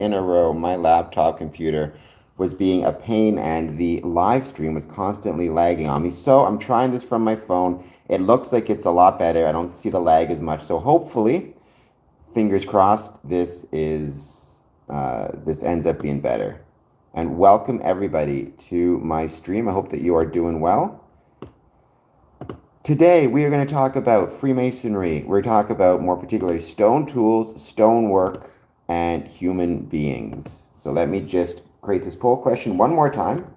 in a row, my laptop computer was being a pain and the live stream was constantly lagging on me. So I'm trying this from my phone. It looks like it's a lot better. I don't see the lag as much. So hopefully, fingers crossed, this ends up being better. And welcome everybody to my stream. I hope that you are doing well. Today, we are going to talk about Freemasonry. We're going to talk about, more particularly, stone tools, stonework, and human beings. So let me just create this poll question one more time.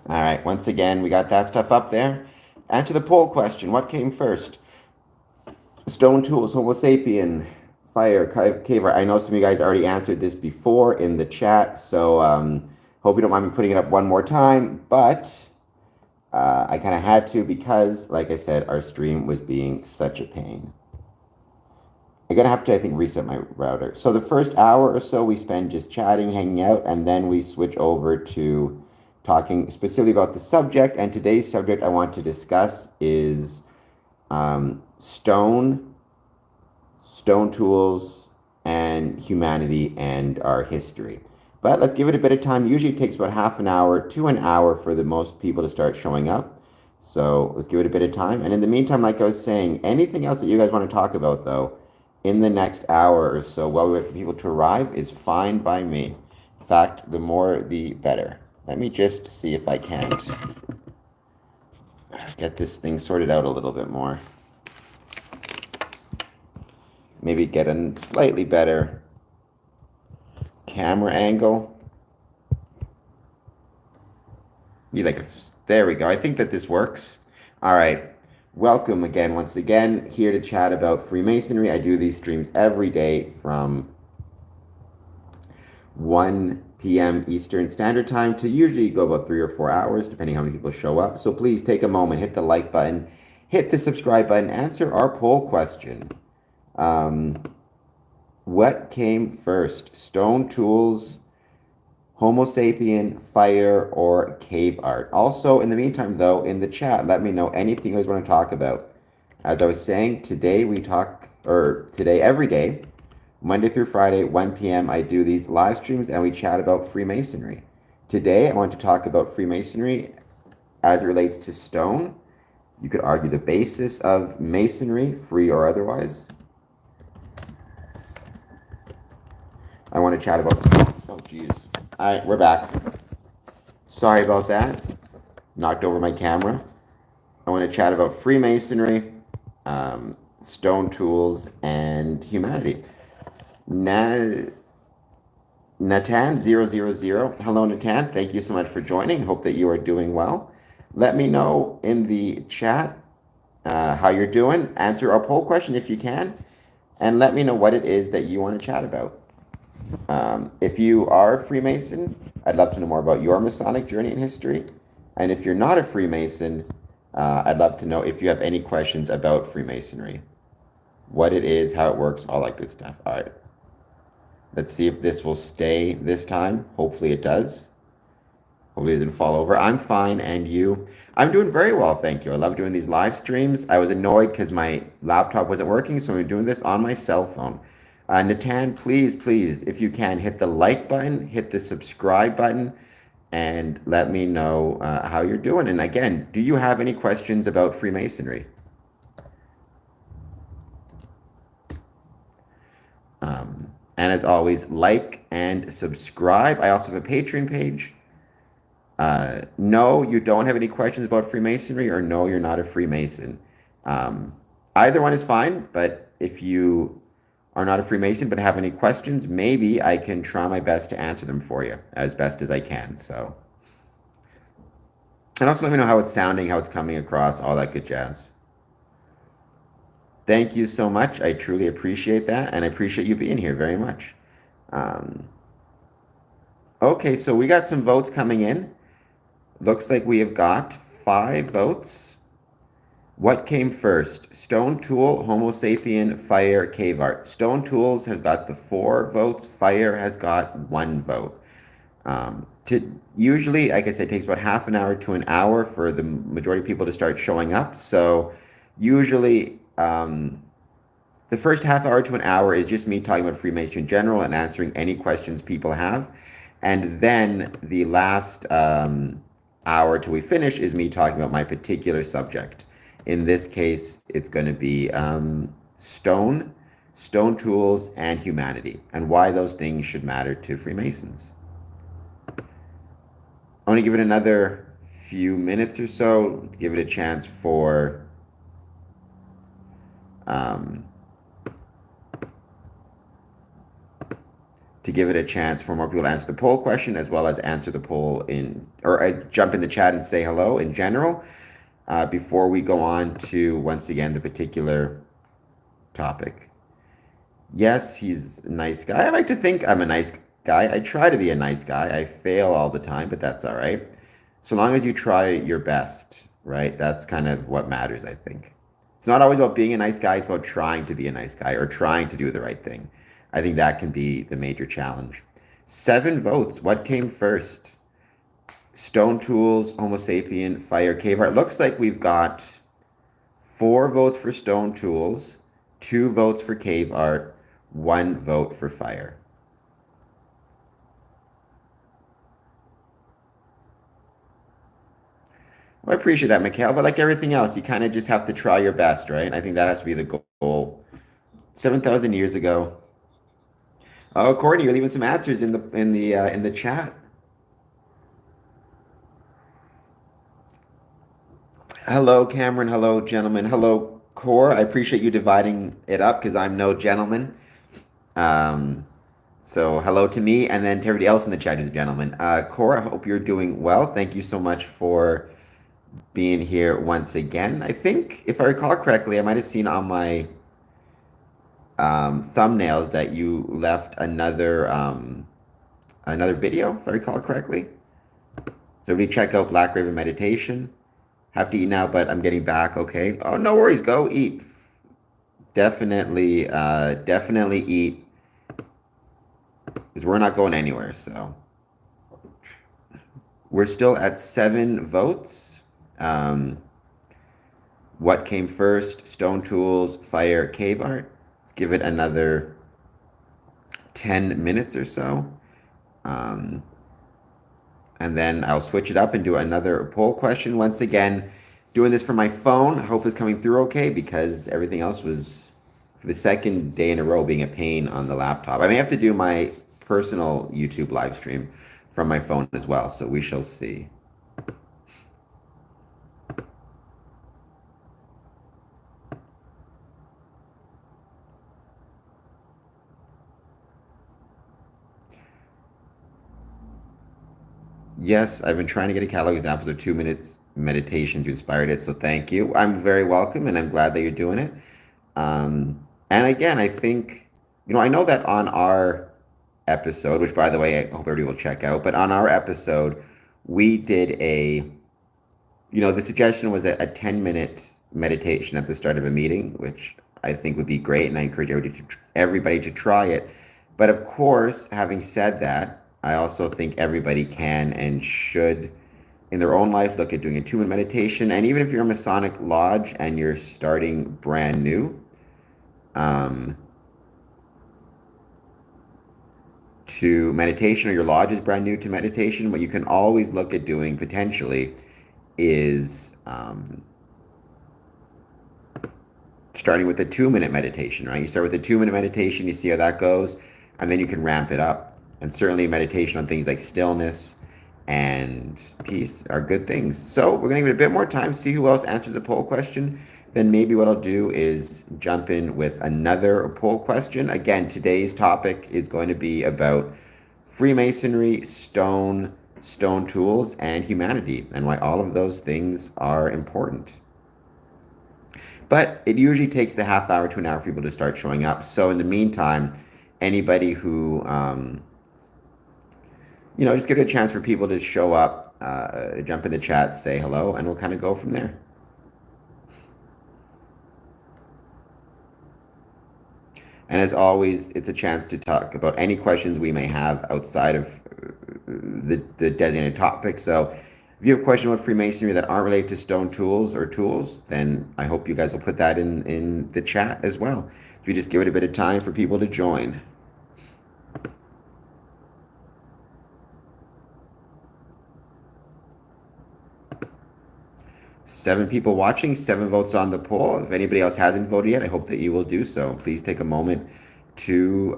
All right, once again, we got that stuff up there. Answer the poll question. What came first? Stone tools, Homo sapien, fire, cave art. I know some of you guys already answered this before in the chat, so hope you don't mind me putting it up one more time. But I kind of had to because, like I said, our stream was being such a pain. I'm going to have to, I think, reset my router. So the first hour or so we spend just chatting, hanging out, and then we switch over to talking specifically about the subject. And today's subject I want to discuss is stone tools, and humanity and our history. But let's give it a bit of time. Usually it takes about half an hour to an hour for the most people to start showing up. So let's give it a bit of time. And in the meantime, like I was saying, anything else that you guys want to talk about, though, in the next hour or so while we wait for people to arrive is fine by me. In fact, the more the better. Let me just see if I can't get this thing sorted out a little bit more. Maybe get a slightly better camera angle. There we go. I think that this works. All right. Welcome again, once again, here to chat about Freemasonry. I do these streams every day from 1 p.m. Eastern Standard Time to usually go about 3 or 4 hours, depending how many people show up. So please take a moment, hit the like button, hit the subscribe button, answer our poll question. What came first? Stone tools, Homo sapien, fire, or cave art? Also, in the meantime, though, in the chat, let me know anything you guys want to talk about. As I was saying, today every day, Monday through Friday, 1 p.m., I do these live streams and we chat about Freemasonry. Today, I want to talk about Freemasonry as it relates to stone. You could argue the basis of Masonry, free or otherwise. I want to chat about... Oh, geez. All right, we're back. Sorry about that. Knocked over my camera. I want to chat about Freemasonry, stone tools, and humanity. Natan000. Hello, Natan. Thank you so much for joining. Hope that you are doing well. Let me know in the chat how you're doing. Answer our poll question if you can. And let me know what it is that you want to chat about. If you are a Freemason, I'd love to know more about your Masonic journey and history. And if you're not a Freemason, I'd love to know if you have any questions about Freemasonry. What it is, how it works, all that good stuff. All right. Let's see if this will stay this time. Hopefully it does. Hopefully it doesn't fall over. I'm fine, and you? I'm doing very well, thank you. I love doing these live streams. I was annoyed because my laptop wasn't working, so I'm doing this on my cell phone. Natan, please, if you can, hit the like button, hit the subscribe button, and let me know how you're doing. And again, do you have any questions about Freemasonry? And as always, like and subscribe. I also have a Patreon page. No, you don't have any questions about Freemasonry, or no, you're not a Freemason. Either one is fine, but if you are not a Freemason but have any questions, maybe I can try my best to answer them for you as best as I can. So, and also let me know how it's sounding, how it's coming across, all that good jazz. Thank you so much. I truly appreciate that, and I appreciate you being here very much. Okay, so we got some votes coming in. Looks like we have got 5 votes. What came first? Stone tool, Homo sapien, fire, cave art. Stone tools have got the 4 votes. Fire has got 1 vote. Usually, like I said, it takes about half an hour to an hour for the majority of people to start showing up. So usually, the first half hour to an hour is just me talking about Freemasonry in general and answering any questions people have. And then the last hour till we finish is me talking about my particular subject. In this case, it's going to be stone, stone tools, and humanity, and why those things should matter to Freemasons. I want to give it another few minutes or so, give it a chance for more people to answer the poll question, as well as answer the poll jump in the chat and say hello in general, before we go on to, once again, the particular topic. Yes, he's a nice guy. I like to think I'm a nice guy. I try to be a nice guy. I fail all the time, but that's all right. So long as you try your best, right? That's kind of what matters, I think. It's not always about being a nice guy. It's about trying to be a nice guy or trying to do the right thing. I think that can be the major challenge. 7 votes. What came first? Stone tools, Homo sapien, fire, cave art. Looks like we've got 4 votes for stone tools, 2 votes for cave art, 1 vote for fire. Well, I appreciate that, Mikhail, but like everything else, you kind of just have to try your best, right? I think that has to be the goal. 7,000 years ago. Oh, Courtney, you're leaving some answers in the chat. Hello, Cameron. Hello, gentlemen. Hello, Core. I appreciate you dividing it up because I'm no gentleman. So hello to me, and then to everybody else in the chat who's a gentleman. Core, I hope you're doing well. Thank you so much for being here once again. I think, if I recall correctly, I might have seen on my thumbnails that you left another video, if I recall correctly. So everybody check out Black Raven Meditation. Have to eat now, but I'm getting back. Okay. Oh, no worries. Go eat. Definitely eat, because we're not going anywhere. So we're still at 7 votes. What came first? Stone tools, fire, cave art. Let's give it another 10 minutes or so. And then I'll switch it up and do another poll question. Once again, doing this from my phone. I hope it's coming through okay, because everything else was, for the second day in a row, being a pain on the laptop. I may have to do my personal YouTube live stream from my phone as well, so we shall see. Yes, I've been trying to get a catalog examples of 2 minutes meditations. You inspired it, so thank you. I'm very welcome, and I'm glad that you're doing it. And again, I think, I know that on our episode, which by the way, I hope everybody will check out, but on our episode, we did the suggestion was a 10-minute meditation at the start of a meeting, which I think would be great, and I encourage everybody to try it. But of course, having said that, I also think everybody can and should, in their own life, look at doing a 2-minute meditation. And even if you're a Masonic lodge and you're starting brand new, to meditation, or your lodge is brand new to meditation, what you can always look at doing potentially is starting with a 2-minute meditation, right? You start with a 2-minute meditation, you see how that goes, and then you can ramp it up. And certainly meditation on things like stillness and peace are good things. So we're going to give it a bit more time, see who else answers the poll question. Then maybe what I'll do is jump in with another poll question. Again, today's topic is going to be about Freemasonry, stone tools, and humanity, and why all of those things are important. But it usually takes the half hour to an hour for people to start showing up. So in the meantime, anybody who just give it a chance for people to show up, jump in the chat, say hello, and we'll kind of go from there. And as always, it's a chance to talk about any questions we may have outside of the designated topic. So if you have a question about Freemasonry that aren't related to stone tools or tools, then I hope you guys will put that in the chat as well. If you just give it a bit of time for people to join. Seven people watching, 7 votes on the poll. If anybody else hasn't voted yet, I hope that you will do so. Please take a moment to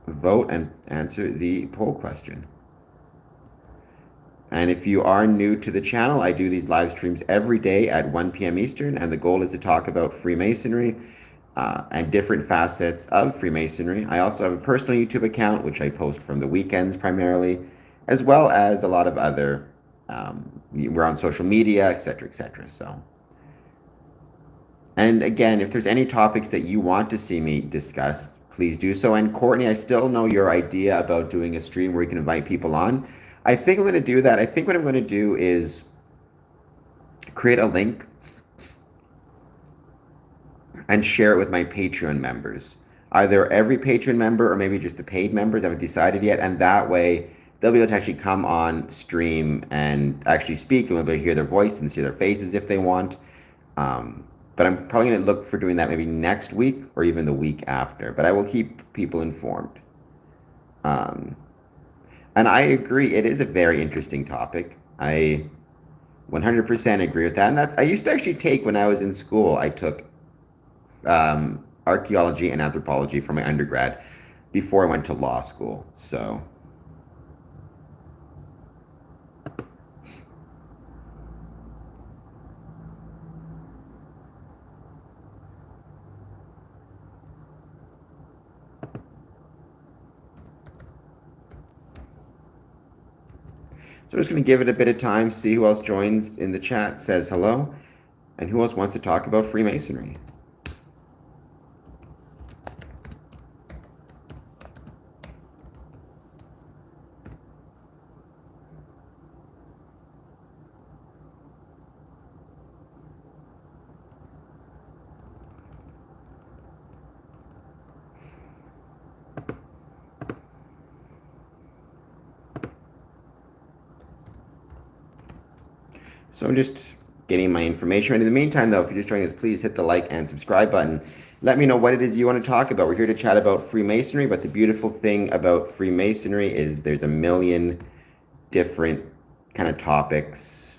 vote and answer the poll question. And if you are new to the channel, I do these live streams every day at 1 p.m. Eastern, and the goal is to talk about Freemasonry and different facets of Freemasonry. I also have a personal YouTube account, which I post from the weekends primarily, as well as a lot of other, we're on social media, etc., etc. So, and again, if there's any topics that you want to see me discuss, please do so. And Courtney, I still know your idea about doing a stream where you can invite people on. I think I'm going to do that. I think what I'm going to do is create a link and share it with my Patreon members. Either every Patreon member or maybe just the paid members. I haven't decided yet. And that way they'll be able to actually come on stream and actually speak, and we'll be able to hear their voice and see their faces if they want. But I'm probably going to look for doing that maybe next week or even the week after. But I will keep people informed. And I agree, it is a very interesting topic. I 100% agree with that. And I used to actually take, when I was in school, I took archaeology and anthropology for my undergrad before I went to law school. So I'm just going to give it a bit of time, see who else joins in the chat, says hello, and who else wants to talk about Freemasonry. So I'm just getting my information ready. In the meantime, though, if you're just joining us, please hit the like and subscribe button. Let me know what it is you want to talk about. We're here to chat about Freemasonry, but the beautiful thing about Freemasonry is there's a million different kind of topics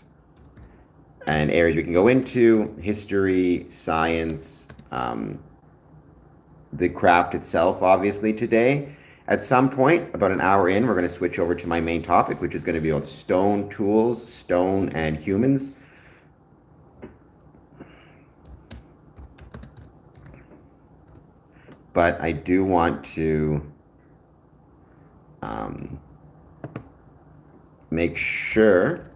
and areas we can go into: history, science, the craft itself, obviously, today. At some point, about an hour in, we're going to switch over to my main topic, which is going to be about stone tools, stone and humans. But I do want to make sure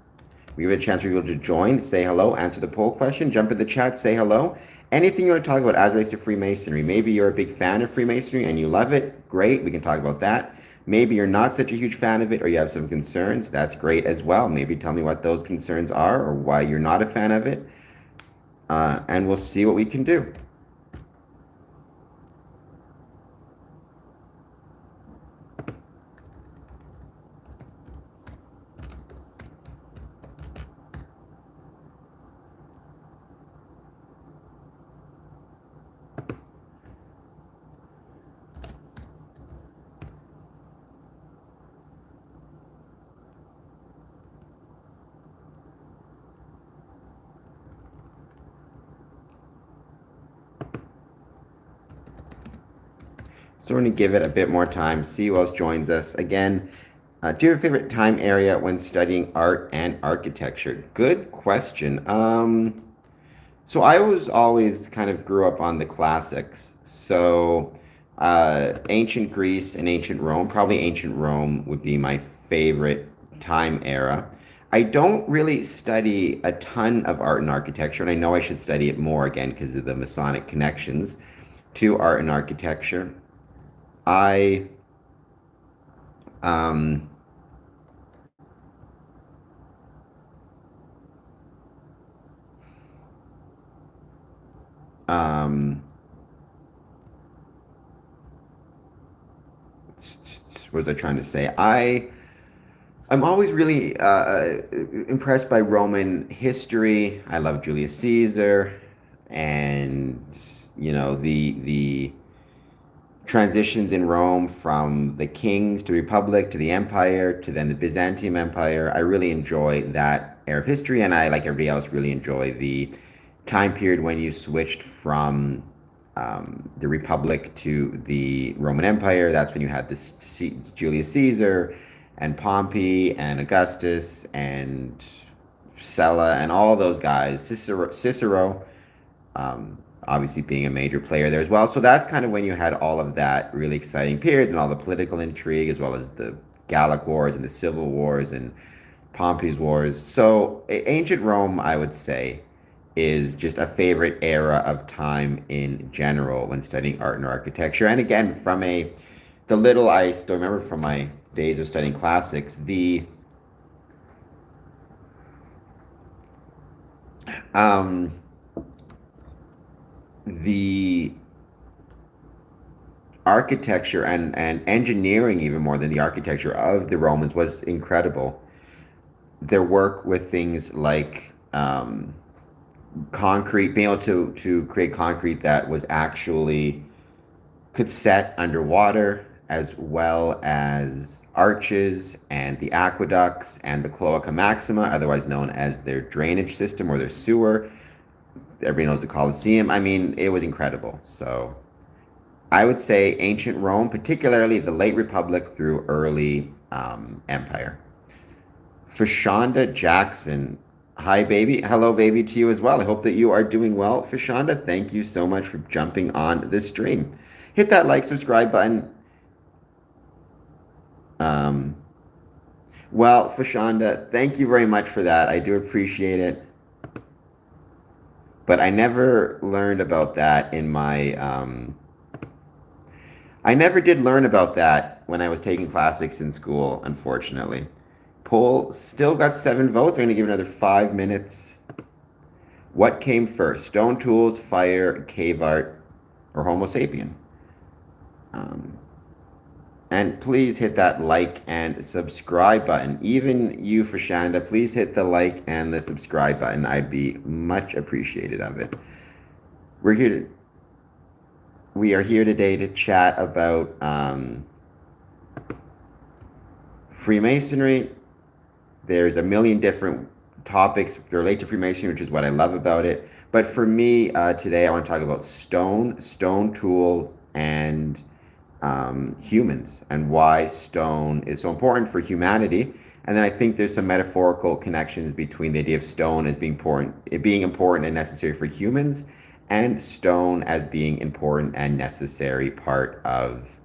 we give a chance for people to join, say hello, answer the poll question, jump in the chat, say hello. Anything you want to talk about as relates to Freemasonry. Maybe you're a big fan of Freemasonry and you love it. Great, we can talk about that. Maybe you're not such a huge fan of it or you have some concerns. That's great as well. Maybe tell me what those concerns are or why you're not a fan of it. And we'll see what we can do. So we're going to give it a bit more time, see who else joins us. Again, do you have a favorite time area when studying art and architecture? Good question. So I was always kind of grew up on the classics. So ancient Greece and ancient Rome, probably ancient Rome would be my favorite time era. I don't really study a ton of art and architecture, and I know I should study it more again because of the Masonic connections to art and architecture. I Um, um, what was I trying to say? I'm always really impressed by Roman history. I love Julius Caesar, and the transitions in Rome from the kings to the republic to the empire to then the Byzantium Empire. I really enjoy that era of history, and I, like everybody else, really enjoy the time period when you switched from the republic to the Roman Empire. That's when you had this Julius Caesar and Pompey and Augustus and Sulla and all those guys. Cicero, obviously being a major player there as well. So that's kind of when you had all of that really exciting period and all the political intrigue, as well as the Gallic Wars and the Civil Wars and Pompey's Wars. So ancient Rome, I would say, is just a favorite era of time in general when studying art and architecture. And again, the little I still remember from my days of studying classics, um, the architecture and engineering, even more than the architecture of the Romans, was incredible. Their work with things like concrete, being able to create concrete that was actually could set underwater, as well as arches and the aqueducts and the Cloaca Maxima, otherwise known as their drainage system or their sewer. Everybody knows the Colosseum. I mean, it was incredible. So I would say ancient Rome, particularly the late Republic through early Empire. Fashonda Jackson. Hi, baby. Hello, baby, to you as well. I hope that you are doing well. Fashonda, thank you so much for jumping on this stream. Hit that like, subscribe button. Well, Fashonda, thank you very much for that. I do appreciate it. But I never learned about that in my I never did learn about that when I was taking classics in school, unfortunately. Poll still got 7 votes. I'm going to give it another 5 minutes. What came first? Stone tools, fire, cave art, or Homo sapien? And please hit that like and subscribe button. Even you, Fashanda, please hit the like and the subscribe button. I'd be much appreciated of it. We are here today to chat about Freemasonry. There's a million different topics that relate to Freemasonry, which is what I love about it. But for me, today I want to talk about stone tools, and humans, and why stone is so important for humanity. And then I think there's some metaphorical connections between the idea of stone as being important and necessary for humans, and stone as being important and necessary part of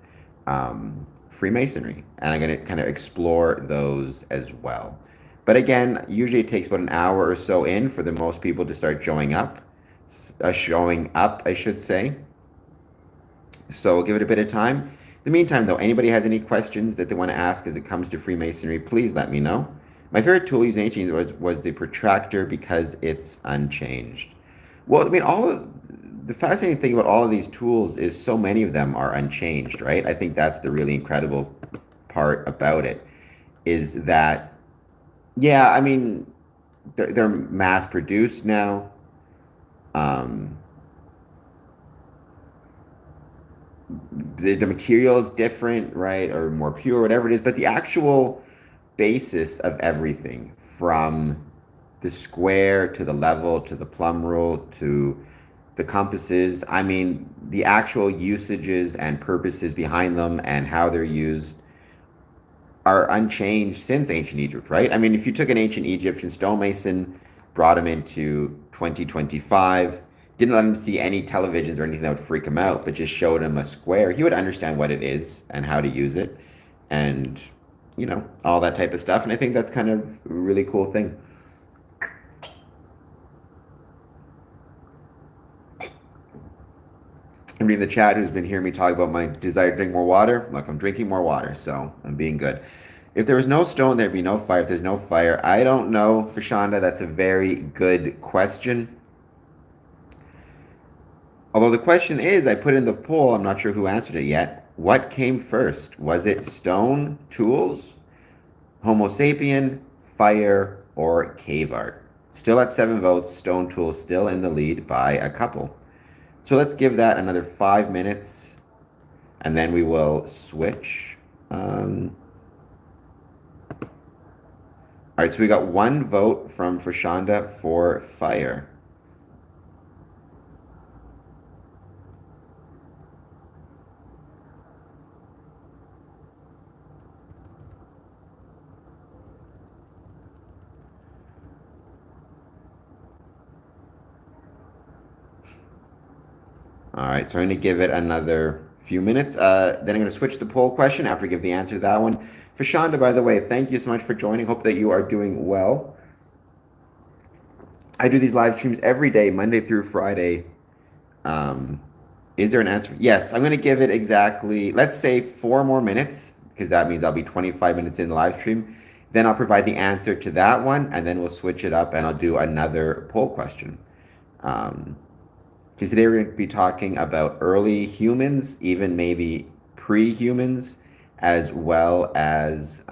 Freemasonry. And I'm going to kind of explore those as well. But again, usually it takes about an hour or so in for the most people to start showing up, I should say. So we'll give it a bit of time. In the meantime, though, anybody has any questions that they want to ask as it comes to Freemasonry, please let me know. My favorite tool used in ancient was the protractor because it's unchanged. Well, I mean, the fascinating thing about all of these tools is so many of them are unchanged, right? I think that's the really incredible part about it, is that, yeah, I mean, they're mass produced now. The material is different, right, or more pure, whatever it is, but the actual basis of everything, from the square to the level to the plumb rule to the compasses, I mean, the actual usages and purposes behind them and how they're used are unchanged since ancient Egypt, right? I mean, if you took an ancient Egyptian stonemason, brought him into 2025, didn't let him see any televisions or anything that would freak him out, but just showed him a square, he would understand what it is and how to use it, and all that type of stuff. And I think that's kind of a really cool thing. Somebody in the chat who's been hearing me talk about my desire to drink more water. Look, I'm drinking more water, so I'm being good. If there was no stone, there'd be no fire. If there's no fire, I don't know, for Shonda. That's a very good question. Although the question is, I put in the poll, I'm not sure who answered it yet. What came first? Was it stone, tools, Homo sapien, fire, or cave art? Still at 7 votes, stone tools still in the lead by a couple. So let's give that another 5 minutes, and then we will switch. All right, so we got 1 vote from Frashonda for fire. All right, so I'm going to give it another few minutes. Then I'm going to switch the poll question after I give the answer to that one. For Shonda, by the way, thank you so much for joining. Hope that you are doing well. I do these live streams every day, Monday through Friday. Is there an answer? Yes, I'm going to give it exactly, let's say 4 more minutes, because that means I'll be 25 minutes in the live stream. Then I'll provide the answer to that one, and then we'll switch it up, and I'll do another poll question. Because today we're going to be talking about early humans, even maybe pre-humans, as well as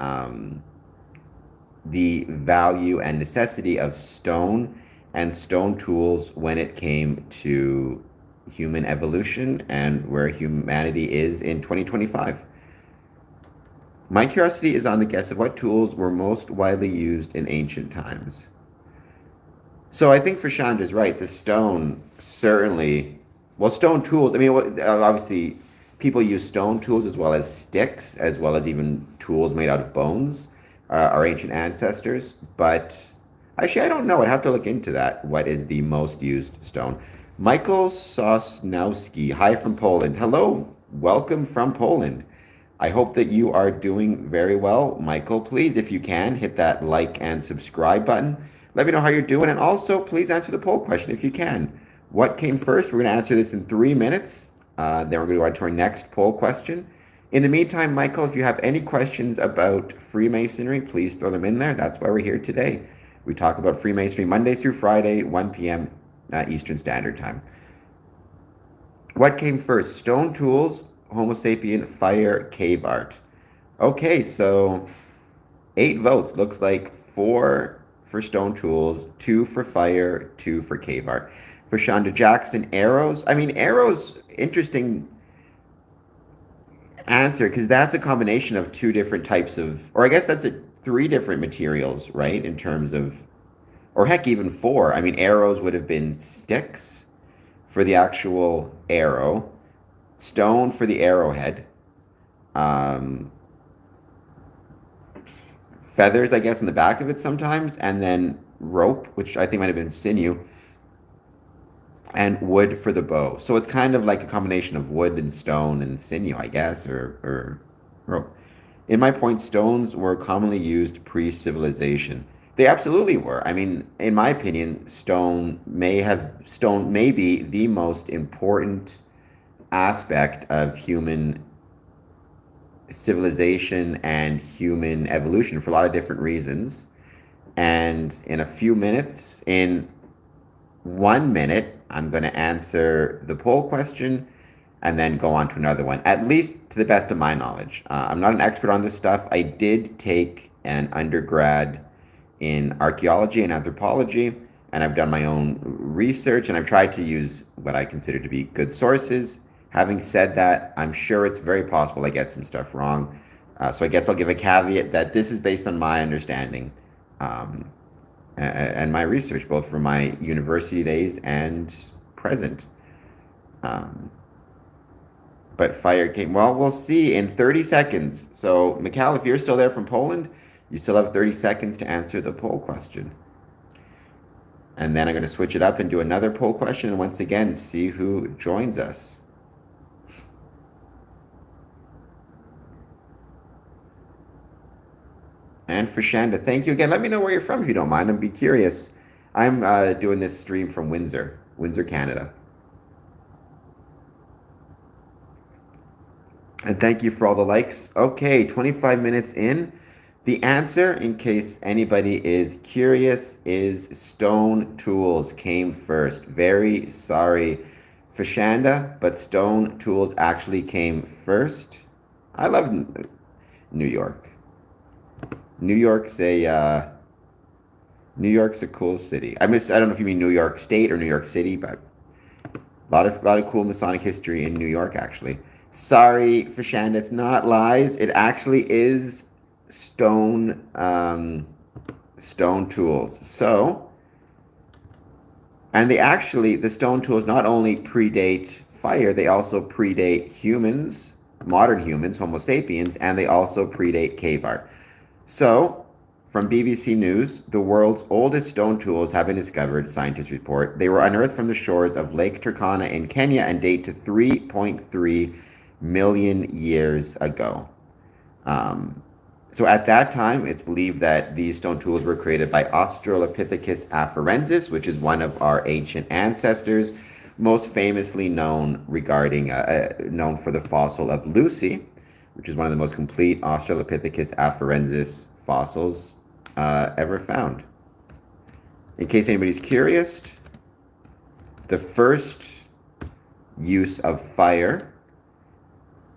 the value and necessity of stone and stone tools when it came to human evolution and where humanity is in 2025. My curiosity is on the guess of what tools were most widely used in ancient times. So I think Frashonda's right. The stone certainly, well, stone tools. I mean, obviously, people use stone tools as well as sticks, as well as even tools made out of bones. Our ancient ancestors. But actually, I don't know. I'd have to look into that. What is the most used stone? Michael Sosnowski, hi from Poland. Hello, welcome from Poland. I hope that you are doing very well, Michael. Please, if you can, hit that like and subscribe button. Let me know how you're doing, and also please answer the poll question if you can. What came first? We're going to answer this in 3 minutes. Then we're going to go on to our next poll question. In the meantime, Michael, if you have any questions about Freemasonry, please throw them in there. That's why we're here today. We talk about Freemasonry Monday through Friday, 1 p.m. Eastern Standard Time. What came first? Stone tools, Homo sapien, fire, cave art. Okay, so 8 votes. Looks like 4 for stone tools, 2 for fire, 2 for cave art. For Shonda Jackson, arrows. I mean, arrows, interesting answer, because that's a combination of 2 different types of, or I guess that's 3 different materials, right? In terms of, or heck, even 4. I mean, arrows would have been sticks for the actual arrow, stone for the arrowhead, feathers, I guess, in the back of it sometimes, and then rope, which I think might have been sinew, and wood for the bow. So it's kind of like a combination of wood and stone and sinew, I guess, or rope. In my point, stones were commonly used pre-civilization. They absolutely were. I mean, in my opinion, stone may be the most important aspect of human civilization and human evolution for a lot of different reasons. And in a few minutes, in 1 minute, I'm going to answer the poll question and then go on to another one, at least to the best of my knowledge. I'm not an expert on this stuff. I did take an undergrad in archaeology and anthropology, and I've done my own research, and I've tried to use what I consider to be good sources. Having said that, I'm sure it's very possible I get some stuff wrong. So I guess I'll give a caveat that this is based on my understanding and my research, both from my university days and present. But fire came, well, we'll see in 30 seconds. So, Mikhail, if you're still there from Poland, you still have 30 seconds to answer the poll question. And then I'm going to switch it up and do another poll question, and once again, see who joins us. And for Shanda, thank you again. Let me know where you're from if you don't mind. I'd be curious. I'm doing this stream from Windsor, Canada. And thank you for all the likes. Okay, 25 minutes in. The answer, in case anybody is curious, is stone tools came first. Very sorry, Fashanda, but stone tools actually came first. I love New York. New York's a cool city. I don't know if you mean New York State or New York City, but a lot of cool Masonic history in New York, actually. Sorry, Fashanda, it's not lies. It actually is stone tools. So, and the stone tools not only predate fire, they also predate humans, modern humans, Homo sapiens, and they also predate cave art. So, from BBC News, the world's oldest stone tools have been discovered, scientists report. They were unearthed from the shores of Lake Turkana in Kenya and date to 3.3 million years ago. So at that time, it's believed that these stone tools were created by Australopithecus afarensis, which is one of our ancient ancestors, most famously known known for the fossil of Lucy, which is one of the most complete Australopithecus afarensis fossils ever found. In case anybody's curious, the first use of fire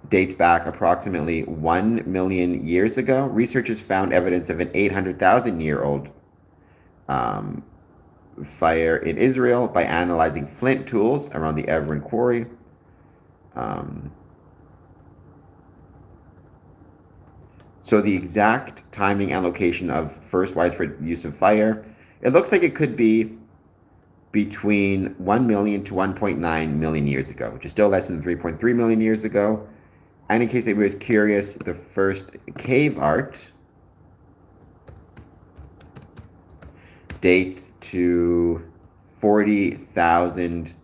dates back approximately 1 million years ago. Researchers found evidence of an 800,000-year-old fire in Israel by analyzing flint tools around the Evren quarry. So the exact timing and location of first widespread use of fire, it looks like it could be between 1 million to 1.9 million years ago, which is still less than 3.3 million years ago. And in case anybody was curious, the first cave art dates to 40,000,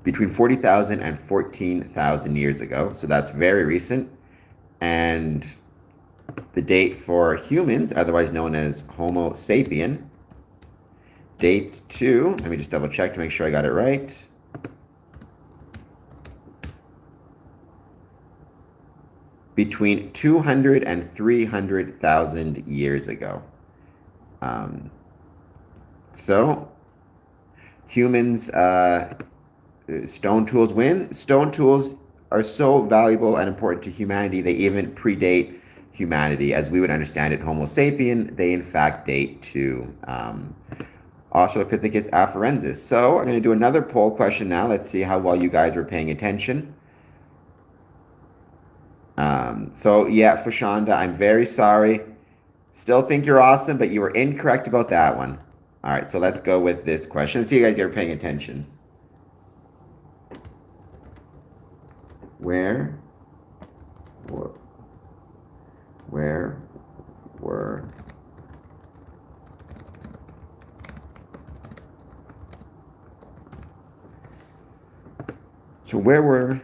between 40,000 and 14,000 years ago. So that's very recent. And the date for humans, otherwise known as Homo sapien, dates to, let me just double check to make sure I got it right. Between 200 and 300,000 years ago. So humans, stone tools win. Stone tools are so valuable and important to humanity, they even predate humanity. As we would understand it, Homo sapien, they in fact date to Australopithecus afarensis. So I'm going to do another poll question now. Let's see how well you guys are paying attention. So yeah, Fashanda, I'm very sorry. Still think you're awesome, but you were incorrect about that one. All right, so let's go with this question. Let's see you guys are paying attention. Where were so where were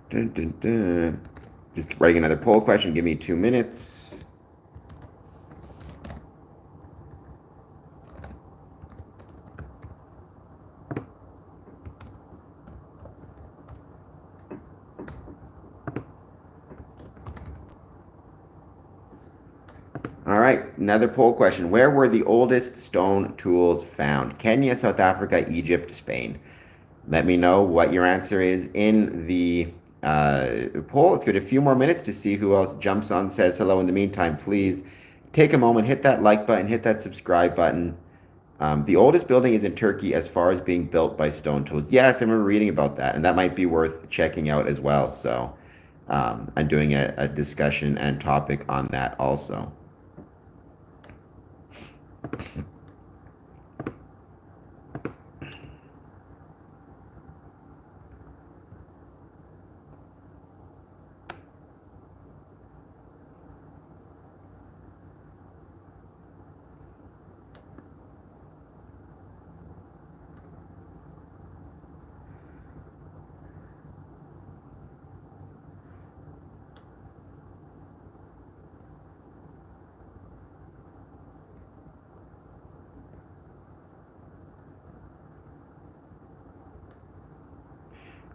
Dun, dun, dun. Just writing another poll question. Give me 2 minutes. All right, another poll question. Where were the oldest stone tools found? Kenya, South Africa, Egypt, Spain. Let me know what your answer is in the poll. Let's give it a few more minutes to see who else jumps on, says hello. In the meantime, please take a moment, hit that like button, hit that subscribe button. The oldest building is in Turkey as far as being built by stone tools. Yes, I remember reading about that, and that might be worth checking out as well. So I'm doing a discussion and topic on that also.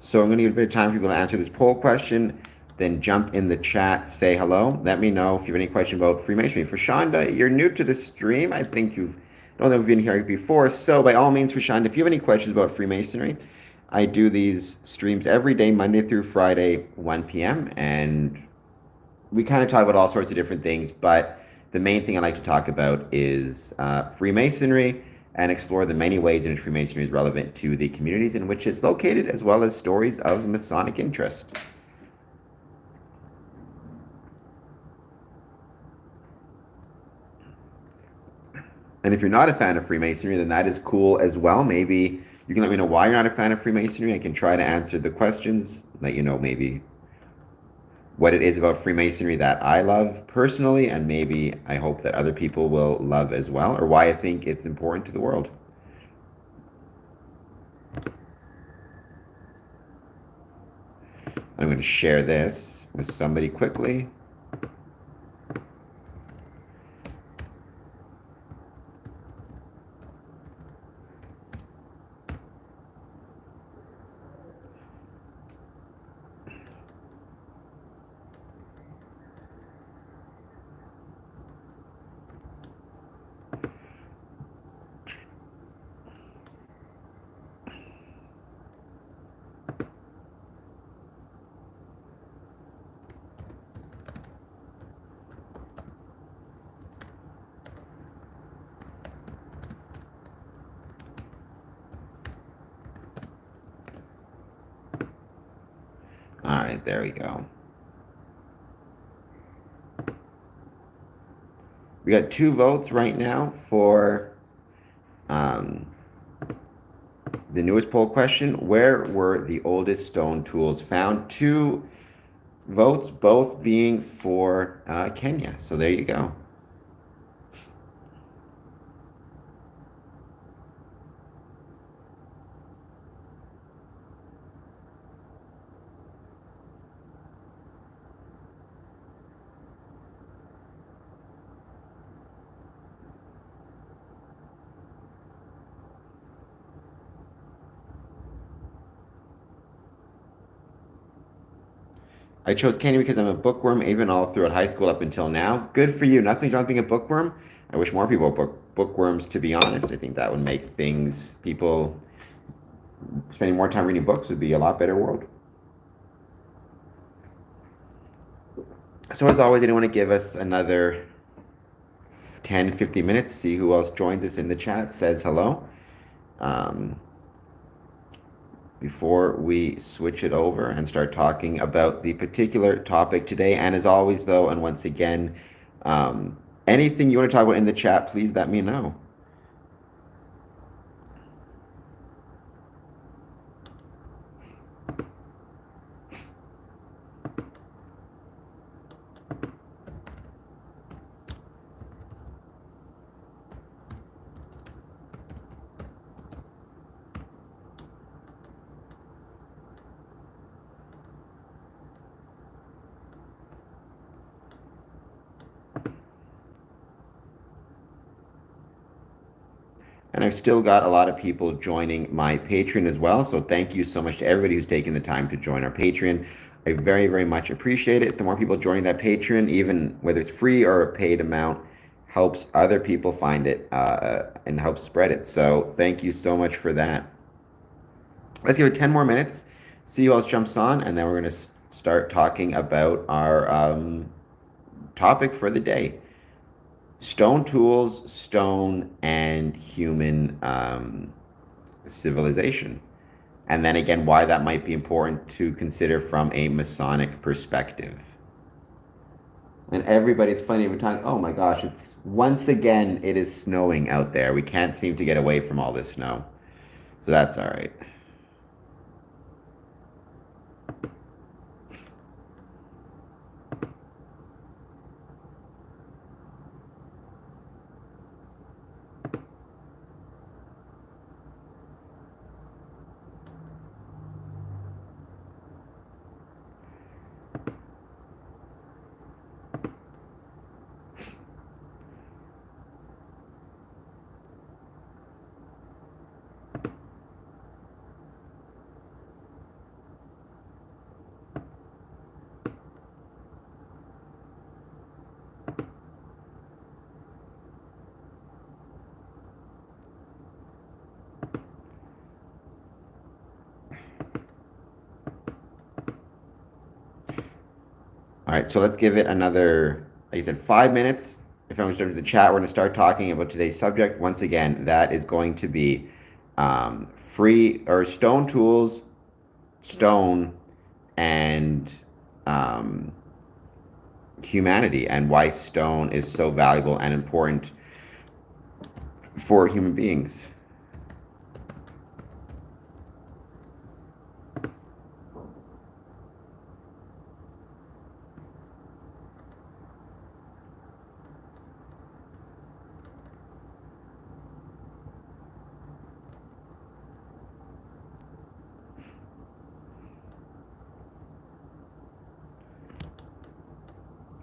So I'm going to give a bit of time for people to answer this poll question. Then jump in the chat, say hello. Let me know if you have any question about Freemasonry. For Shonda, you're new to the stream. I think don't know if you've been here before. So by all means, for Shonda, if you have any questions about Freemasonry, I do these streams every day, Monday through Friday, 1 p.m. And we kind of talk about all sorts of different things, but the main thing I like to talk about is Freemasonry and explore the many ways in which Freemasonry is relevant to the communities in which it's located, as well as stories of Masonic interest. And if you're not a fan of Freemasonry, then that is cool as well. Maybe you can let me know why you're not a fan of Freemasonry. I can try to answer the questions, let you know maybe what it is about Freemasonry that I love personally, and maybe I hope that other people will love as well, or why I think it's important to the world. I'm going to share this with somebody quickly. All right, there we go. We got 2 votes right now for the newest poll question. Where were the oldest stone tools found? 2 votes, both being for Kenya. So there you go. I chose Kenya because I'm a bookworm, even all throughout high school up until now. Good for you. Nothing wrong with being a bookworm. I wish more people were bookworms, to be honest. I think that would make people spending more time reading books would be a lot better world. So as always, I didn't want to give us another 10, 15 minutes, see who else joins us in the chat, says hello. Before we switch it over and start talking about the particular topic today. And as always, though, and once again, anything you want to talk about in the chat, please let me know. And I've still got a lot of people joining my Patreon as well. So thank you so much to everybody who's taken the time to join our Patreon. I very, very much appreciate it. The more people join that Patreon, even whether it's free or a paid amount, helps other people find it and helps spread it. So thank you so much for that. Let's give it 10 more minutes, see who else jumps on, and then we're going to start talking about our topic for the day. Stone tools, stone, and human civilization. And then again, why that might be important to consider from a Masonic perspective. And everybody, it's funny, every time, oh my gosh, once again, it is snowing out there. We can't seem to get away from all this snow. So that's all right. All right, so let's give it another, like I said, 5 minutes. If everyone's starting to the chat, we're going to start talking about today's subject. Once again, that is going to be free or stone tools, stone, and um, humanity, and why stone is so valuable and important for human beings.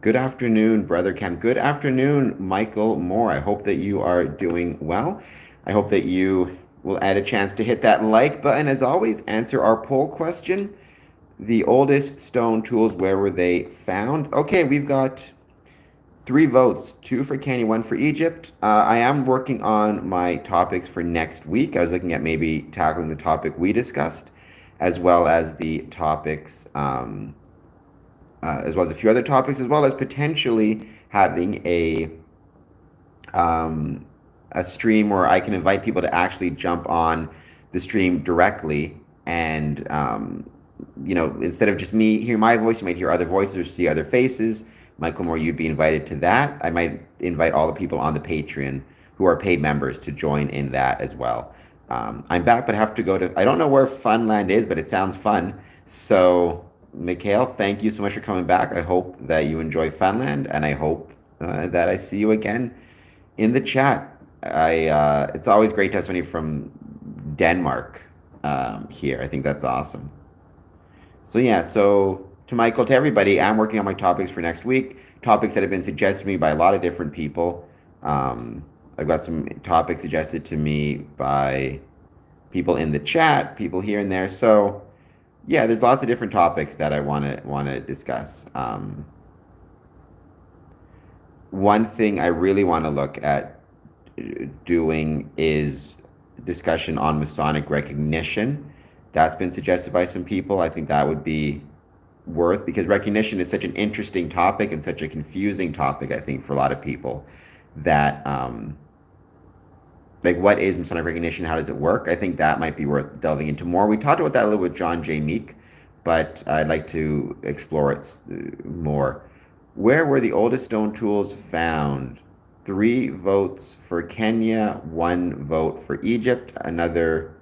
Good afternoon, Brother Ken. Good afternoon, Michael Moore. I hope that you are doing well. I hope that you will add a chance to hit that like button. As always, answer our poll question. The oldest stone tools, where were they found? Okay, we've got 3 votes, 2 for Kenya, 1 for Egypt. I am working on my topics for next week. I was looking at maybe tackling the topic we discussed, as well as the topics as well as a few other topics, as well as potentially having a stream where I can invite people to actually jump on the stream directly, and instead of just me hear my voice, you might hear other voices or see other faces. Michael Moore, you'd be invited to that. I might invite all the people on the Patreon who are paid members to join in that as well. I'm back, but I have to go to, I don't know where Funland is, but it sounds fun. So Mikhail, thank you so much for coming back. I hope that you enjoy Funland, and I hope that I see you again in the chat. It's always great to have somebody from Denmark here. I think that's awesome. So yeah, so to Michael, to everybody, I'm working on my topics for next week. Topics that have been suggested to me by a lot of different people. I've got some topics suggested to me by people in the chat, people here and there. So yeah, there's lots of different topics that I want to discuss. One thing I really want to look at doing is discussion on Masonic recognition. That's been suggested by some people. I think that would be worth, because recognition is such an interesting topic and such a confusing topic, I think, for a lot of people, that like, what is Masonic recognition? How does it work? I think that might be worth delving into more. We talked about that a little with John J. Meek, but I'd like to explore it more. Where were the oldest stone tools found? 3 votes for Kenya, 1 vote for Egypt, another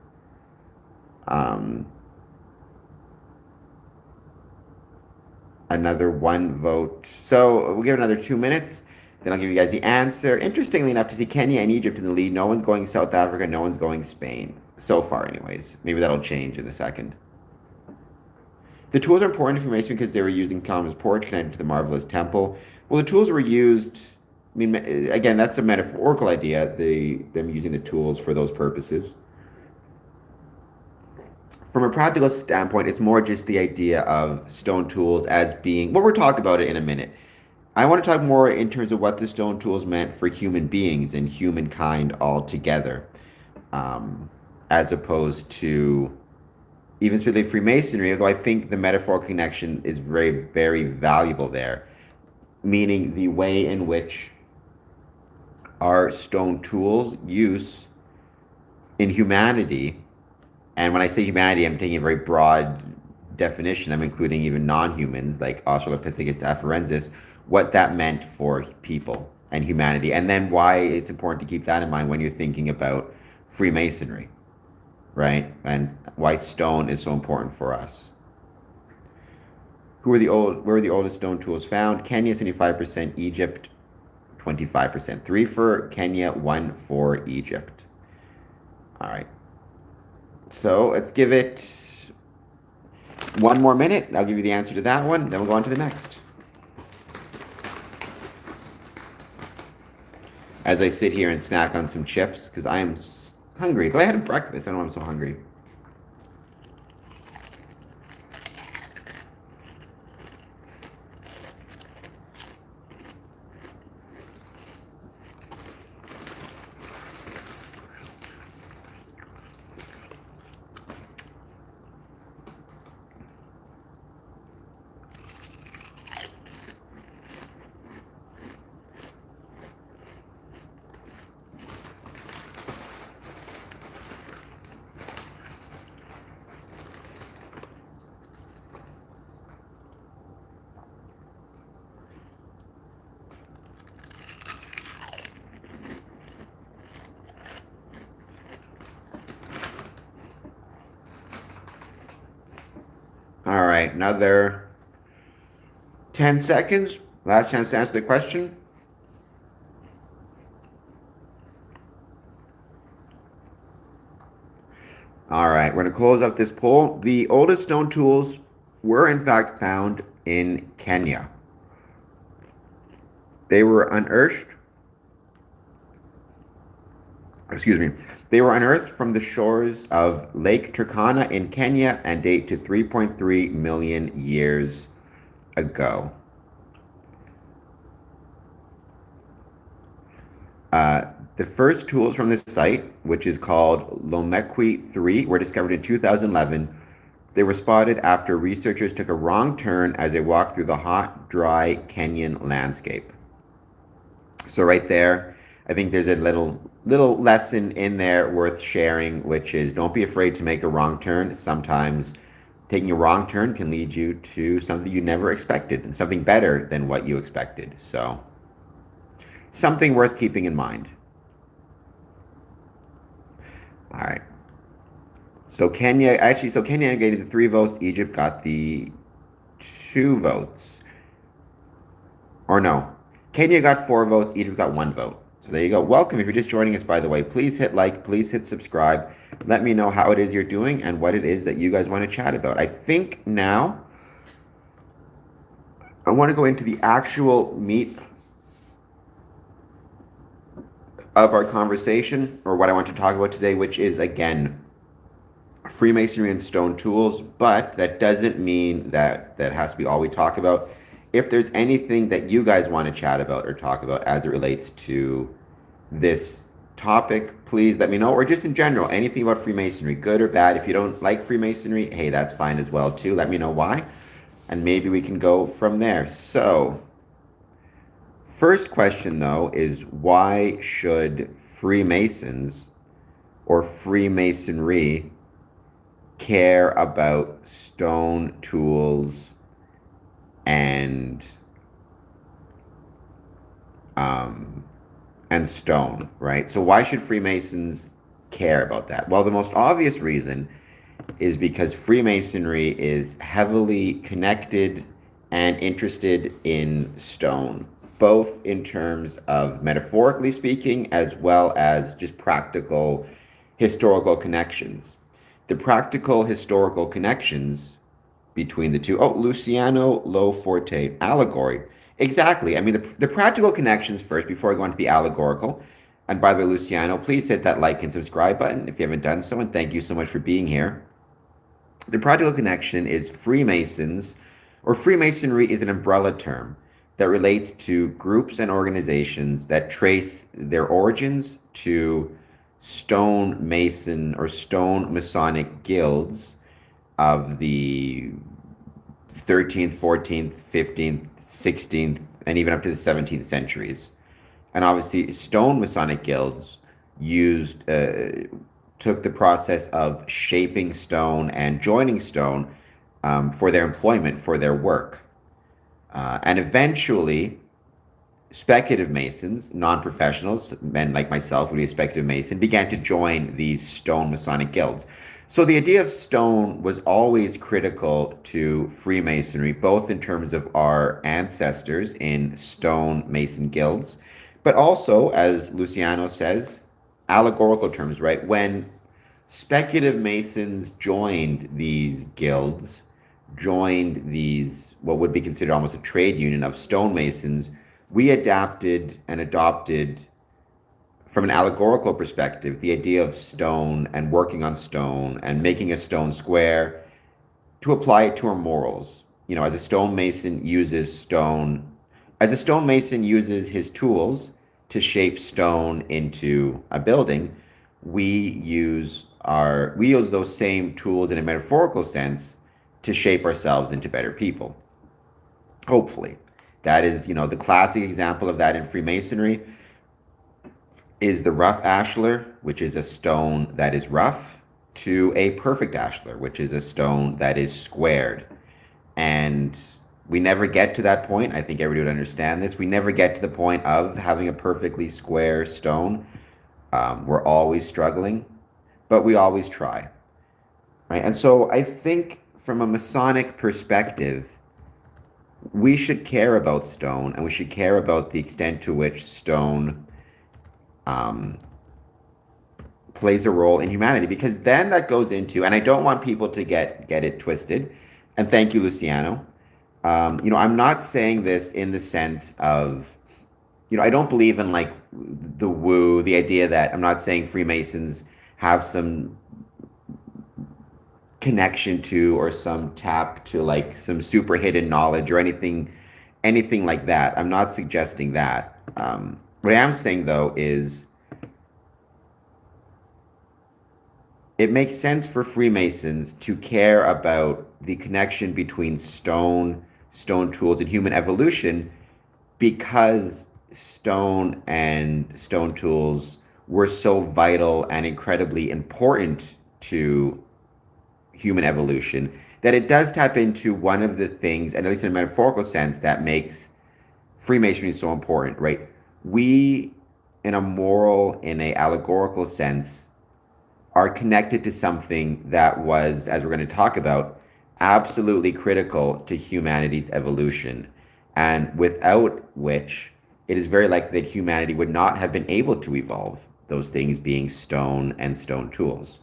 1 vote. So we'll give it another 2 minutes. Then I'll give you guys the answer. Interestingly enough, to see Kenya and Egypt in the lead, no one's going South Africa, no one's going Spain. So far, anyways. Maybe that'll change in a second. The tools are important information because they were used in Columbus Port, connected to the marvelous temple. Well, the tools were used, I mean, again, that's a metaphorical idea, them using the tools for those purposes. From a practical standpoint, it's more just the idea of stone tools as being, well, we'll talk about it in a minute. I want to talk more in terms of what the stone tools meant for human beings and humankind altogether, as opposed to even specifically Freemasonry, although I think the metaphorical connection is very, very valuable there, meaning the way in which our stone tools use in humanity. And when I say humanity, I'm taking a very broad definition. I'm including even non-humans like Australopithecus afarensis, what that meant for people and humanity, and then why it's important to keep that in mind when you're thinking about Freemasonry, right? And why stone is so important for us. Where were the oldest stone tools found? Kenya, 75%, Egypt, 25%. 3 for Kenya, 1 for Egypt. All right. So let's give it 1 more minute. I'll give you the answer to that one. Then we'll go on to the next. As I sit here and snack on some chips, because I am hungry. Though I had breakfast, I don't know why I'm so hungry. All right, another 10 seconds. Last chance to answer the question. All right, we're going to close up this poll. The oldest stone tools were in fact found in Kenya. They were unearthed, they were unearthed from the shores of Lake Turkana in Kenya and date to 3.3 million years ago. The first tools from this site, which is called Lomekwi 3, were discovered in 2011. They were spotted after researchers took a wrong turn as they walked through the hot, dry Kenyan landscape. So right there, I think there's a little lesson in there worth sharing, which is don't be afraid to make a wrong turn. Sometimes taking a wrong turn can lead you to something you never expected and something better than what you expected. So something worth keeping in mind. All right. So Kenya aggregated the 3 votes. Egypt got the 2 votes. Or no, Kenya got 4 votes. Egypt got 1 vote. So there you go. Welcome. If you're just joining us, by the way, please hit like, please hit subscribe. Let me know how it is you're doing and what it is that you guys want to chat about. I think now I want to go into the actual meat of our conversation, or what I want to talk about today, which is, again, Freemasonry and stone tools. But that doesn't mean that has to be all we talk about. If there's anything that you guys want to chat about or talk about as it relates to this topic, please let me know. Or just in general, anything about Freemasonry, good or bad. If you don't like Freemasonry, hey, that's fine as well too. Let me know why, and maybe we can go from there. So first question, though, is why should Freemasons or Freemasonry care about stone tools and stone, right? So why should Freemasons care about that? Well, the most obvious reason is because Freemasonry is heavily connected and interested in stone, both in terms of metaphorically speaking as well as just practical historical connections. The practical historical connections between the two. Oh, Luciano Lo Forte, allegory. Exactly. I mean, the practical connections first before I go into the allegorical. And by the way, Luciano, please hit that like and subscribe button if you haven't done so. And thank you so much for being here. The practical connection is Freemasons, or Freemasonry is an umbrella term that relates to groups and organizations that trace their origins to stone mason or stone Masonic guilds of the 13th, 14th, 15th, 16th, and even up to the 17th centuries. And obviously, stone Masonic guilds took the process of shaping stone and joining stone for their employment, for their work. And eventually, speculative Masons, non-professionals, men like myself would be a speculative Mason, began to join these stone Masonic guilds. So the idea of stone was always critical to Freemasonry, both in terms of our ancestors in stone Mason guilds, but also, as Luciano says, allegorical terms, right? When speculative Masons joined these guilds, joined these, what would be considered almost a trade union of stonemasons, we adapted and adopted, from an allegorical perspective, the idea of stone and working on stone and making a stone square to apply it to our morals. You know, as a stonemason uses his tools to shape stone into a building, we use those same tools in a metaphorical sense to shape ourselves into better people. Hopefully. That is, the classic example of that in Freemasonry is the rough ashlar, which is a stone that is rough, to a perfect ashlar, which is a stone that is squared. And we never get to that point. I think everybody would understand this. We never get to the point of having a perfectly square stone. We're always struggling, but we always try. Right? And so I think from a Masonic perspective, we should care about stone, and we should care about the extent to which stone plays a role in humanity, because then that goes into, and I don't want people to get it twisted, and thank you, Luciano. I'm not saying this in the sense of, I don't believe in like the woo, the idea that I'm not saying Freemasons have some connection to or some tap to like some super hidden knowledge or anything like that. I'm not suggesting that. What I am saying though is it makes sense for Freemasons to care about the connection between stone tools, and human evolution, because stone and stone tools were so vital and incredibly important to human evolution that it does tap into one of the things, and at least in a metaphorical sense, that makes Freemasonry so important, right? We, in a allegorical sense, are connected to something that was, as we're going to talk about, absolutely critical to humanity's evolution, and without which it is very likely that humanity would not have been able to evolve, those things being stone and stone tools.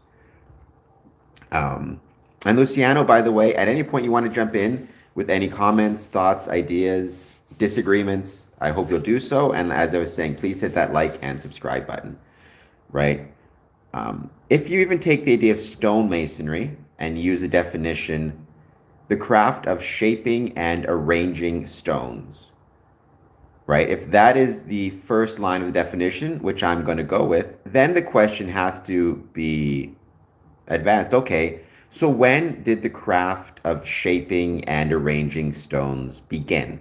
And Luciano, by the way, at any point you want to jump in with any comments, thoughts, ideas, disagreements, I hope you'll do so. And as I was saying, please hit that like and subscribe button, right? If you even take the idea of stonemasonry and use the definition, the craft of shaping and arranging stones, right? If that is the first line of the definition, which I'm going to go with, then the question has to be advanced. Okay, so when did the craft of shaping and arranging stones begin?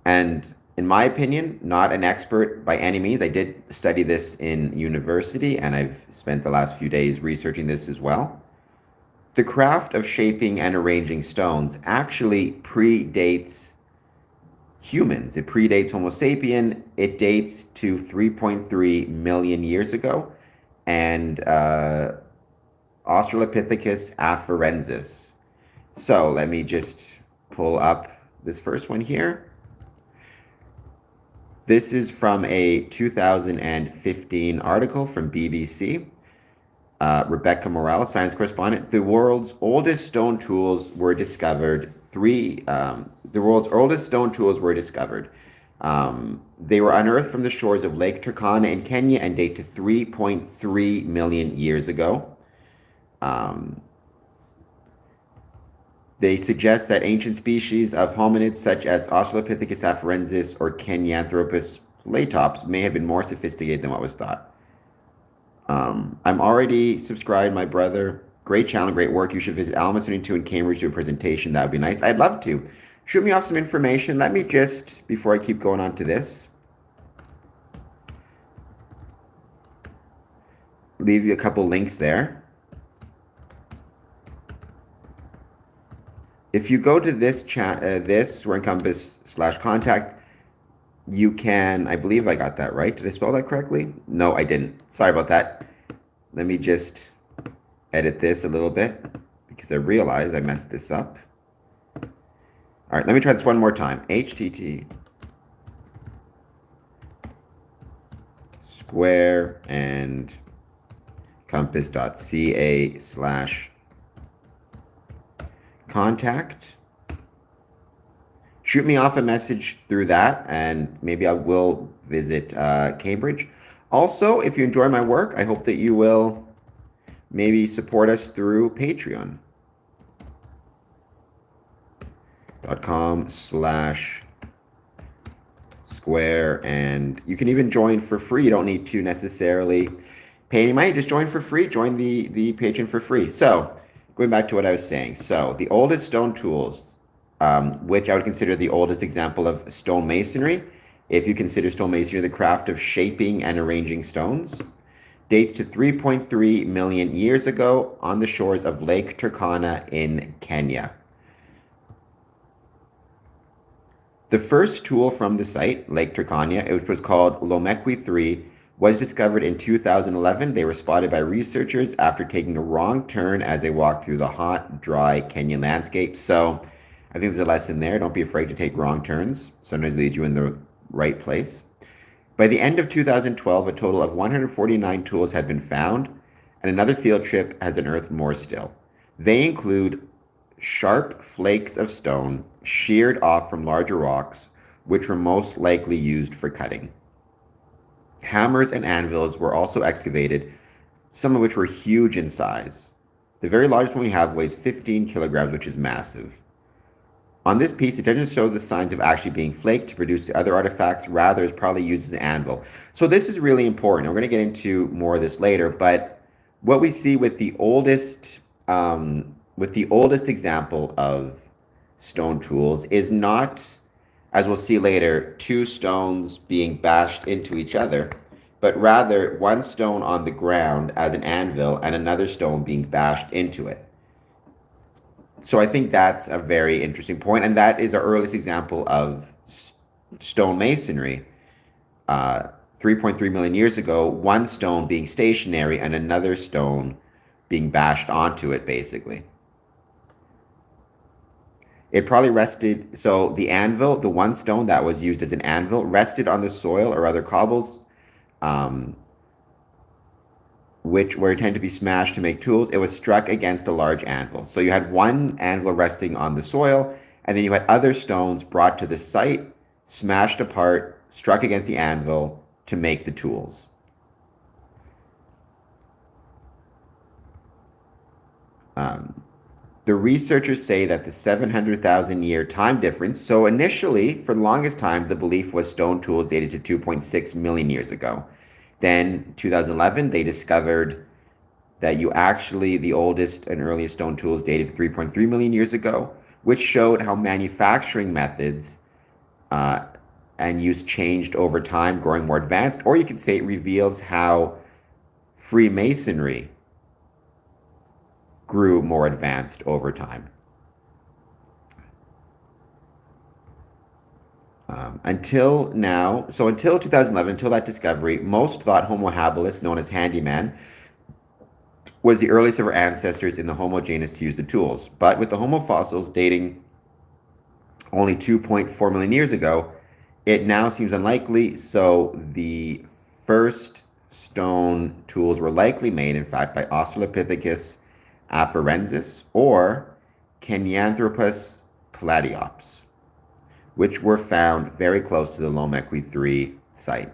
And in my opinion, not an expert by any means. I did study this in university, and I've spent the last few days researching this as well. The craft of shaping and arranging stones actually predates humans. It predates Homo sapien. It dates to 3.3 million years ago, and Australopithecus afarensis. So let me just pull up this first one here. This is from a 2015 article from BBC. Rebecca Morel, science correspondent. The world's oldest stone tools were discovered. The world's oldest stone tools were discovered. They were unearthed from the shores of Lake Turkana in Kenya and date to 3.3 million years ago. They suggest that ancient species of hominids such as Australopithecus afarensis or Kenyanthropus latops may have been more sophisticated than what was thought. I'm already subscribed, my brother. Great channel, great work. You should visit Alma 72 in Cambridge to do a presentation. That would be nice. I'd love to. Shoot me off some information. Let me just, before I keep going on to this, leave you a couple links there. If you go to this chat, Soren Compass /contact, you can, I believe I got that right. Did I spell that correctly? No, I didn't. Sorry about that. Let me just edit this a little bit because I realized I messed this up. All right, let me try this one more time. HTT square and compass.ca/contact. Shoot me off a message through that, and maybe I will visit Cambridge. Also, if you enjoy my work, I hope that you will maybe support us through patreon.com/square, and you can even join for free. You don't need to necessarily pay any money. Just join for free. Join the Patreon for free. So going back to what I was saying. So the oldest stone tools, which I would consider the oldest example of stonemasonry, if you consider stonemasonry the craft of shaping and arranging stones, dates to 3.3 million years ago on the shores of Lake Turkana in Kenya. The first tool from the site, Lake Turkana, it was called Lomekwi 3, was discovered in 2011. They were spotted by researchers after taking a wrong turn as they walked through the hot, dry Kenyan landscape. So I think there's a lesson there. Don't be afraid to take wrong turns. Sometimes lead you in the right place. By the end of 2012, a total of 149 tools had been found, and another field trip has unearthed more still. They include sharp flakes of stone sheared off from larger rocks, which were most likely used for cutting. Hammers and anvils were also excavated, some of which were huge in size. The very largest one we have weighs 15 kilograms, which is massive. On this piece, it doesn't show the signs of actually being flaked to produce the other artifacts. Rather, it's probably used as an anvil. So this is really important. We're going to get into more of this later. But what we see with the oldest example of stone tools is not, as we'll see later, two stones being bashed into each other, but rather one stone on the ground as an anvil and another stone being bashed into it. So I think that's a very interesting point, and that is our earliest example of stone masonry. 3.3 million years ago, one stone being stationary and another stone being bashed onto it, basically. It probably rested, so the anvil, the one stone that was used as an anvil, rested on the soil or other cobbles, which were intended to be smashed to make tools. It was struck against a large anvil. So you had one anvil resting on the soil, and then you had other stones brought to the site, smashed apart, struck against the anvil to make the tools. The researchers say that the 700,000 year time difference, so initially, for the longest time, the belief was stone tools dated to 2.6 million years ago. Then 2011, they discovered that the oldest and earliest stone tools dated to 3.3 million years ago, which showed how manufacturing methods and use changed over time, growing more advanced. Or you could say it reveals how Freemasonry grew more advanced over time. Until 2011, until that discovery, most thought Homo habilis, known as handyman, was the earliest of our ancestors in the Homo genus to use the tools. But with the Homo fossils dating only 2.4 million years ago, it now seems unlikely. So the first stone tools were likely made, in fact, by Australopithecus afarensis or Kenyanthropus palatiops, which were found very close to the Lomekwi 3 site.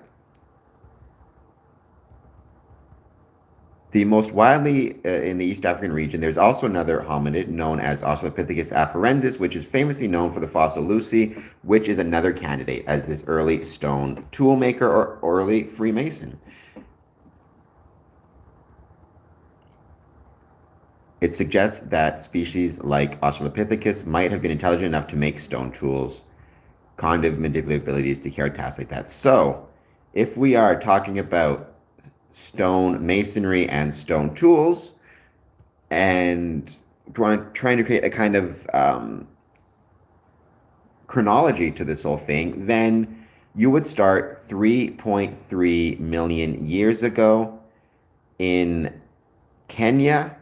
The most widely in the East African region, there's also another hominid known as Australopithecus afarensis, which is famously known for the fossil Lucy, which is another candidate as this early stone tool maker or early Freemason. It suggests that species like Australopithecus might have been intelligent enough to make stone tools, cognitive manipulative abilities to carry tasks like that. So, if we are talking about stone masonry and stone tools, and trying to create a kind of chronology to this whole thing, then you would start 3.3 million years ago in Kenya,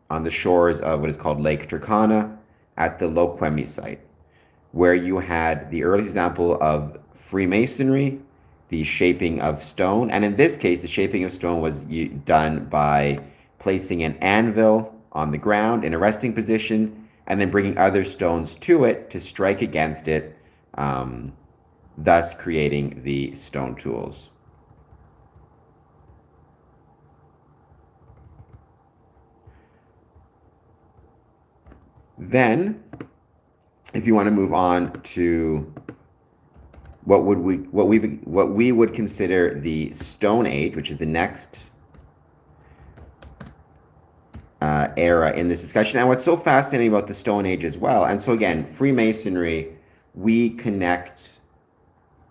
on the shores of what is called Lake Turkana, at the Lokwemi site, where you had the earliest example of Freemasonry, the shaping of stone. And in this case, the shaping of stone was done by placing an anvil on the ground in a resting position and then bringing other stones to it to strike against it, thus creating the stone tools. Then, if you want to move on to what we would consider the Stone Age, which is the next era in this discussion, and what's so fascinating about the Stone Age as well, and so again, Freemasonry, we connect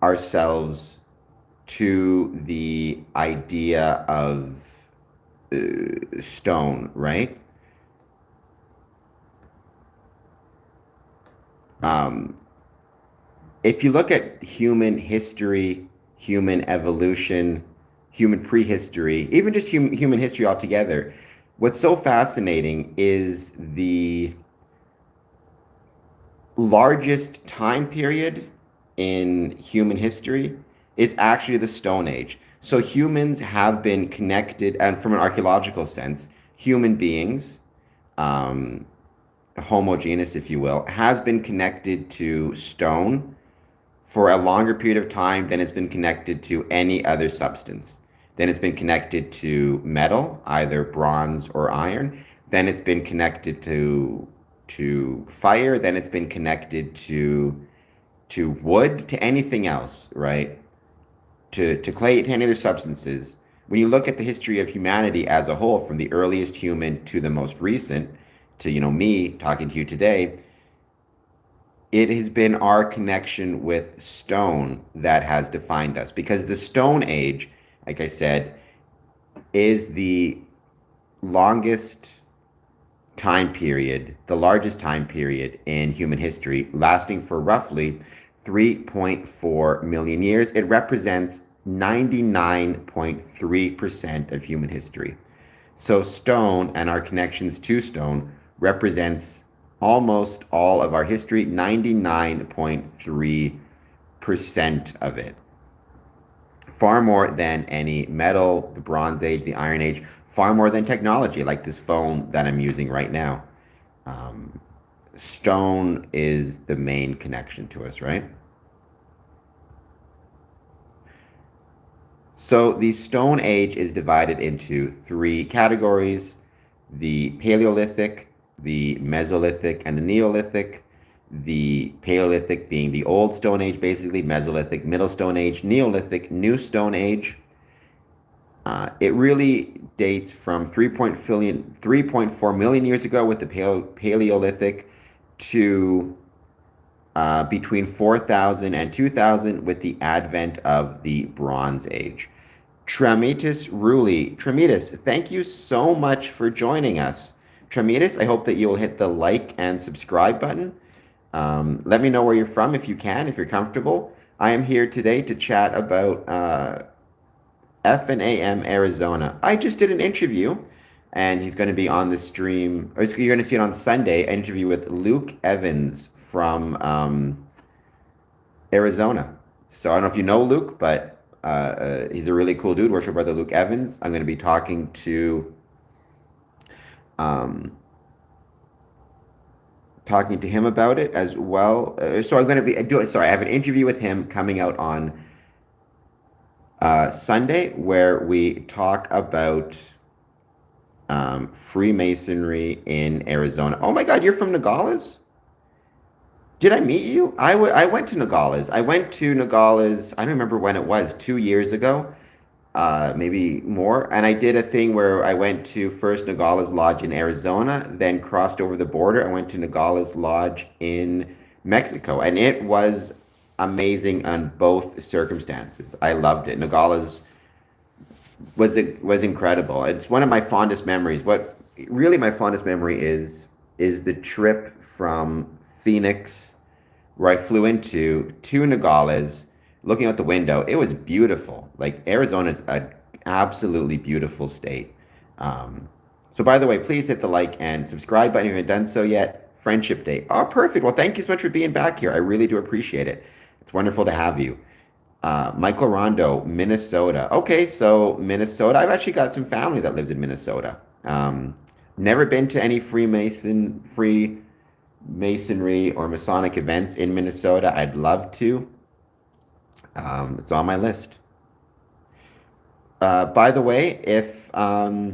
ourselves to the idea of stone, right? If you look at human history, human evolution, human prehistory, even just human history altogether, what's so fascinating is the largest time period in human history is actually the Stone Age. So humans have been connected, and from an archaeological sense, human beings, um, Homo genus, if you will, has been connected to stone for a longer period of time than it's been connected to any other substance. Then it's been connected to metal, either bronze or iron. Then it's been connected to fire. Then it's been connected to wood, to anything else, right? To clay, to any other substances. When you look at the history of humanity as a whole, from the earliest human to the most recent, to me talking to you today, it has been our connection with stone that has defined us. Because the Stone Age, like I said, is the longest time period, the largest time period in human history, lasting for roughly 3.4 million years. It represents 99.3% of human history. So stone and our connections to stone represents almost all of our history, 99.3% of it. Far more than any metal, the Bronze Age, the Iron Age, far more than technology like this phone that I'm using right now. Stone is the main connection to us, right? So the Stone Age is divided into three categories: the Paleolithic, the Mesolithic, and the Neolithic. The Paleolithic being the Old Stone Age, basically, Mesolithic, Middle Stone Age, Neolithic, New Stone Age. It really dates from 3.4 million years ago with the Paleolithic to between 4,000 and 2,000 with the advent of the Bronze Age. Tramitas Ruli. Tramitas, thank you so much for joining us. Tramitas, I hope that you'll hit the like and subscribe button. Let me know where you're from if you can, if you're comfortable. I am here today to chat about F&AM Arizona. I just did an interview, and he's going to be on the stream, or you're going to see it on Sunday, an interview with Luke Evans from Arizona. So I don't know if you know Luke, but he's a really cool dude, worship brother Luke Evans. I'm going to be talking to him about it as well. So I'm going to be doing. Sorry, I have an interview with him coming out on Sunday where we talk about Freemasonry in Arizona. Oh my God, you're from Nogales? Did I meet you? I went to Nogales. I went to Nogales. I don't remember when it was, 2 years ago, maybe more. And I did a thing where I went to first Nogales Lodge in Arizona, then crossed over the border. I went to Nogales Lodge in Mexico, and it was amazing on both circumstances. I loved it. Nogales was incredible. It's one of my fondest memories. What really my fondest memory is the trip from Phoenix, where I flew to Nogales. Looking out the window, it was beautiful. Like, Arizona's an absolutely beautiful state. So by the way, please hit the like and subscribe button if you haven't done so yet. Friendship Day. Oh, perfect. Well, thank you so much for being back here. I really do appreciate it. It's wonderful to have you. Michael Rondo, Minnesota. Okay, so Minnesota. I've actually got some family that lives in Minnesota. Never been to any Freemasonry or Masonic events in Minnesota. I'd love to. It's on my list. By the way, if I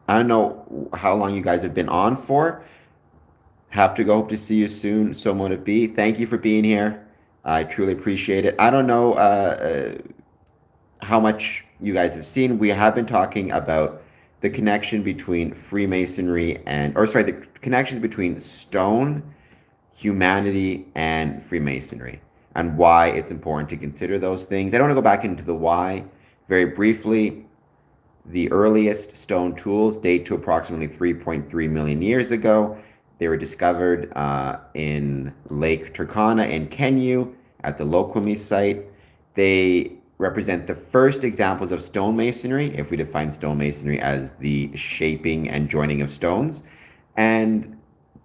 don't know how long you guys have been on for. Have to go. Hope to see you soon. So mote it be. Thank you for being here. I truly appreciate it. I don't know how much you guys have seen. We have been talking about the connection between Freemasonry the connections between stone, humanity, and Freemasonry, and why it's important to consider those things. I don't want to go back into the why. Very briefly, the earliest stone tools date to approximately 3.3 million years ago. They were discovered in Lake Turkana in Kenya at the Lokwami site. They represent the first examples of stonemasonry, if we define stonemasonry as the shaping and joining of stones. And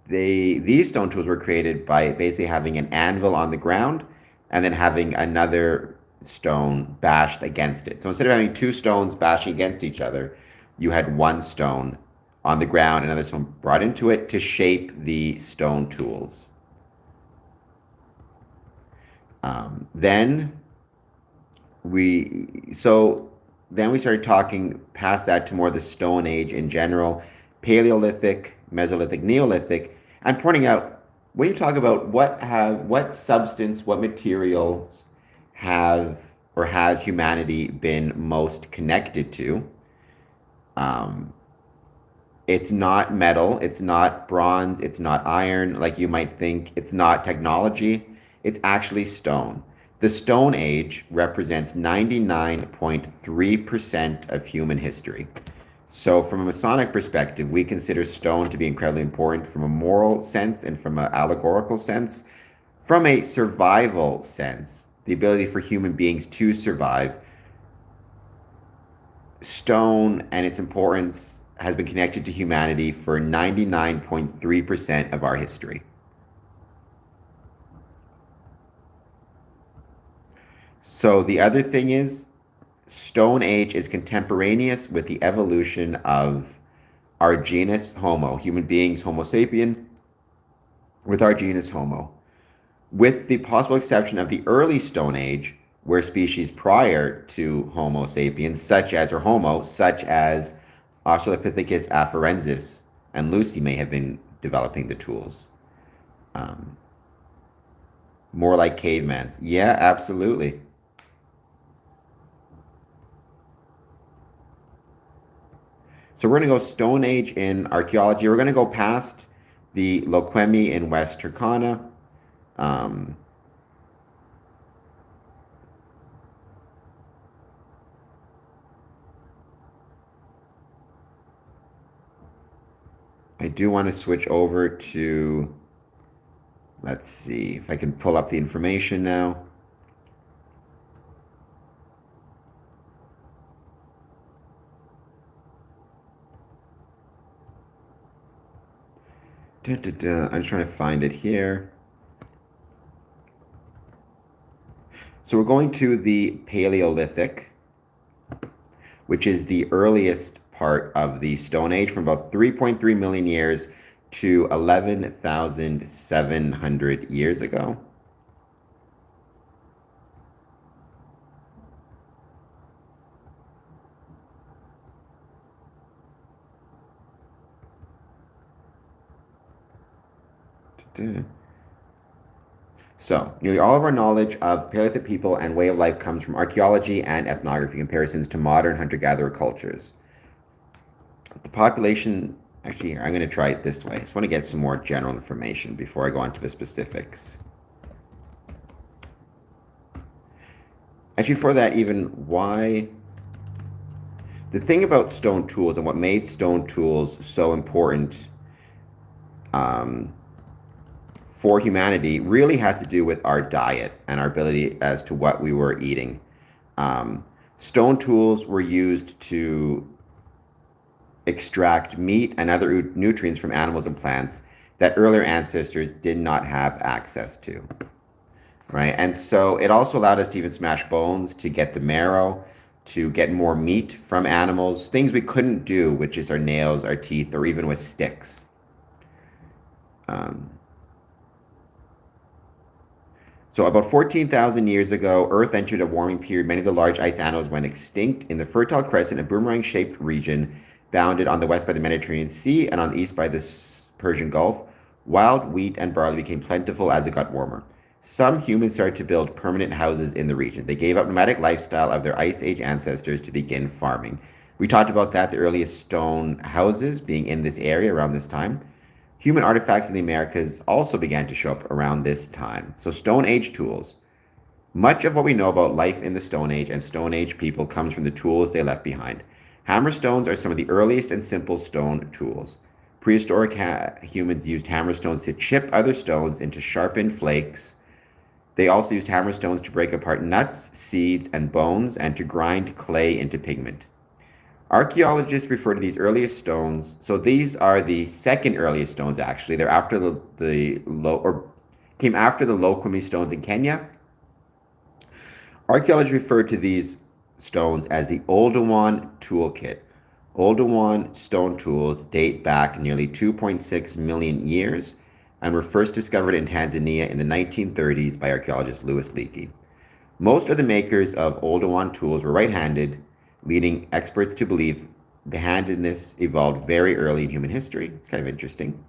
these stone tools were created by basically having an anvil on the ground and then having another stone bashed against it. So instead of having two stones bashing against each other, you had one stone on the ground, another stone brought into it to shape the stone tools. Then we started talking past that to more the Stone Age in general, Paleolithic, Mesolithic, Neolithic, and pointing out when you talk about what substance, what materials have or has humanity been most connected to. It's not metal, it's not bronze, it's not iron, like you might think, it's not technology, it's actually stone. The Stone Age represents 99.3% of human history. So from a Masonic perspective, we consider stone to be incredibly important from a moral sense and from an allegorical sense. From a survival sense, the ability for human beings to survive, stone and its importance has been connected to humanity for 99.3% of our history. So the other thing is, Stone Age is contemporaneous with the evolution of our genus Homo, human beings, Homo sapien, with our genus Homo. With the possible exception of the early Stone Age, where species prior to Homo sapiens, such as Australopithecus afarensis and Lucy, may have been developing the tools. More like cavemans. Yeah, absolutely. So we're going to go Stone Age in archaeology. We're going to go past the Loquemi in West Turkana. I do want to switch over to, let's see if I can pull up the information now. I'm just trying to find it here. So we're going to the Paleolithic, which is the earliest part of the Stone Age, from about 3.3 million years to 11,700 years ago. So, nearly all of our knowledge of Paleolithic people and way of life comes from archaeology and ethnography comparisons to modern hunter-gatherer cultures. The population, actually, here, I'm going to try it this way. I just want to get some more general information before I go on to the specifics. Actually, for that, even why... The thing about stone tools and what made stone tools so important for humanity really has to do with our diet and our ability as to what we were eating. Stone tools were used to extract meat and other nutrients from animals and plants that earlier ancestors did not have access to, right? And so it also allowed us to even smash bones, to get the marrow, to get more meat from animals, things we couldn't do, which is our nails, our teeth, or even with sticks. So about 14,000 years ago, Earth entered a warming period. Many of the large ice animals went extinct. In the Fertile Crescent, a boomerang-shaped region bounded on the west by the Mediterranean Sea and on the east by the Persian Gulf, wild wheat and barley became plentiful as it got warmer. Some humans started to build permanent houses in the region. They gave up nomadic lifestyle of their Ice Age ancestors to begin farming. We talked about that, the earliest stone houses being in this area around this time. Human artifacts in the Americas also began to show up around this time. So Stone Age tools. Much of what we know about life in the Stone Age and Stone Age people comes from the tools they left behind. Hammer stones are some of the earliest and simple stone tools. Prehistoric humans used hammer stones to chip other stones into sharpened flakes They also used hammer stones to break apart nuts, seeds, and bones, and to grind clay into pigment. Archaeologists refer to these earliest stones. So these are the second earliest stones. Actually, they're after the low or came after the low Kwemi stones in Kenya. Archaeologists refer to these stones as the Oldowan toolkit. Oldowan stone tools date back nearly 2.6 million years and were first discovered in Tanzania in the 1930s by archaeologist Louis Leakey. Most of the makers of Oldowan tools were right-handed, leading experts to believe the handedness evolved very early in human history. It's kind of interesting.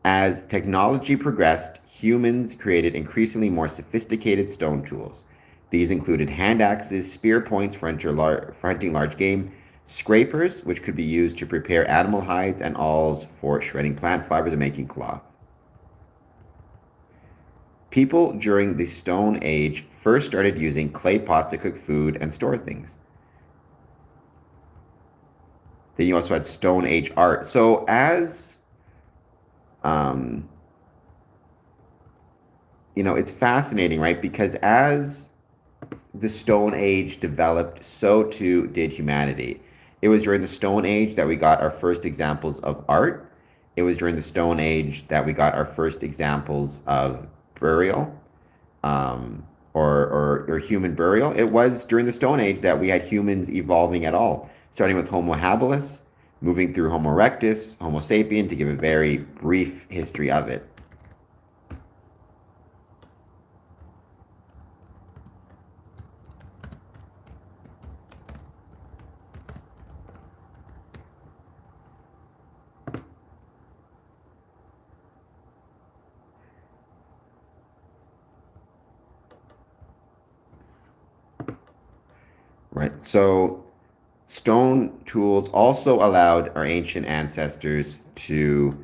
As technology progressed, humans created increasingly more sophisticated stone tools. These included hand axes, spear points for hunting large game, scrapers, which could be used to prepare animal hides, and awls for shredding plant fibers and making cloth. People during the Stone Age first started using clay pots to cook food and store things. Then you also had Stone Age art. So as it's fascinating, right? Because as the Stone Age developed, so too did humanity. It was during the Stone Age that we got our first examples of art. It was during the Stone Age that we got our first examples of burial, or human burial. It was during the Stone Age that we had humans evolving at all, starting with Homo habilis, moving through Homo erectus, Homo sapien, to give a very brief history of it. Right. So stone tools also allowed our ancient ancestors to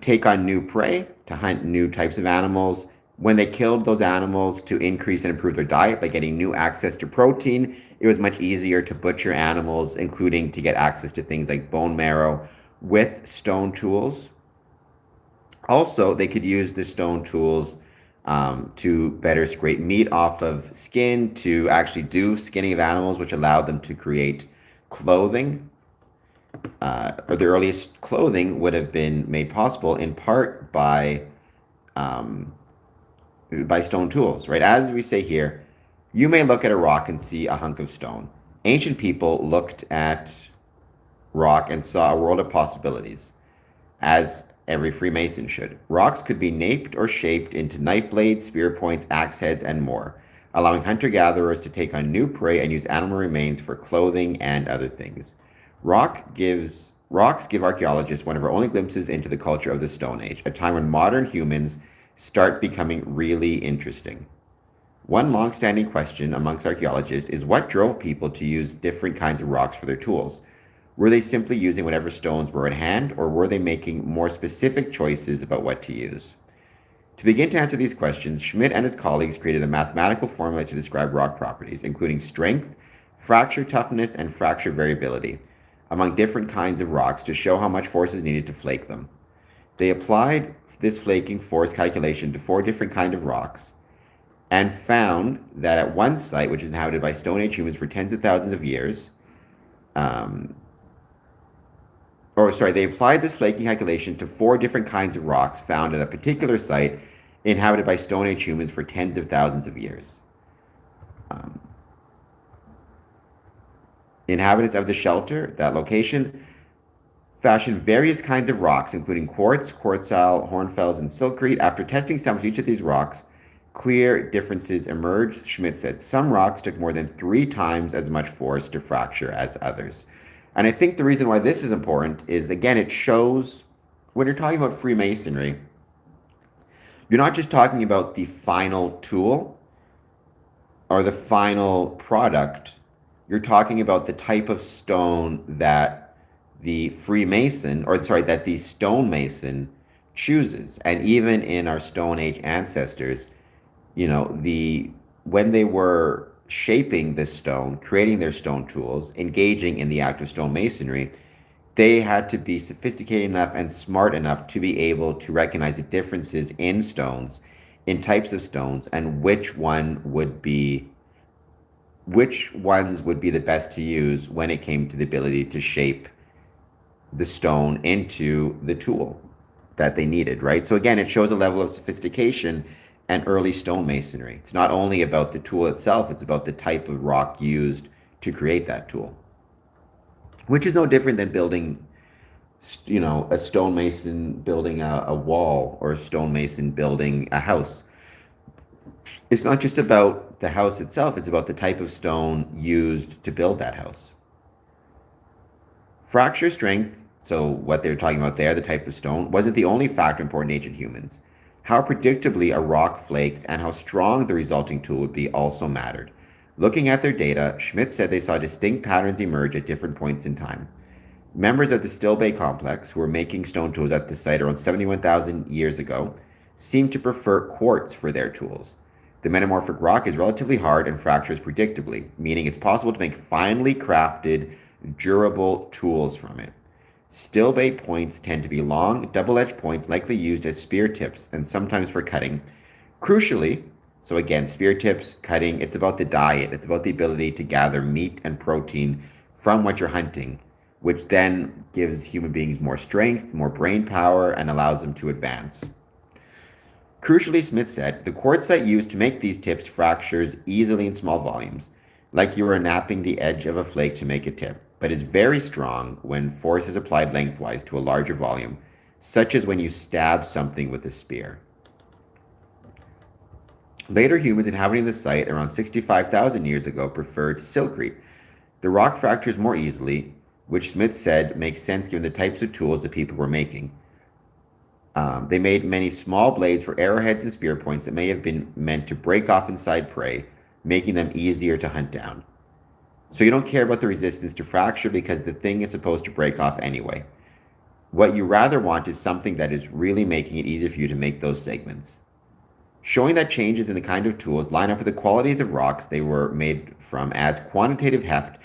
take on new prey, to hunt new types of animals. When they killed those animals to increase and improve their diet by getting new access to protein, it was much easier to butcher animals, including to get access to things like bone marrow with stone tools. Also, they could use the stone tools to better scrape meat off of skin, to actually do skinning of animals, which allowed them to create clothing. Or the earliest clothing would have been made possible in part by stone tools, right? As we say here, you may look at a rock and see a hunk of stone. Ancient people looked at rock and saw a world of possibilities, as every Freemason should. Rocks could be naped or shaped into knife blades, spear points, axe heads, and more, allowing hunter-gatherers to take on new prey and use animal remains for clothing and other things. Rocks give archaeologists one of our only glimpses into the culture of the Stone Age, a time when modern humans start becoming really interesting. One long-standing question amongst archaeologists is what drove people to use different kinds of rocks for their tools. Were they simply using whatever stones were at hand, or were they making more specific choices about what to use? To begin to answer these questions, Schmidt and his colleagues created a mathematical formula to describe rock properties, including strength, fracture toughness, and fracture variability among different kinds of rocks to show how much force is needed to flake them. They applied this flaking force calculation to 4 different kinds of rocks and found that at one site, which is inhabited by Stone Age humans for tens of thousands of years, they applied this flaking calculation to 4 different kinds of rocks found at a particular site inhabited by Stone Age humans for tens of thousands of years. Inhabitants of the shelter, that location, fashioned various kinds of rocks, including quartz, quartzite, hornfels, and silkite. After testing samples of each of these rocks, clear differences emerged, Schmidt said. Some rocks took more than 3 times as much force to fracture as others. And I think the reason why this is important is, again, it shows when you're talking about Freemasonry, you're not just talking about the final tool or the final product. You're talking about the type of stone that the that the stonemason chooses. And even in our Stone Age ancestors, when they were shaping this stone, creating their stone tools, engaging in the act of stonemasonry, they had to be sophisticated enough and smart enough to be able to recognize the differences in stones in types of stones and which ones would be the best to use when it came to the ability to shape the stone into the tool that they needed, right? So again, it shows a level of sophistication and early stonemasonry. It's not only about the tool itself, it's about the type of rock used to create that tool, which is no different than building, a stonemason building a wall or a stonemason building a house. It's not just about the house itself, it's about the type of stone used to build that house. Fracture strength, so what they're talking about there, the type of stone, wasn't the only factor important in ancient humans. How predictably a rock flakes and how strong the resulting tool would be also mattered. Looking at their data, Schmidt said they saw distinct patterns emerge at different points in time. Members of the Still Bay complex, who were making stone tools at the site around 71,000 years ago, seemed to prefer quartz for their tools. The metamorphic rock is relatively hard and fractures predictably, meaning it's possible to make finely crafted, durable tools from it. Still Bay points tend to be long, double-edged points likely used as spear tips and sometimes for cutting. Crucially, so again, spear tips, cutting, it's about the diet. It's about the ability to gather meat and protein from what you're hunting, which then gives human beings more strength, more brain power, and allows them to advance. Crucially, Smith said, the quartzite used to make these tips fractures easily in small volumes, like you were napping the edge of a flake to make a tip, but is very strong when force is applied lengthwise to a larger volume, such as when you stab something with a spear. Later humans inhabiting the site around 65,000 years ago preferred silkrete. The rock fractures more easily, which Smith said makes sense given the types of tools the people were making. They made many small blades for arrowheads and spear points that may have been meant to break off inside prey, making them easier to hunt down. So you don't care about the resistance to fracture because the thing is supposed to break off anyway. What you rather want is something that is really making it easier for you to make those segments. Showing that changes in the kind of tools line up with the qualities of rocks they were made from adds quantitative heft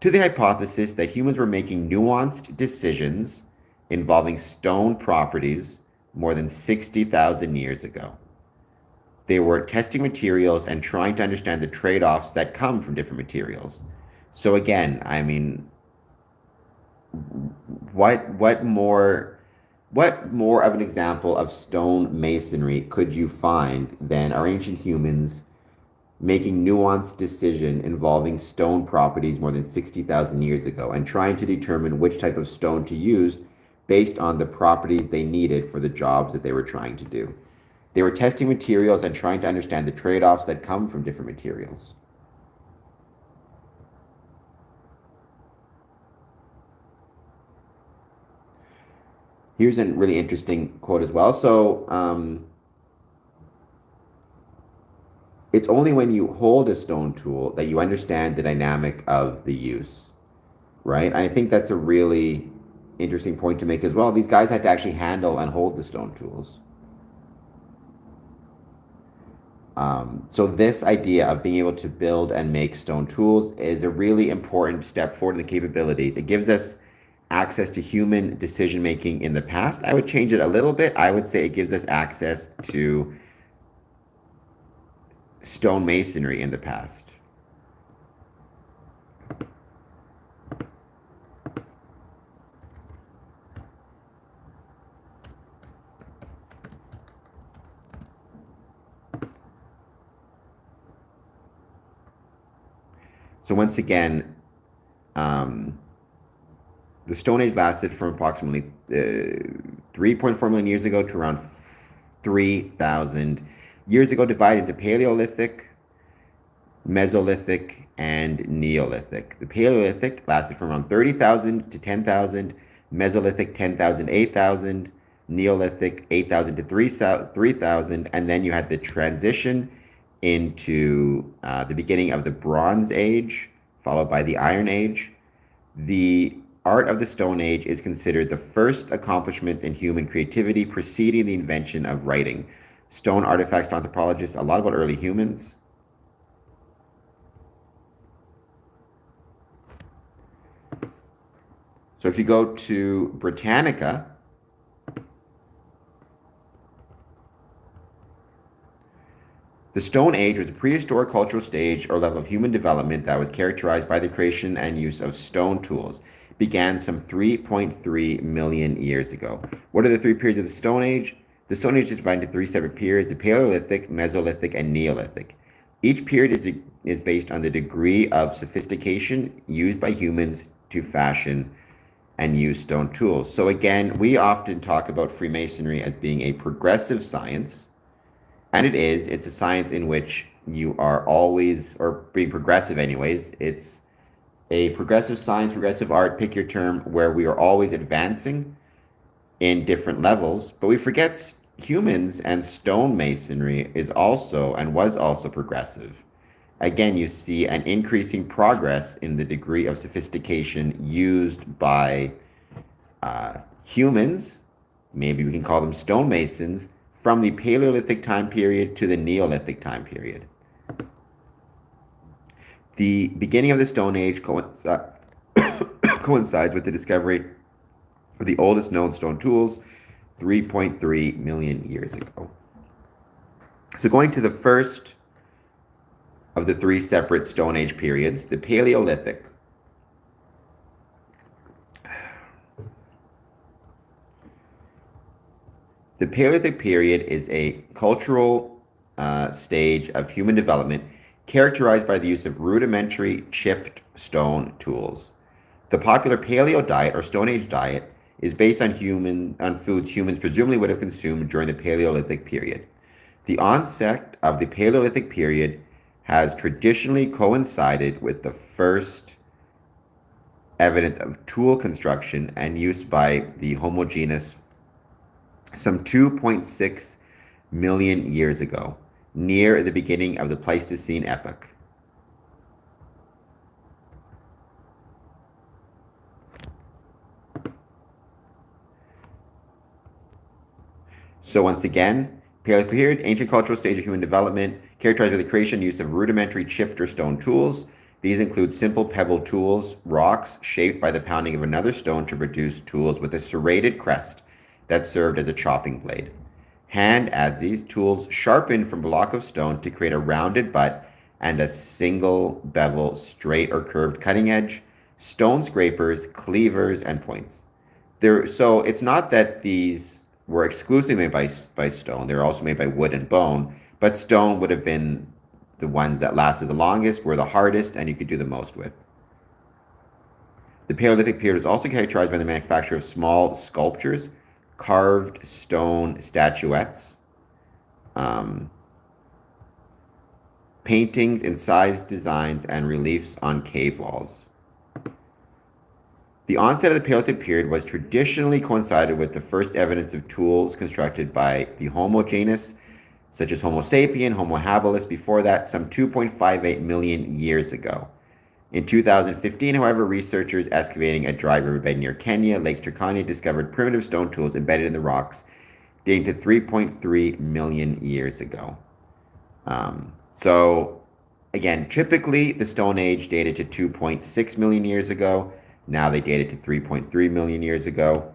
to the hypothesis that humans were making nuanced decisions involving stone properties more than 60,000 years ago. They were testing materials and trying to understand the trade-offs that come from different materials. So again, I mean, what more of an example of stone masonry could you find than our ancient humans making nuanced decision involving stone properties more than 60,000 years ago and trying to determine which type of stone to use based on the properties they needed for the jobs that they were trying to do. They were testing materials and trying to understand the trade-offs that come from different materials. Here's a really interesting quote as well. So, it's only when you hold a stone tool that you understand the dynamic of the use, right? And I think that's a really interesting point to make as well. These guys had to actually handle and hold the stone tools. So this idea of being able to build and make stone tools is a really important step forward in the capabilities. It gives us access to human decision making in the past. I would change it a little bit. I would say it gives us access to stone masonry in the past. So once again, the Stone Age lasted from approximately 3.4 million years ago to around 3,000 years ago, divided into Paleolithic, Mesolithic, and Neolithic. The Paleolithic lasted from around 30,000 to 10,000, Mesolithic 10,000 to 8,000, Neolithic 8,000 to 3,000, and then you had the transition into the beginning of the Bronze Age, followed by the Iron Age. The art of the Stone Age is considered the first accomplishment in human creativity preceding the invention of writing. Stone artifacts anthropologists, a lot about early humans. So if you go to Britannica, The Stone Age was a prehistoric cultural stage or level of human development that was characterized by the creation and use of stone tools. It began some 3.3 million years ago. What are the three periods of the Stone Age? The Stone Age is divided into three separate periods: the Paleolithic, Mesolithic, and Neolithic. Each period is based on the degree of sophistication used by humans to fashion and use stone tools. So again, we often talk about Freemasonry as being a progressive science. And it is. It's a science in which you are always, or being progressive anyways, it's a progressive science, progressive art, pick your term, where we are always advancing in different levels. But we forget humans, and stonemasonry is also and was also progressive. Again, you see an increasing progress in the degree of sophistication used by humans, maybe we can call them stonemasons, from the Paleolithic time period to the Neolithic time period. The beginning of the Stone Age coincides with the discovery of the oldest known stone tools 3.3 million years ago. So going to the first of the three separate Stone Age periods, the Paleolithic. The Paleolithic period is a cultural stage of human development characterized by the use of rudimentary chipped stone tools. The popular Paleo diet or Stone Age diet is based on foods humans presumably would have consumed during the Paleolithic period. The onset of the Paleolithic period has traditionally coincided with the first evidence of tool construction and use by the Homo genus some 2.6 million years ago, near the beginning of the Pleistocene epoch. So once again, Paleolithic period, ancient cultural stage of human development, characterized by the creation and use of rudimentary chipped or stone tools. These include simple pebble tools, rocks shaped by the pounding of another stone to produce tools with a serrated crest that served as a chopping blade. Hand adzes, tools sharpened from a block of stone to create a rounded butt and a single bevel, straight or curved cutting edge, stone scrapers, cleavers, and points. So it's not that these were exclusively made by stone. They were also made by wood and bone, but stone would have been the ones that lasted the longest, were the hardest, and you could do the most with. The Paleolithic period was also characterized by the manufacture of small sculptures, carved stone statuettes, paintings, incised designs, and reliefs on cave walls. The onset of the Paleolithic period was traditionally coincided with the first evidence of tools constructed by the Homo genus, such as Homo sapien, Homo habilis, before that, some 2.58 million years ago. In 2015, however, researchers excavating a dry riverbed near Kenya, Lake Turkana, discovered primitive stone tools embedded in the rocks dating to 3.3 million years ago. So, again, typically the Stone Age dated to 2.6 million years ago. Now they dated to 3.3 million years ago.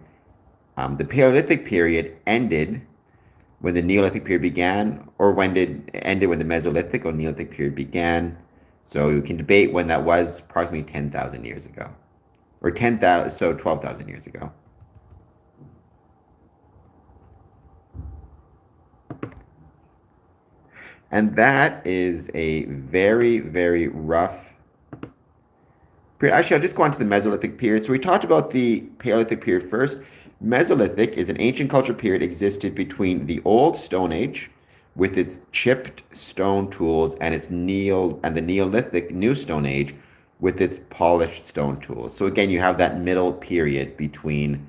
The Paleolithic period ended when the Neolithic period began, or ended when the Mesolithic or Neolithic period began. So you can debate when that was, approximately 10,000 years ago. Or 12,000 years ago. And that is a very, very rough period. Actually, I'll just go on to the Mesolithic period. So we talked about the Paleolithic period first. Mesolithic is an ancient culture period existed between the Old Stone Age, with its chipped stone tools, and the Neolithic New Stone Age with its polished stone tools. So again, you have that middle period between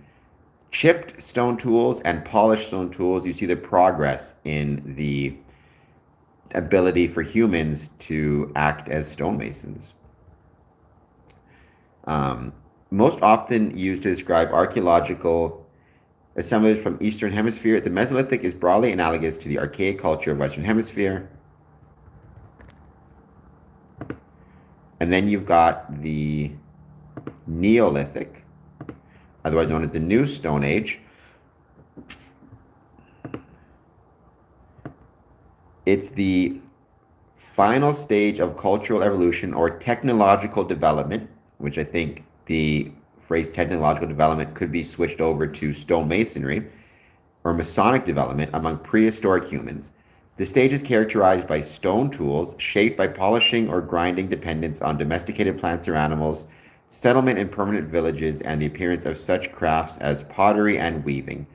chipped stone tools and polished stone tools. You see the progress in the ability for humans to act as stonemasons. Most often used to describe archaeological assemblage from Eastern Hemisphere, the Mesolithic is broadly analogous to the archaic culture of Western Hemisphere. And then you've got the Neolithic, otherwise known as the New Stone Age. It's the final stage of cultural evolution or technological development, which I think the phrase technological development could be switched over to stonemasonry or Masonic development among prehistoric humans. The stage is characterized by stone tools shaped by polishing or grinding dependence on domesticated plants or animals, settlement in permanent villages, and the appearance of such crafts as pottery and weaving.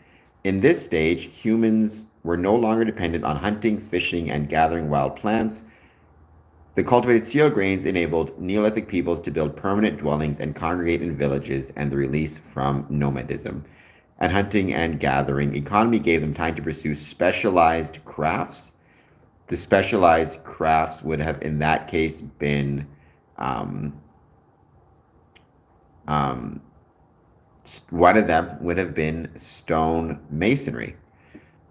In this stage, humans were no longer dependent on hunting, fishing, and gathering wild plants. The cultivated cereal grains enabled Neolithic peoples to build permanent dwellings and congregate in villages, and the release from nomadism. And hunting and gathering economy gave them time to pursue specialized crafts. The specialized crafts would have, in that case, been one of them would have been stone masonry.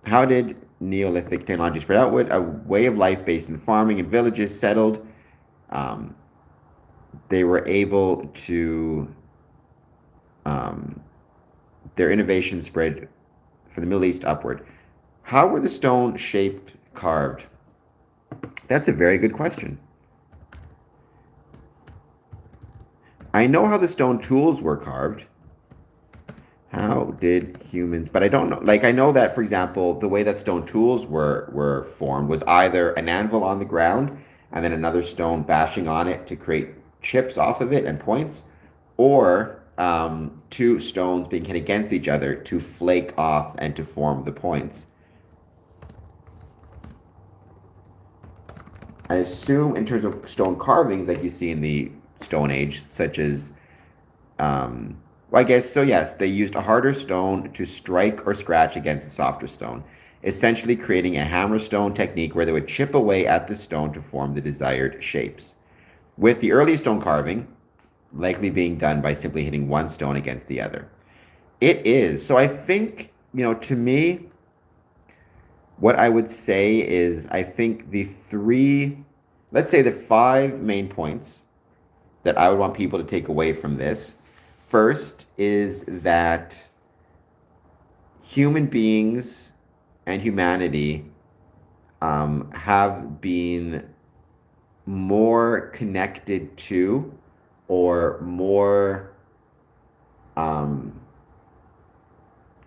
How did Neolithic technology spread outward? A way of life based in farming and villages settled. They were able to, their innovation spread from the Middle East upward. How were the stone shaped carved? That's a very good question. I know how the stone tools were carved. How did humans, but I don't know, like I know that, for example, the way that stone tools were formed was either an anvil on the ground and then another stone bashing on it to create chips off of it and points, or two stones being hit against each other to flake off and to form the points. I assume in terms of stone carvings like you see in the Stone Age, such as well, I guess so. Yes, they used a harder stone to strike or scratch against the softer stone, essentially creating a hammer stone technique where they would chip away at the stone to form the desired shapes. With the early stone carving likely being done by simply hitting one stone against the other. It is. So I think, to me, what I would say is I think let's say the 5 main points that I would want people to take away from this. First is that human beings and humanity have been more connected to, or more, I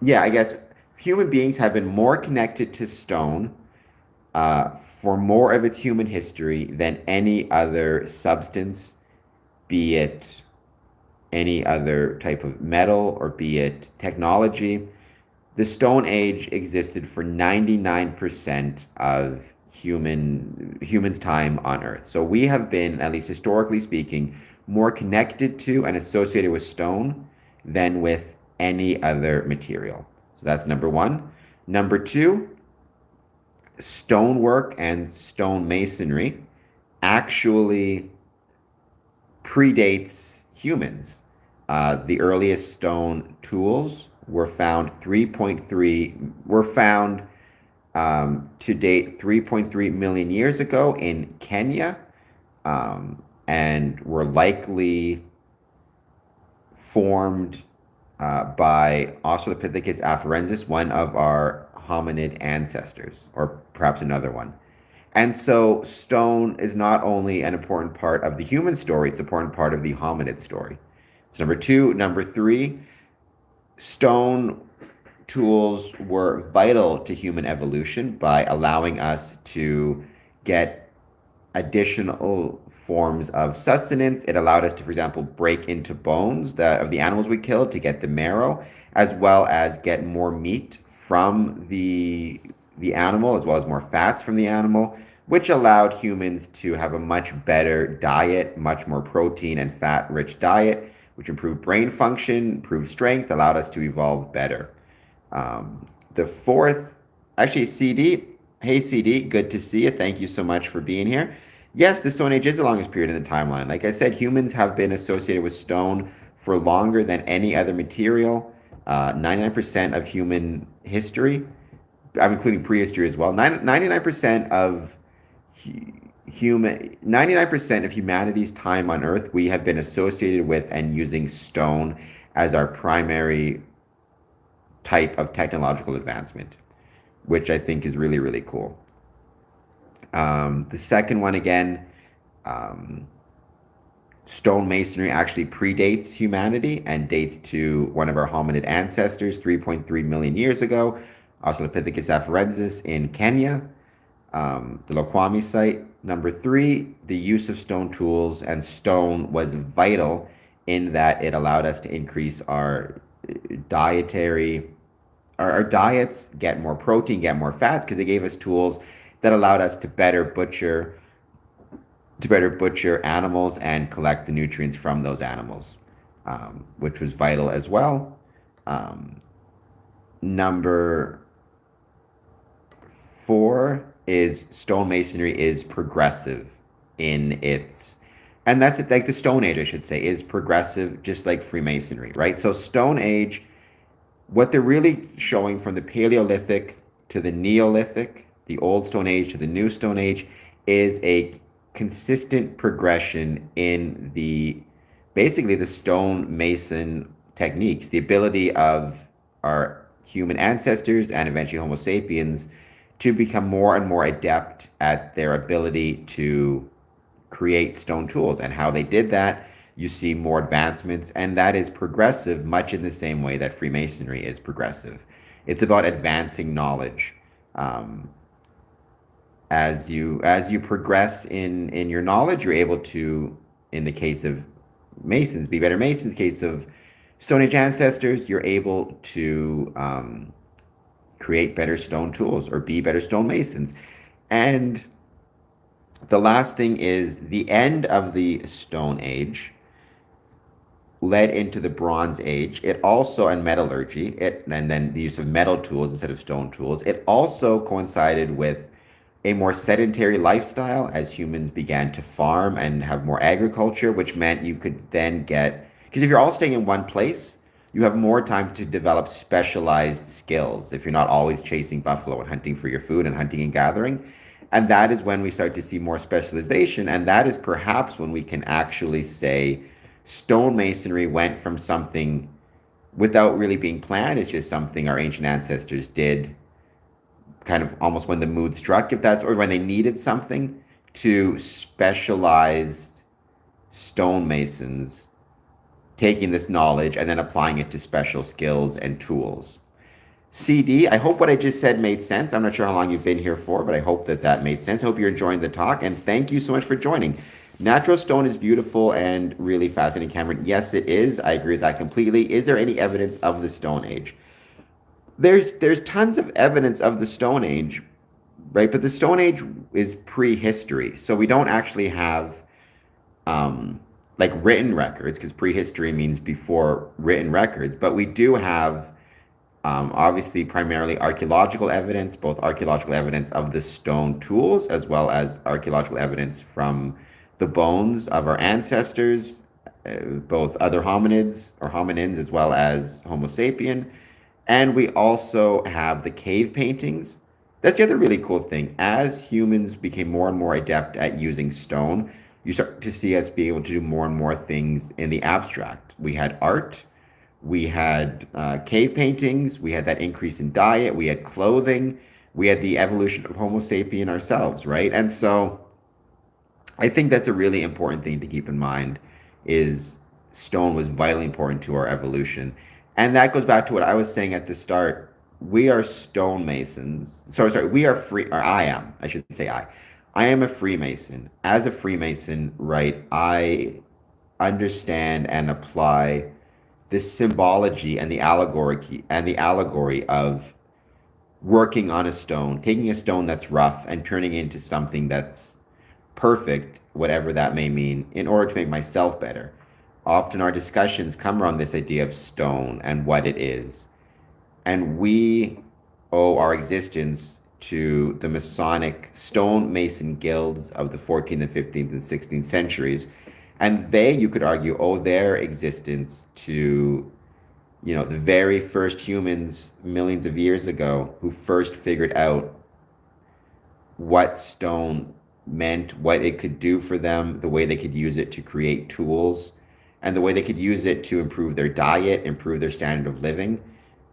guess human beings have been more connected to stone for more of its human history than any other substance, be it any other type of metal or be it technology. The Stone Age existed for 99% of humans' time on Earth. So we have been, at least historically speaking, more connected to and associated with stone than with any other material. So that's number 1. Number 2, stonework and stone masonry actually predates humans. The earliest stone tools were found to date 3.3 million years ago in Kenya, and were likely formed by Australopithecus afarensis, one of our hominid ancestors, or perhaps another one. And so stone is not only an important part of the human story, it's an important part of the hominid story. It's number 2. Number 3, stone tools were vital to human evolution by allowing us to get additional forms of sustenance. It allowed us to, for example, break into bones of the animals we killed to get the marrow, as well as get more meat from the animal, as well as more fats from the animal, which allowed humans to have a much better diet, much more protein and fat-rich diet, which improved brain function, improved strength, allowed us to evolve better. The 4th, actually, CD. Hey, CD, good to see you. Thank you so much for being here. Yes, the Stone Age is the longest period in the timeline. Like I said, humans have been associated with stone for longer than any other material. 99% of human history, I'm including prehistory as well. 99% of 99% of humanity's time on Earth, we have been associated with and using stone as our primary type of technological advancement, which I think is really, really cool. The second one, again, um, stonemasonry actually predates humanity and dates to one of our hominid ancestors 3.3 million years ago, Australopithecus afarensis in Kenya, the Lokwami site. Number three, the use of stone tools and stone was vital in that it allowed us to increase our dietary, our diets, get more protein, get more fats, because it gave us tools that allowed us to better butcher animals and collect the nutrients from those animals, which was vital as well. Um, Number four is stonemasonry is progressive in its, and that's it, like the Stone Age, I should say, is progressive, just like Freemasonry, right? So Stone Age, what they're really showing from the Paleolithic to the Neolithic, the Old Stone Age to the New Stone Age, is a consistent progression in the basically the stonemason techniques, the ability of our human ancestors and eventually Homo sapiens to become more and more adept at their ability to create stone tools. And how they did that, you see more advancements, and that is progressive, much in the same way that Freemasonry is progressive. It's about advancing knowledge. Um, as you progress in your knowledge, you're able to, in the case of Masons, be better Masons. Case of Stone Age ancestors, you're able to create better stone tools or be better stonemasons. And the last thing is the end of the Stone Age led into the Bronze Age. It also, and metallurgy, and then the use of metal tools instead of stone tools. It also coincided with a more sedentary lifestyle as humans began to farm and have more agriculture, which meant you could then get, because if you're all staying in one place, you have more time to develop specialized skills if you're not always chasing buffalo and hunting for your food and hunting and gathering. And that is when we start to see more specialization. And that is perhaps when we can actually say stonemasonry went from something without really being planned, it's just something our ancient ancestors did kind of almost when the mood struck, if that's, or when they needed something, to specialized stonemasons taking this knowledge and then applying it to special skills and tools. CD, I hope what I just said made sense. I'm not sure how long you've been here for, but I hope that that made sense. I hope you're enjoying the talk, and thank you so much for joining. Natural stone is beautiful and really fascinating, Cameron. Yes, it is. I agree with that completely. Is there any evidence of the Stone Age? There's tons of evidence of the Stone Age, right? But the Stone Age is prehistory, so we don't actually have like written records, because prehistory means before written records. But we do have obviously primarily archaeological evidence, both archaeological evidence of the stone tools as well as archaeological evidence from the bones of our ancestors, both other hominids or hominins as well as Homo sapien. And we also have the cave paintings. That's the other really cool thing. As humans became more and more adept at using stone, you start to see us be able to do more and more things in the abstract. We had art, we had cave paintings, we had that increase in diet, we had clothing, we had the evolution of Homo sapien ourselves, right? And so I think that's a really important thing to keep in mind is stone was vitally important to our evolution. And that goes back to what I was saying at the start. We are stonemasons. Sorry, we are free, or I am, I should say I. I am a Freemason. As a Freemason, right, I understand and apply this symbology and the allegory of working on a stone, taking a stone that's rough and turning it into something that's perfect, whatever that may mean, in order to make myself better. Often our discussions come around this idea of stone and what it is. And we owe our existence to the Masonic stonemason guilds of the 14th and 15th and 16th centuries. And they, you could argue, owe their existence to, the very first humans millions of years ago who first figured out what stone meant, what it could do for them, the way they could use it to create tools, and the way they could use it to improve their diet, improve their standard of living,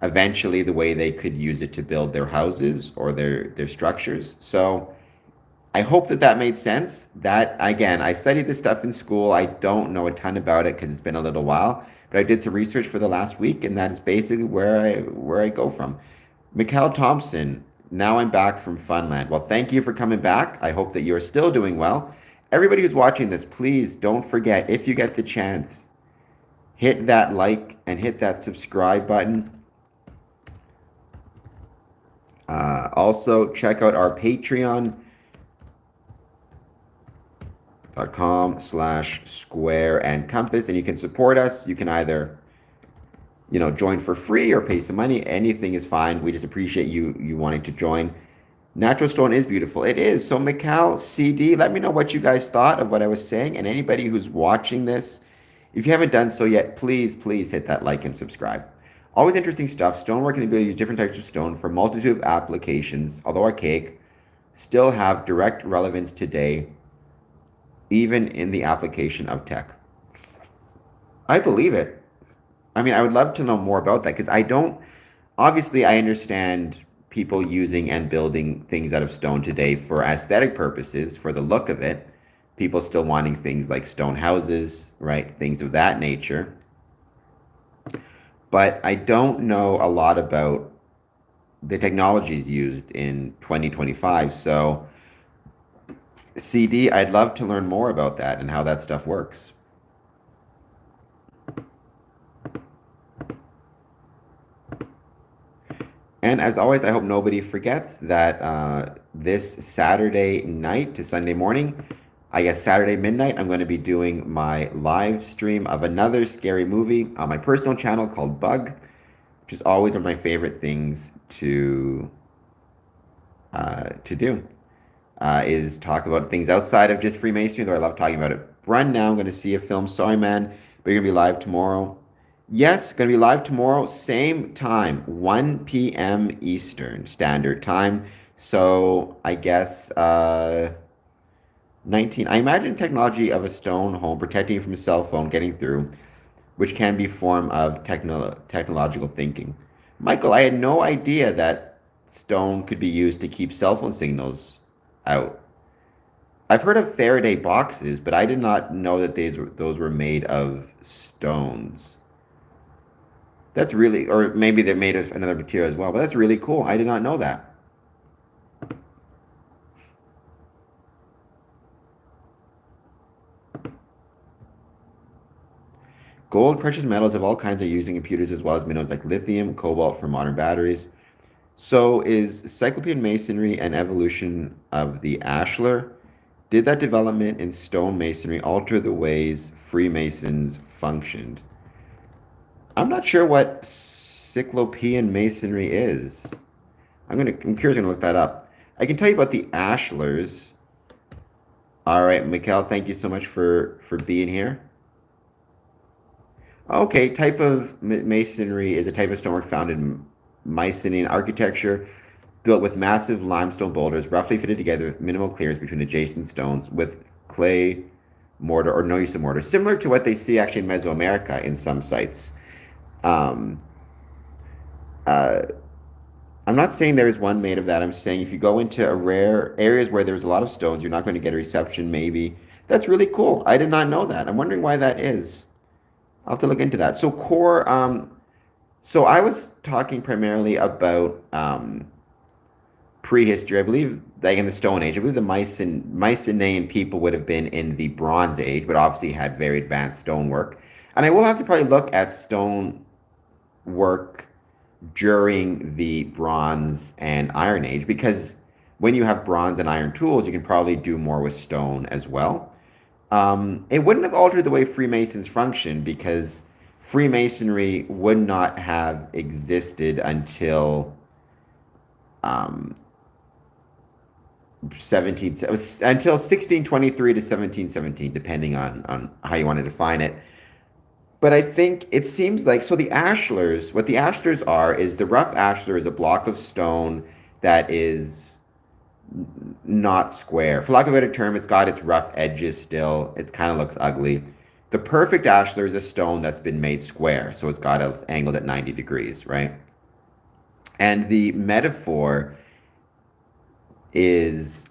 eventually the way they could use it to build their houses or their structures. So I hope that that made sense. That, again, I studied this stuff in school. I don't know a ton about it because it's been a little while, but I did some research for the last week, and that is basically where I go from. Mikhail Thompson, now I'm back from Funland. Well, thank you for coming back. I hope that you're still doing well. Everybody who's watching this, please don't forget, if you get the chance, hit that like and hit that subscribe button. Also, check out our patreon.com/square and compass, and you can support us. You can either join for free or pay some money. Anything is fine. We just appreciate you wanting to join. Natural stone is beautiful. It is. So Mikal, CD, let me know what you guys thought of what I was saying. And anybody who's watching this, if you haven't done so yet, please hit that like and subscribe. Always interesting stuff. Stonework and the ability to use different types of stone for a multitude of applications, although archaic, still have direct relevance today, even in the application of tech. I believe it. I mean, I would love to know more about that because obviously, I understand people using and building things out of stone today for aesthetic purposes, for the look of it. People still wanting things like stone houses, right? Things of that nature. But I don't know a lot about the technologies used in 2025. So, CD, I'd love to learn more about that and how that stuff works. And as always, I hope nobody forgets that this Saturday night to Sunday morning, I guess Saturday midnight, I'm going to be doing my live stream of another scary movie on my personal channel called Bug, which is always one of my favorite things to do, is talk about things outside of just Freemasonry, though I love talking about it. Run now, I'm going to see a film. Sorry, man, but you're going to be live tomorrow. Yes, going to be live tomorrow, same time, 1 p.m. Eastern Standard Time. So I guess 19. I imagine technology of a stone home protecting you from a cell phone getting through, which can be a form of technological thinking. Michael, I had no idea that stone could be used to keep cell phone signals out. I've heard of Faraday boxes, but I did not know that those were made of stones. That's really, or maybe they're made of another material as well, but that's really cool. I did not know that. Gold, precious metals of all kinds are used in computers as well as minerals like lithium, cobalt for modern batteries. So is Cyclopean Masonry an evolution of the ashlar? Did that development in stone masonry alter the ways Freemasons functioned? I'm not sure what Cyclopean Masonry is. I'm curious, I'm gonna look that up. I can tell you about the ashlars. All right, Mikhail, thank you so much for being here. Okay, type of masonry is a type of stonework found in Mycenaean architecture, built with massive limestone boulders, roughly fitted together with minimal clearance between adjacent stones, with clay mortar or no use of mortar, similar to what they see actually in Mesoamerica in some sites. I'm not saying there is one made of that. I'm saying if you go into a rare areas where there's a lot of stones, you're not going to get a reception. Maybe that's really cool. I did not know that. I'm wondering why that is. I'll have to look into that. So core. So I was talking primarily about prehistory. I believe, like in the Stone Age, I believe the Mycenaean people would have been in the Bronze Age, but obviously had very advanced stonework. And I will have to probably look at stone work during the Bronze and Iron Age, because when you have bronze and iron tools, you can probably do more with stone as well. It wouldn't have altered the way Freemasons function, because Freemasonry would not have existed until 1623 to 1717, depending on how you want to define it. But I think it seems like, so the ashlars, what the ashlars are is the rough ashlar is a block of stone that is not square. For lack of a better term, it's got its rough edges still. It kind of looks ugly. The perfect ashlar is a stone that's been made square. So it's got it angled at 90 degrees, right? And the metaphor is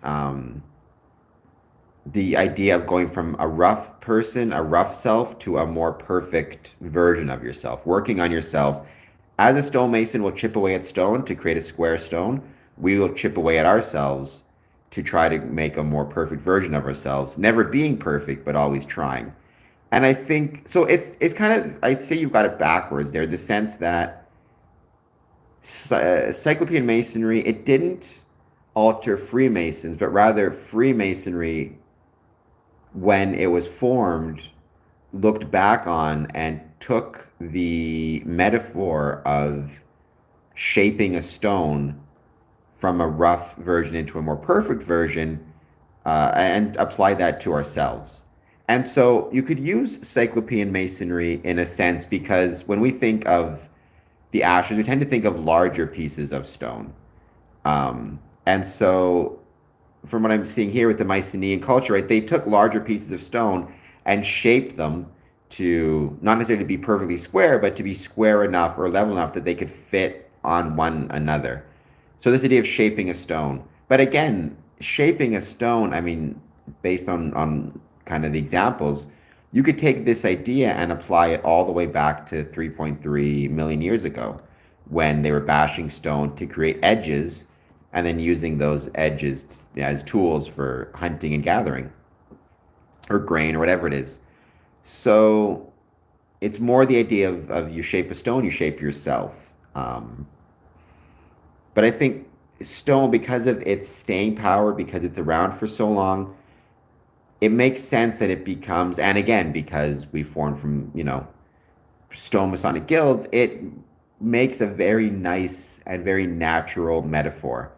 the idea of going from a rough person, a rough self, to a more perfect version of yourself, working on yourself. As a stonemason will chip away at stone to create a square stone, we will chip away at ourselves to try to make a more perfect version of ourselves, never being perfect, but always trying. And I think so. It's kind of, I'd say you've got it backwards there, the sense that Cyclopean Masonry, it didn't alter Freemasons, but rather Freemasonry, when it was formed, looked back on and took the metaphor of shaping a stone from a rough version into a more perfect version, and apply that to ourselves. And so you could use Cyclopean Masonry in a sense because when we think of the ashes, we tend to think of larger pieces of stone. And so, from what I'm seeing here with the Mycenaean culture, right, they took larger pieces of stone and shaped them to not necessarily be perfectly square, but to be square enough or level enough that they could fit on one another. So this idea of shaping a stone. But again, shaping a stone, I mean, based on kind of the examples, you could take this idea and apply it all the way back to 3.3 million years ago when they were bashing stone to create edges and then using those edges as tools for hunting and gathering or grain or whatever it is. So it's more the idea of you shape a stone, you shape yourself. But I think stone, because of its staying power, because it's around for so long, it makes sense that it becomes, and again, because we formed from, stone Masonic guilds, it makes a very nice and very natural metaphor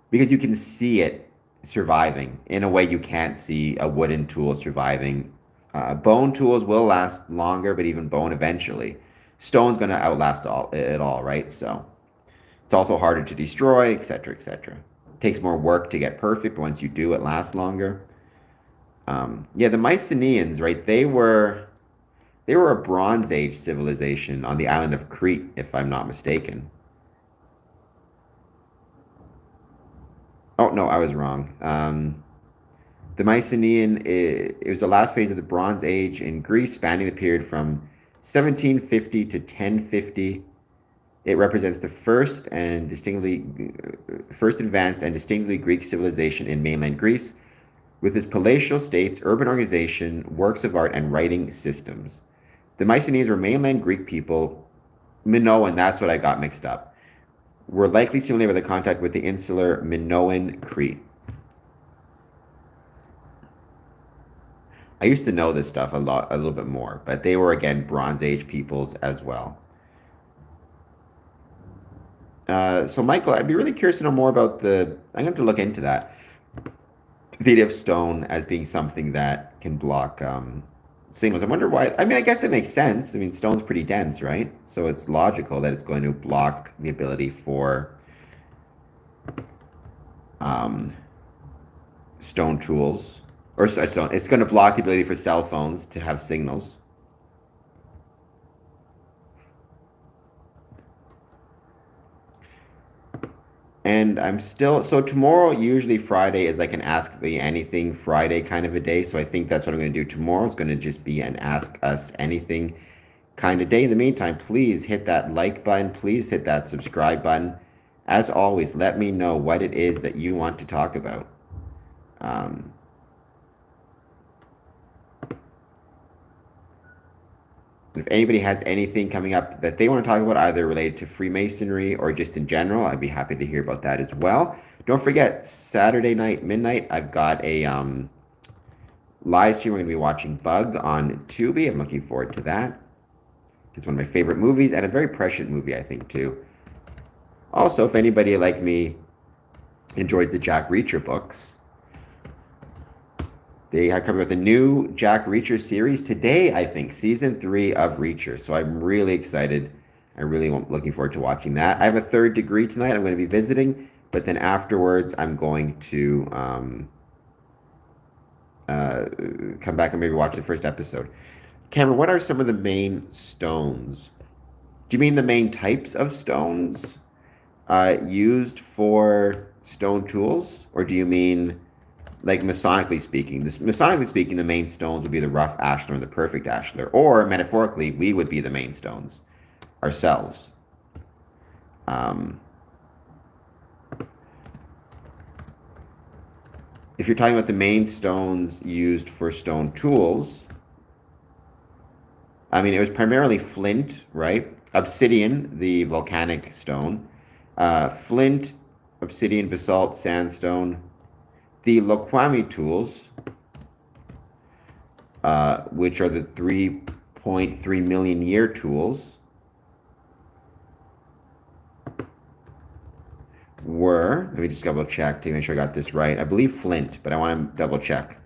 because you can see it surviving in a way you can't see a wooden tool surviving. Bone tools will last longer, but even bone eventually. Stone's going to outlast it all, right? So it's also harder to destroy, etc., etc. It takes more work to get perfect, but once you do, it lasts longer. Yeah, the Mycenaeans, right? They were a Bronze Age civilization on the island of Crete, if I'm not mistaken. Oh no, I was wrong. The Mycenaean, it was the last phase of the Bronze Age in Greece, spanning the period from 1750 to 1050. It represents the first advanced and distinctively Greek civilization in mainland Greece, with its palatial states, urban organization, works of art, and writing systems. The Mycenaeans were mainland Greek people. Minoan, that's what I got mixed up. Were likely similar with the contact with the insular Minoan Crete. I used to know this stuff a little bit more, but they were, again, Bronze Age peoples as well. So, Michael, I'd be really curious to know more about I'm going to have to look into that. The idea of stone as being something that can block signals. I wonder why. I mean, I guess it makes sense. I mean, stone's pretty dense, right? So it's logical that it's going to block the ability for stone tools, or stone. It's going to block the ability for cell phones to have signals. And so tomorrow, usually Friday is like an Ask Me Anything Friday kind of a day. So I think that's what I'm going to do tomorrow. It's going to just be an Ask Us Anything kind of day. In the meantime, please hit that like button. Please hit that subscribe button. As always, let me know what it is that you want to talk about. If anybody has anything coming up that they want to talk about, either related to Freemasonry or just in general, I'd be happy to hear about that as well. Don't forget, Saturday night, midnight, I've got a live stream. We're going to be watching Bug on Tubi. I'm looking forward to that. It's one of my favorite movies and a very prescient movie, I think, too. Also, if anybody like me enjoys the Jack Reacher books, they are coming with a new Jack Reacher series today, I think, season 3 of Reacher. So I'm really excited. I'm really looking forward to watching that. I have a third degree tonight. I'm going to be visiting, but then afterwards I'm going to come back and maybe watch the first episode. Cameron, what are some of the main stones? Do you mean the main types of stones used for stone tools? Or do you mean like Masonically speaking, the main stones would be the rough ashlar and the perfect ashlar, or metaphorically, we would be the main stones ourselves. If you're talking about the main stones used for stone tools, I mean, it was primarily flint, right? Obsidian, the volcanic stone, flint, obsidian, basalt, sandstone. The Loquami tools, which are the 3.3 million year tools, were, let me just double check to make sure I got this right. I believe flint, but I want to double check.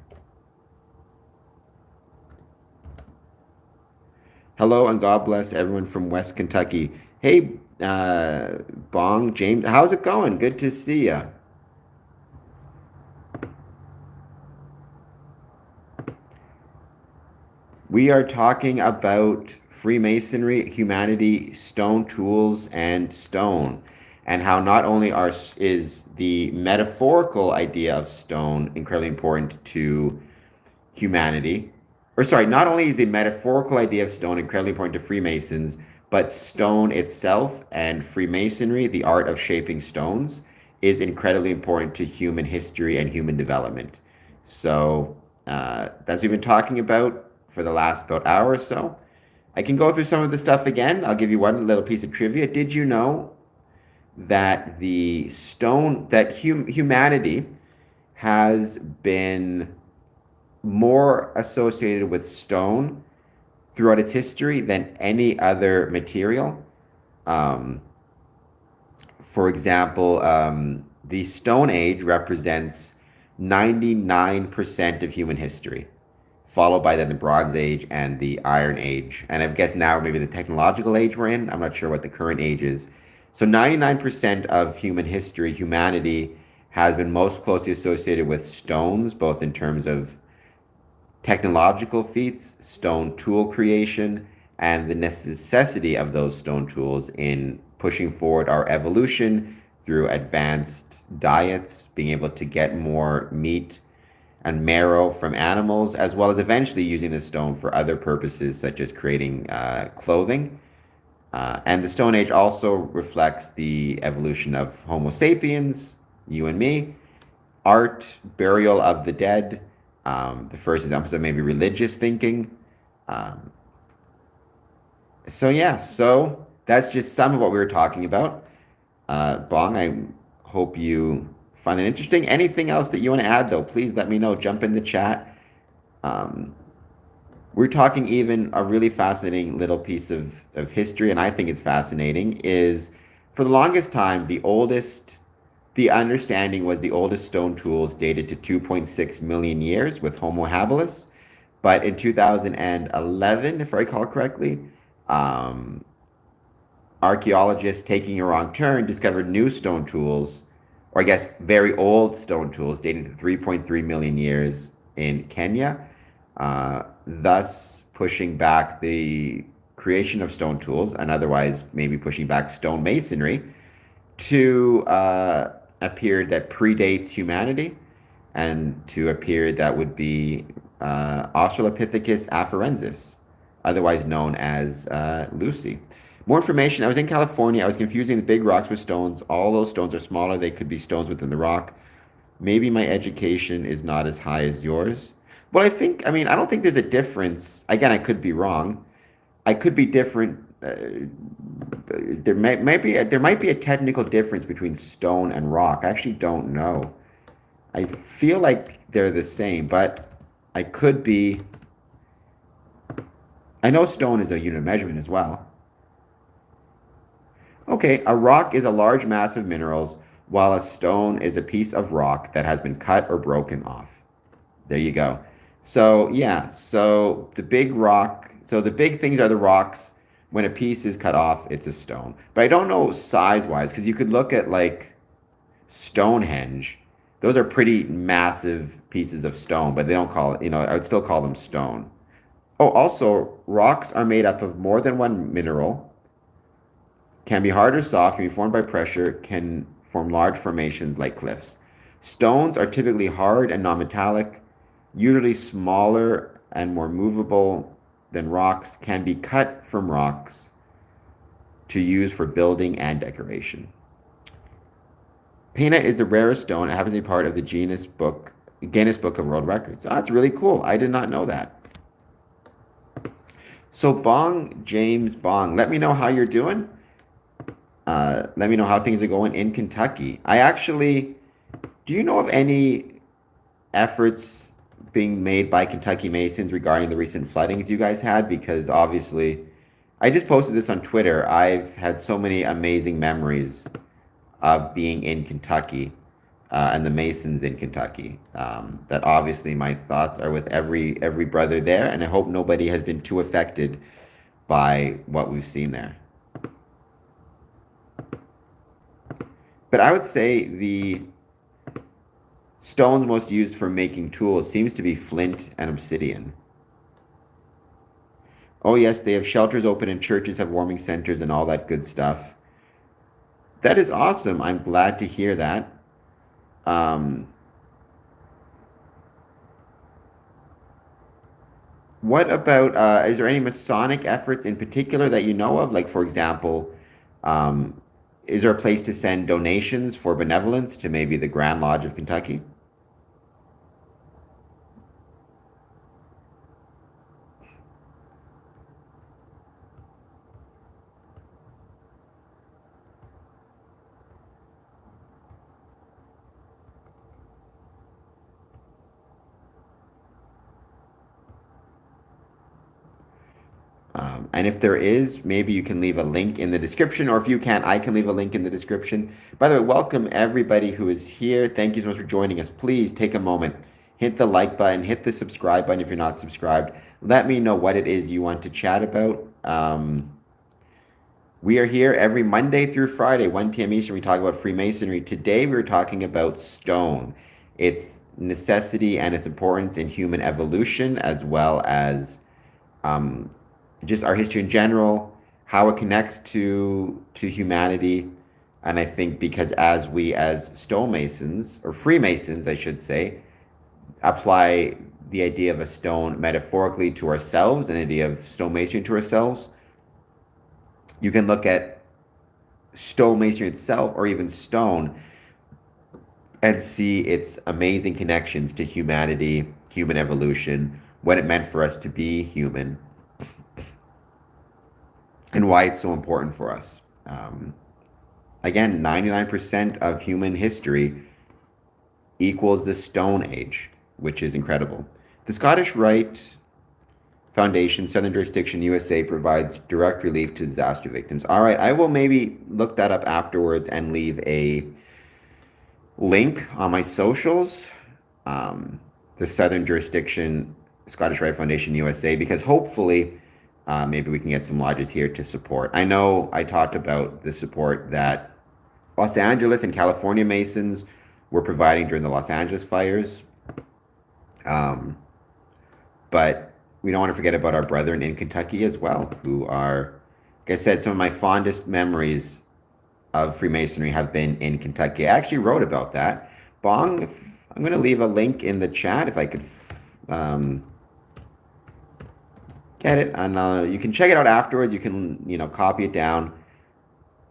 Hello and God bless everyone from West Kentucky. Hey, Bong, James, how's it going? Good to see ya. We are talking about Freemasonry, humanity, stone tools, and stone, and how not only is the metaphorical idea of stone incredibly important to humanity, or sorry, not only is the metaphorical idea of stone incredibly important to Freemasons, but stone itself and Freemasonry, the art of shaping stones, is incredibly important to human history and human development. So that's what we've been talking about for the last about hour or so. I can go through some of the stuff again. I'll give you one little piece of trivia. Did you know that humanity has been more associated with stone throughout its history than any other material? For example, the Stone Age represents 99% of human history, followed by then the Bronze Age and the Iron Age. And I guess now maybe the technological age we're in. I'm not sure what the current age is. So 99% of human history, humanity, has been most closely associated with stones, both in terms of technological feats, stone tool creation, and the necessity of those stone tools in pushing forward our evolution through advanced diets, being able to get more meat and marrow from animals, as well as eventually using the stone for other purposes, such as creating clothing. And the Stone Age also reflects the evolution of Homo sapiens, you and me, art, burial of the dead. The first example of maybe religious thinking. So that's just some of what we were talking about. Bong, I hope you find it interesting. Anything else that you want to add, though, please let me know. Jump in the chat. We're talking even a really fascinating little piece of history, and I think it's fascinating, is for the longest time, the understanding was the oldest stone tools dated to 2.6 million years with Homo habilis. But in 2011, if I recall correctly, archaeologists taking a wrong turn discovered new stone tools, or I guess very old stone tools dating to 3.3 million years in Kenya, thus pushing back the creation of stone tools and otherwise maybe pushing back stone masonry to a period that predates humanity and to a period that would be Australopithecus afarensis, otherwise known as Lucy. More information. I was in California. I was confusing the big rocks with stones. All those stones are smaller. They could be stones within the rock. Maybe my education is not as high as yours. But I don't think there's a difference. Again, I could be wrong. I could be different. There might be a technical difference between stone and rock. I actually don't know. I feel like they're the same, but I could be. I know stone is a unit of measurement as well. Okay, a rock is a large mass of minerals, while a stone is a piece of rock that has been cut or broken off. There you go. So the big things are the rocks. When a piece is cut off, it's a stone. But I don't know size-wise, because you could look at like Stonehenge. Those are pretty massive pieces of stone, but they don't call it, I would still call them stone. Oh, also, rocks are made up of more than one mineral, can be hard or soft, can be formed by pressure, can form large formations like cliffs. Stones are typically hard and non-metallic, usually smaller and more movable than rocks, can be cut from rocks to use for building and decoration. Painite is the rarest stone. It happens to be part of the Guinness Book of World Records. Oh, that's really cool. I did not know that. So Bong, James Bong, let me know how you're doing. Let me know how things are going in Kentucky. Do you know of any efforts being made by Kentucky Masons regarding the recent floodings you guys had? Because obviously, I just posted this on Twitter. I've had so many amazing memories of being in Kentucky and the Masons in Kentucky. That obviously my thoughts are with every brother there, and I hope nobody has been too affected by what we've seen there. But I would say the stones most used for making tools seems to be flint and obsidian. Oh yes, they have shelters open and churches have warming centers and all that good stuff. That is awesome. I'm glad to hear that. What about, is there any Masonic efforts in particular that you know of? Like, for example, is there a place to send donations for benevolence to maybe the Grand Lodge of Kentucky? And if there is, maybe you can leave a link in the description, or if you can't, I can leave a link in the description. By the way, welcome everybody who is here. Thank you so much for joining us. Please take a moment, hit the like button, hit the subscribe button if you're not subscribed. Let me know what it is you want to chat about. We are here every Monday through Friday, 1 p.m. Eastern. We talk about Freemasonry. Today we're talking about stone, its necessity and its importance in human evolution, as well as just our history in general, how it connects to humanity. And I think because as we as stonemasons, or Freemasons, I should say, apply the idea of a stone metaphorically to ourselves and the idea of stonemasonry to ourselves, you can look at stonemasonry itself or even stone and see its amazing connections to humanity, human evolution, what it meant for us to be human, and why it's so important for us. Again, 99% of human history equals the Stone Age, which is incredible. The Scottish Rite Foundation, Southern Jurisdiction, USA, provides direct relief to disaster victims. All right, I will maybe look that up afterwards and leave a link on my socials. The Southern Jurisdiction, Scottish Rite Foundation, USA, because hopefully maybe we can get some lodges here to support. I know I talked about the support that Los Angeles and California Masons were providing during the Los Angeles fires. But we don't want to forget about our brethren in Kentucky as well, who are, like I said, some of my fondest memories of Freemasonry have been in Kentucky. I actually wrote about that. Bong, I'm going to leave a link in the chat if I could get it. And you can check it out afterwards. You can, copy it down.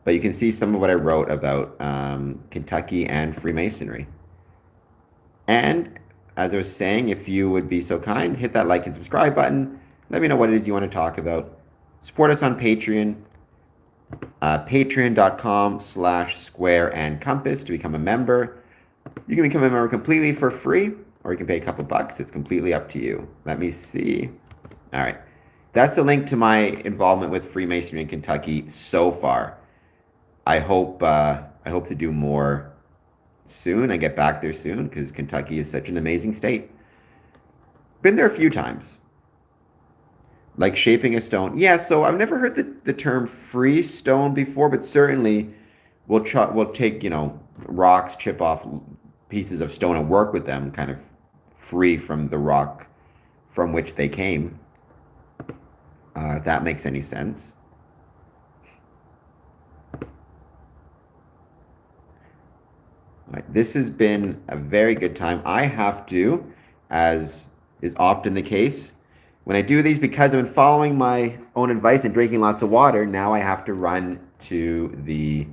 But you can see some of what I wrote about Kentucky and Freemasonry. And as I was saying, if you would be so kind, hit that like and subscribe button. Let me know what it is you want to talk about. Support us on Patreon. Patreon.com/square and compass to become a member. You can become a member completely for free, or you can pay a couple bucks. It's completely up to you. Let me see. All right. That's the link to my involvement with Freemasonry in Kentucky so far. I hope to do more soon and get back there soon, because Kentucky is such an amazing state. Been there a few times. Like shaping a stone. Yeah, so I've never heard the term free stone before, but certainly we'll take, rocks, chip off pieces of stone and work with them kind of free from the rock from which they came. If that makes any sense. All right, this has been a very good time. I have to, as is often the case, when I do these, because I've been following my own advice and drinking lots of water, now I have to run to the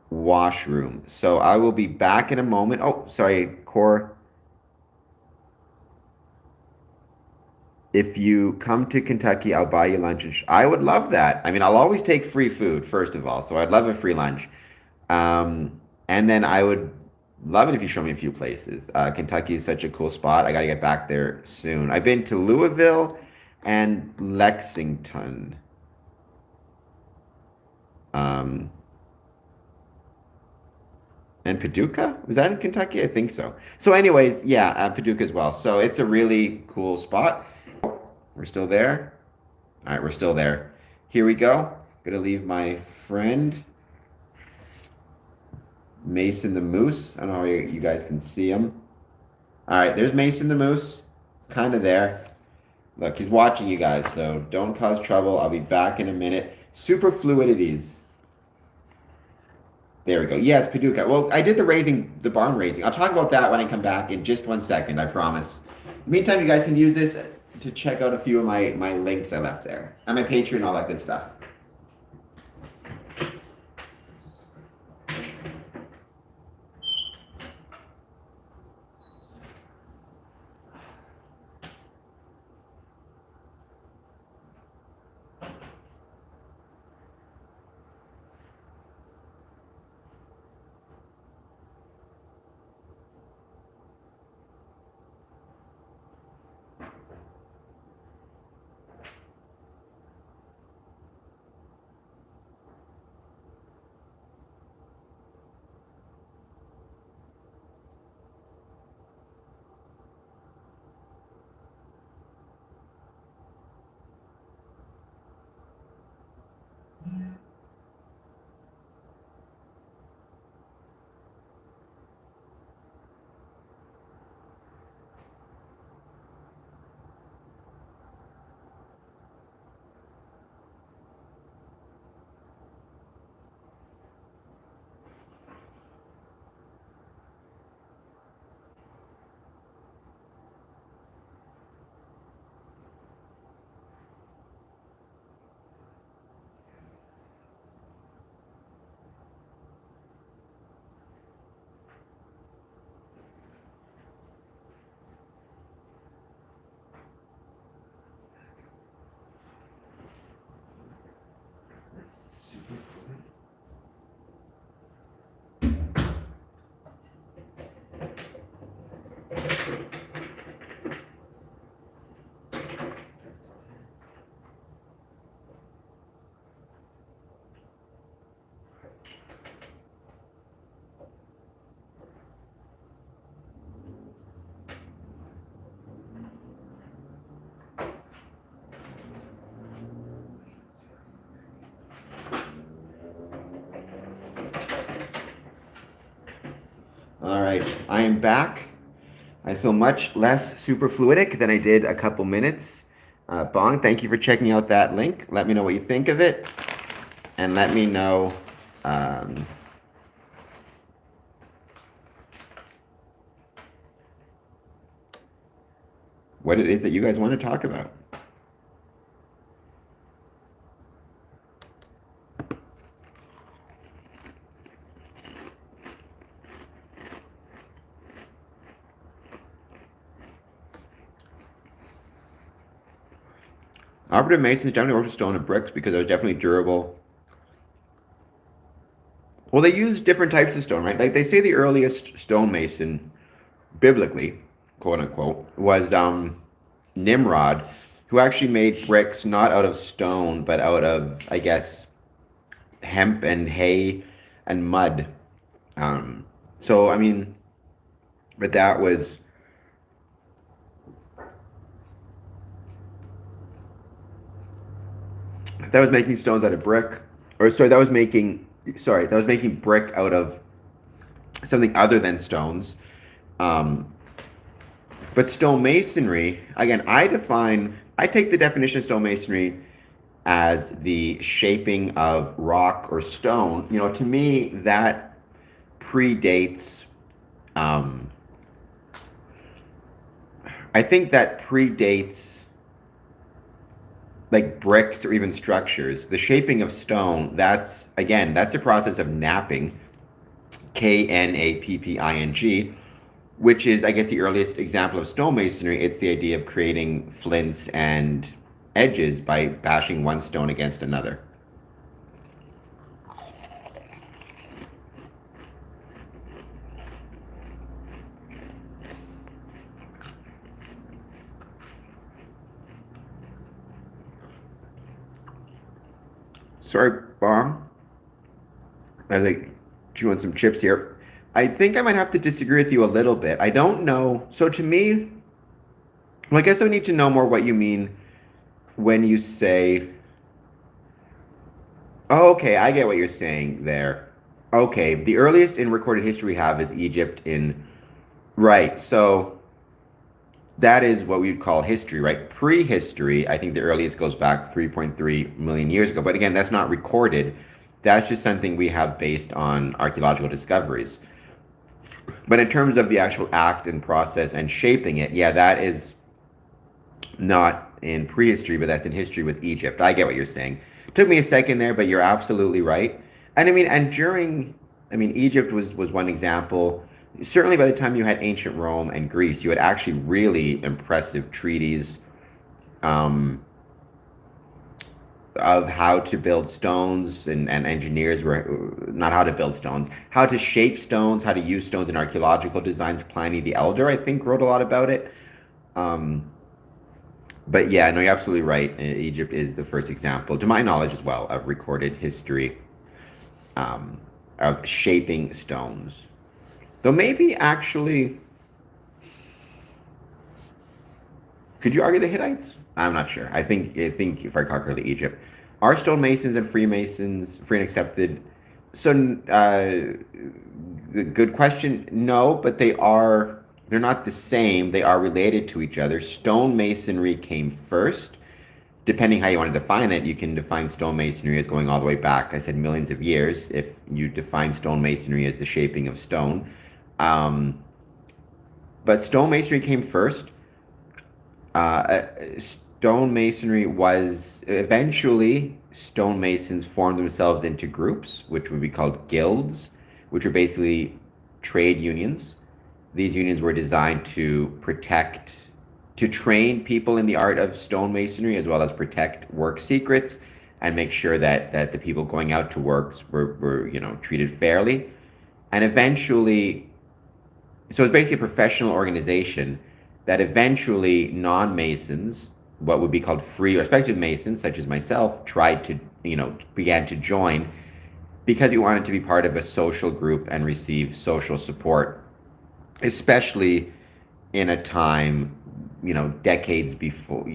washroom. So I will be back in a moment. Oh, sorry, Core. If you come to Kentucky, I'll buy you lunch. I would love that. I mean, I'll always take free food, first of all. So I'd love a free lunch. And then I would love it if you show me a few places. Kentucky is such a cool spot. I got to get back there soon. I've been to Louisville and Lexington. Um, and Paducah? Was that in Kentucky? I think so. So, anyways, yeah, Paducah as well. So it's a really cool spot. We're still there. All right, we're still there. Here we go. Gonna leave my friend Mason the Moose. I don't know how you guys can see him. All right, there's Mason the Moose. It's kind of there. Look, he's watching you guys, so don't cause trouble. I'll be back in a minute. Super fluidities. There we go. Yes, Paducah. Well, I did the barn raising. I'll talk about that when I come back in just 1 second, I promise. Meantime, you guys can use this to check out a few of my links I left there. And my Patreon, all that good stuff. All right, I am back. I feel much less superfluidic than I did a couple minutes. Bong, thank you for checking out that link. Let me know what you think of it. And let me know what it is that you guys want to talk about. Operative masons generally work with stone and bricks because it was definitely durable. Well, they use different types of stone, right? Like they say the earliest stonemason, biblically, quote unquote, was Nimrod, who actually made bricks not out of stone, but out of, I guess, hemp and hay and mud. So, I mean, but that was making stones out of brick, or sorry, that was making brick out of something other than stones. But stonemasonry, again, I take the definition of stonemasonry as the shaping of rock or stone. You know, to me, that predates, um, I think that predates like bricks or even structures. The shaping of stone, that's again, that's the process of knapping, Knapping, which is, I guess, the earliest example of stonemasonry. It's the idea of creating flints and edges by bashing one stone against another. Sorry, Bong. I was like chewing some chips here. I think I might have to disagree with you a little bit. I don't know. So to me, well, I guess I need to know more what you mean when you say, oh, okay, I get what you're saying there. Okay, the earliest in recorded history we have is Egypt in, right. So that is what we would call history, right? Prehistory, I think the earliest goes back 3.3 million years ago. But again, that's not recorded. That's just something we have based on archaeological discoveries. But in terms of the actual act and process and shaping it, yeah, that is not in prehistory, but that's in history with Egypt. I get what you're saying. Took me a second there, but you're absolutely right. And I mean, and during, I mean, Egypt was one example. Certainly by the time you had ancient Rome and Greece, you had actually really impressive treaties um, of how to build stones, and engineers were not how to build stones, how to shape stones, how to use stones in archaeological designs. Pliny the Elder, I think, wrote a lot about it. Um, but yeah, no, you're absolutely right. Egypt is the first example, to my knowledge as well, of recorded history um, of shaping stones. Though maybe actually, could you argue the Hittites? I'm not sure. I think if I recall correctly, Egypt. Are stonemasons and Freemasons free and accepted? So, good question. No, but they are. They're not the same. They are related to each other. Stonemasonry came first. Depending how you want to define it, you can define stonemasonry as going all the way back. I said millions of years. If you define stonemasonry as the shaping of stone, um, but stonemasonry came first. Stonemasonry was eventually stonemasons formed themselves into groups, which would be called guilds, which were basically trade unions. These unions were designed to train people in the art of stonemasonry, as well as protect work secrets and make sure that the people going out to works were treated fairly. And eventually, so it's basically a professional organization that eventually non-masons, what would be called free or speculative masons, such as myself, began to join because we wanted to be part of a social group and receive social support, especially in a time, decades before,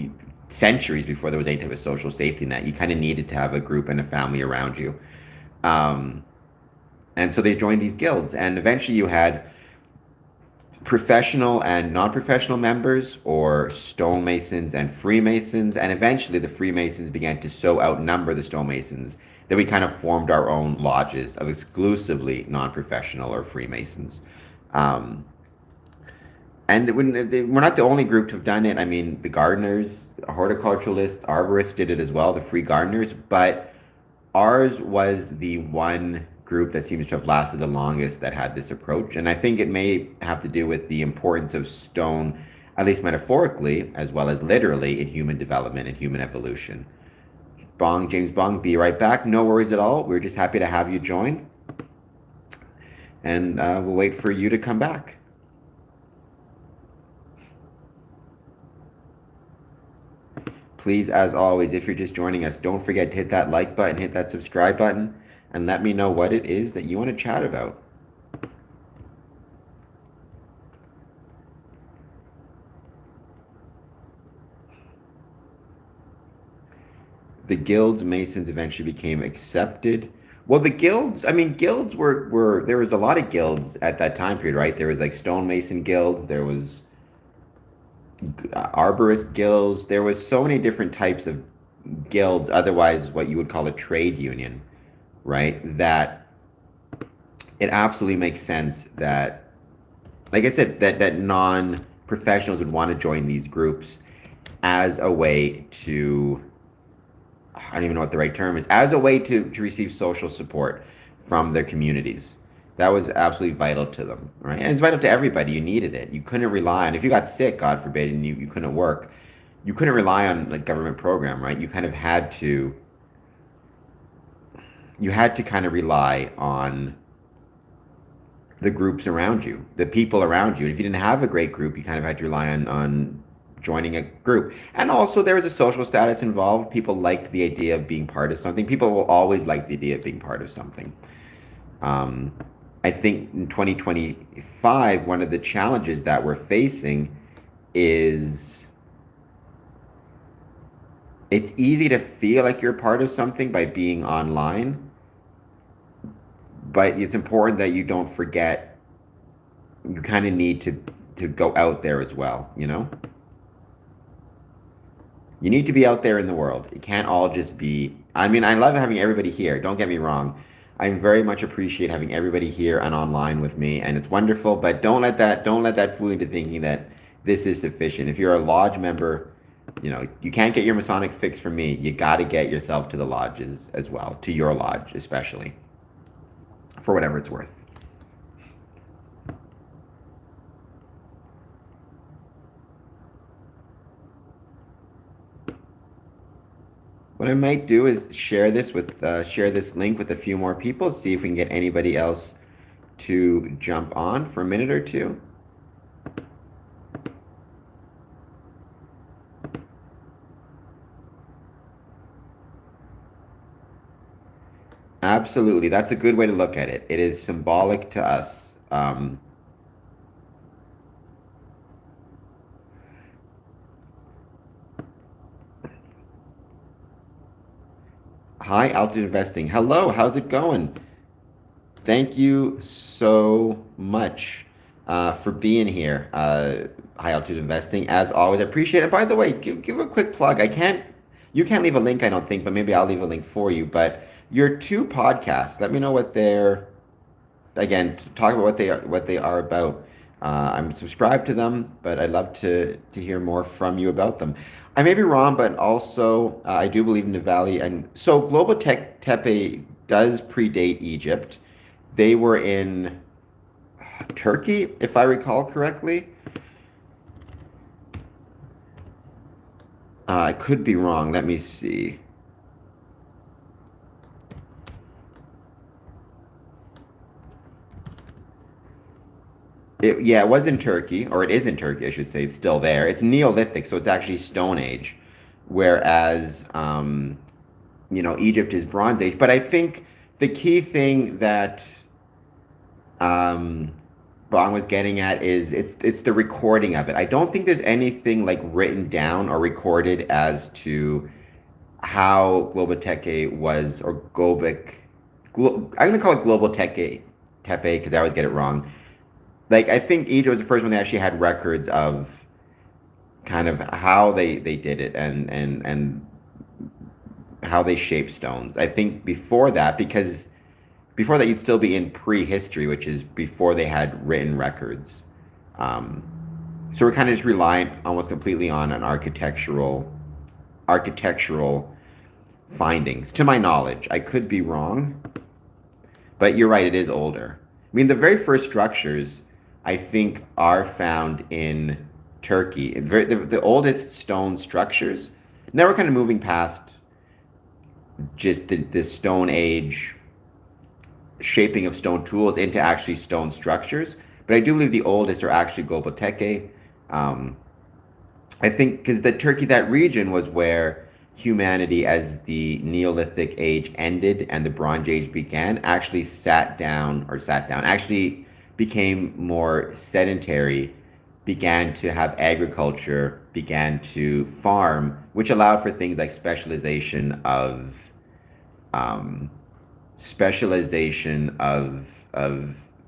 centuries before there was any type of social safety net. You kind of needed to have a group and a family around you. And so they joined these guilds, and eventually you had professional and non-professional members, or stonemasons and Freemasons, and eventually the Freemasons began to so outnumber the stonemasons that we kind of formed our own lodges of exclusively non-professional or Freemasons. Um, and we're not the only group to have done it. I mean, the gardeners, horticulturalists, arborists did it as well, the free gardeners, but ours was the one group that seems to have lasted the longest that had this approach. And I think it may have to do with the importance of stone, at least metaphorically, as well as literally, in human development and human evolution. Bong, James Bong, be right back. No worries at all. We're just happy to have you join. And we'll wait for you to come back. Please, as always, if you're just joining us, don't forget to hit that like button, hit that subscribe button, and let me know what it is that you want to chat about. The guilds, Masons eventually became accepted. Well, the guilds, I mean, guilds were there was a lot of guilds at that time period, right? There was like stonemason guilds, there was arborist guilds, there was so many different types of guilds, otherwise what you would call a trade union, right? That it absolutely makes sense that, like I said, that non-professionals would want to join these groups as a way to, I don't even know what the right term is, as a way to receive social support from their communities. That was absolutely vital to them, right? And it's vital to everybody. You needed it. You couldn't rely on, if you got sick, God forbid, and you couldn't work, you couldn't rely on a government program, right? You kind of had to, you had to kind of rely on the groups around you, the people around you. And if you didn't have a great group, you kind of had to rely on joining a group. And also there was a social status involved. People liked the idea of being part of something. People will always like the idea of being part of something. Um, I think in 2025, one of the challenges that we're facing is it's easy to feel like you're part of something by being online, but it's important that you don't forget you kind of need to go out there as well, you know? You need to be out there in the world. It can't all just be, I mean, I love having everybody here. Don't get me wrong. I very much appreciate having everybody here and online with me, and it's wonderful, but don't let that fool into thinking that this is sufficient. If you're a lodge member, you know, you can't get your Masonic fix from me. You got to get yourself to the lodges as well, to your lodge especially, for whatever it's worth. What I might do is share this link with a few more people, see if we can get anybody else to jump on for a minute or two. Absolutely, that's a good way to look at it. It is symbolic to us. Hi, Altitude Investing. Hello, how's it going? Thank you so much for being here. High Altitude Investing, as always, I appreciate it. And by the way, give a quick plug. You can't leave a link, I don't think, but maybe I'll leave a link for you. But your two podcasts, let me know what they're, again, talk about what they are about. I'm subscribed to them, but I'd love to hear more from you about them. I may be wrong, but also I do believe in the Valley, and so Global Tech Tepe does predate Egypt. They were in Turkey, if I recall correctly. I could be wrong. Let me see. Yeah, it was in Turkey, or it is in Turkey, I should say. It's still there. It's Neolithic, so it's actually Stone Age, whereas Egypt is Bronze Age. But I think the key thing that Bong was getting at is it's the recording of it. I don't think there's anything like written down or recorded as to how Global Teke was, or Gobek. I'm gonna call it Global Teke Tepe because I always get it wrong. Like I think Egypt was the first one that actually had records of kind of how they did it, and how they shaped stones. I think before that, because before that you'd still be in prehistory, which is before they had written records. So we're kind of just relying almost completely on an architectural findings. To my knowledge, I could be wrong, but you're right, it is older. I mean, the very first structures I think are found in Turkey. The oldest stone structures. Now we're kind of moving past just the Stone Age shaping of stone tools into actually stone structures. But I do believe the oldest are actually Göbekli. I think because the Turkey, that region was where humanity, as the Neolithic age ended and the Bronze Age began, actually actually became more sedentary, began to have agriculture, began to farm, which allowed for things like um, specialization of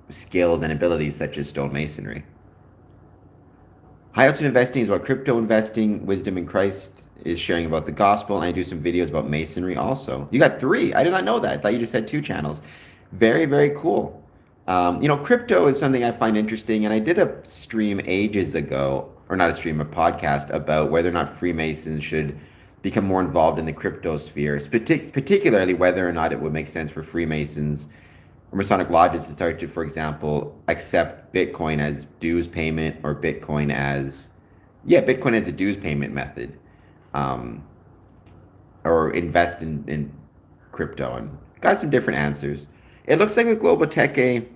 skills and abilities such as stonemasonry. High altitude investing is about crypto investing. Wisdom in Christ is sharing about the gospel, and I do some videos about masonry also. You got three. I did not know that. I thought you just had two channels. Very, very cool. Crypto is something I find interesting, and I did a stream ages ago, or not a stream, a podcast about whether or not Freemasons should become more involved in the crypto sphere, particularly whether or not it would make sense for Freemasons or Masonic lodges to start to, for example, accept Bitcoin as dues payment or Bitcoin as a dues payment method, um, or invest in crypto, and got some different answers. It looks like with Global Tech A,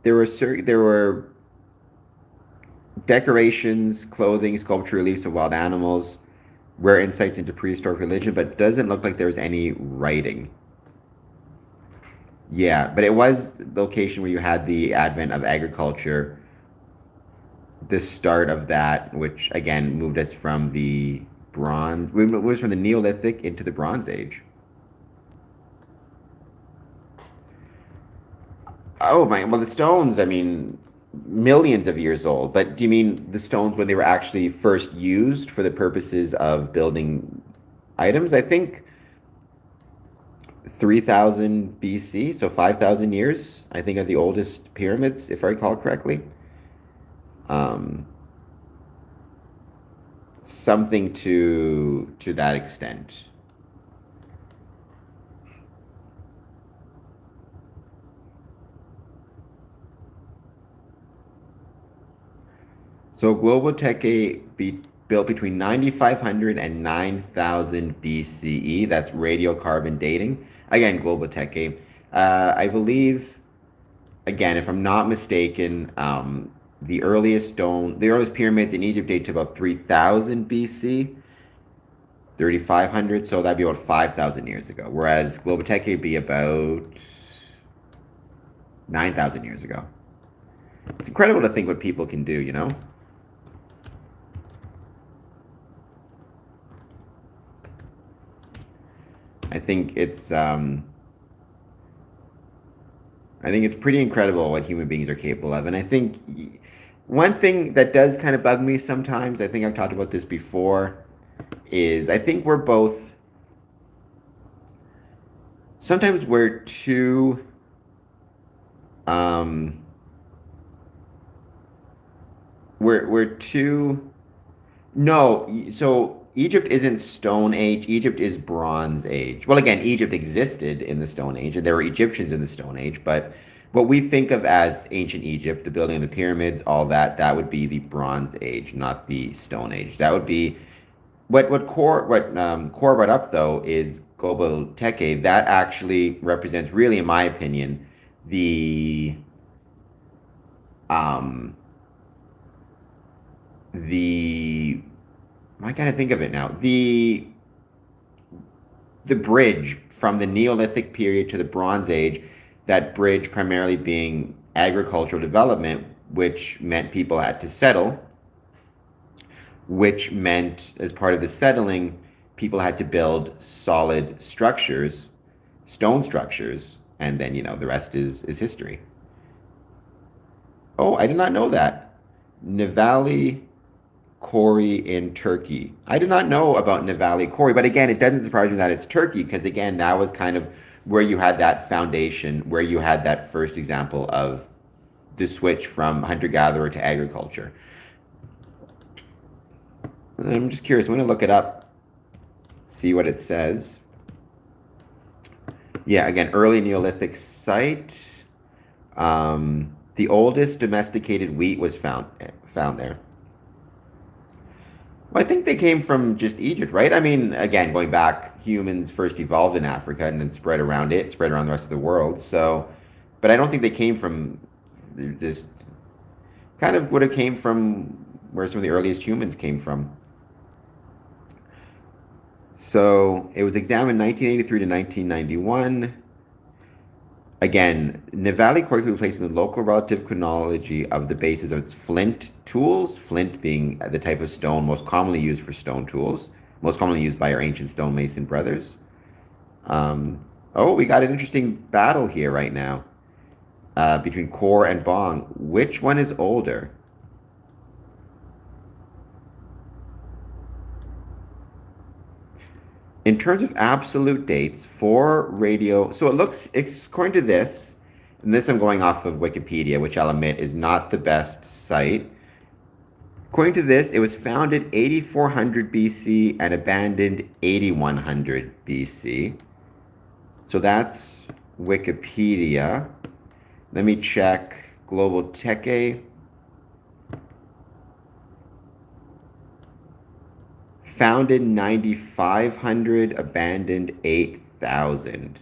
there were decorations, clothing, sculpture reliefs of wild animals, rare insights into prehistoric religion, but doesn't look like there was any writing. Yeah, but it was the location where you had the advent of agriculture, the start of that, which again moved us from the was from the Neolithic into the Bronze Age. Oh my, well, the stones, I mean, millions of years old, but do you mean the stones when they were actually first used for the purposes of building items? I think 3000 BC, so 5000 years, I think, are the oldest pyramids, if I recall correctly. Um, Something to that extent. So Global Tech A built between 9500 and 9000 BCE. That's radiocarbon dating. Again, Global Tech A. I believe, again, if I'm not mistaken, the earliest pyramids in Egypt date to about 3000 BC, 3500. So that'd be about 5000 years ago. Whereas Global Tech would be about 9000 years ago. It's incredible to think what people can do, you know? I think it's um, I think it's pretty incredible what human beings are capable of. And I think one thing that does kind of bug me sometimes, I think I've talked about this before, is I think sometimes we're too, um, we're too, no, so Egypt isn't Stone Age, Egypt is Bronze Age. Well, again, Egypt existed in the Stone Age, and there were Egyptians in the Stone Age, but what we think of as ancient Egypt, the building of the pyramids, all that, that would be the Bronze Age, not the Stone Age. That would be Core brought up though is Global Teke. That actually represents, really, in my opinion, the um the I kind of think of it now. The bridge from the Neolithic period to the Bronze Age, that bridge primarily being agricultural development, which meant people had to settle, which meant as part of the settling, people had to build solid structures, stone structures, and then, the rest is history. Oh, I did not know that. Nivali Kori in Turkey. I did not know about Nivali Kori, but again, it doesn't surprise me that it's Turkey because again, that was kind of where you had that foundation, where you had that first example of the switch from hunter-gatherer to agriculture. I'm just curious. I'm going to look it up, see what it says. Yeah, again, early Neolithic site. The oldest domesticated wheat was found there. Well, I think they came from just Egypt, right? I mean, again, going back, humans first evolved in Africa and then spread around the rest of the world. So, but I don't think they came from this. Kind of would have came from where some of the earliest humans came from. So it was examined 1983 to 1991. Again, Nivali Kori could be placed in the local relative chronology of the basis of its flint tools, flint being the type of stone most commonly used for stone tools, most commonly used by our ancient stonemason brothers. We got an interesting battle here right now between Kor and Bong. Which one is older? In terms of absolute dates for radio, so it looks, according to this, and this I'm going off of Wikipedia, which I'll admit is not the best site. According to this, it was founded 8400 BC and abandoned 8100 BC. So that's Wikipedia. Let me check Global Teke. Founded 9500, abandoned 8000.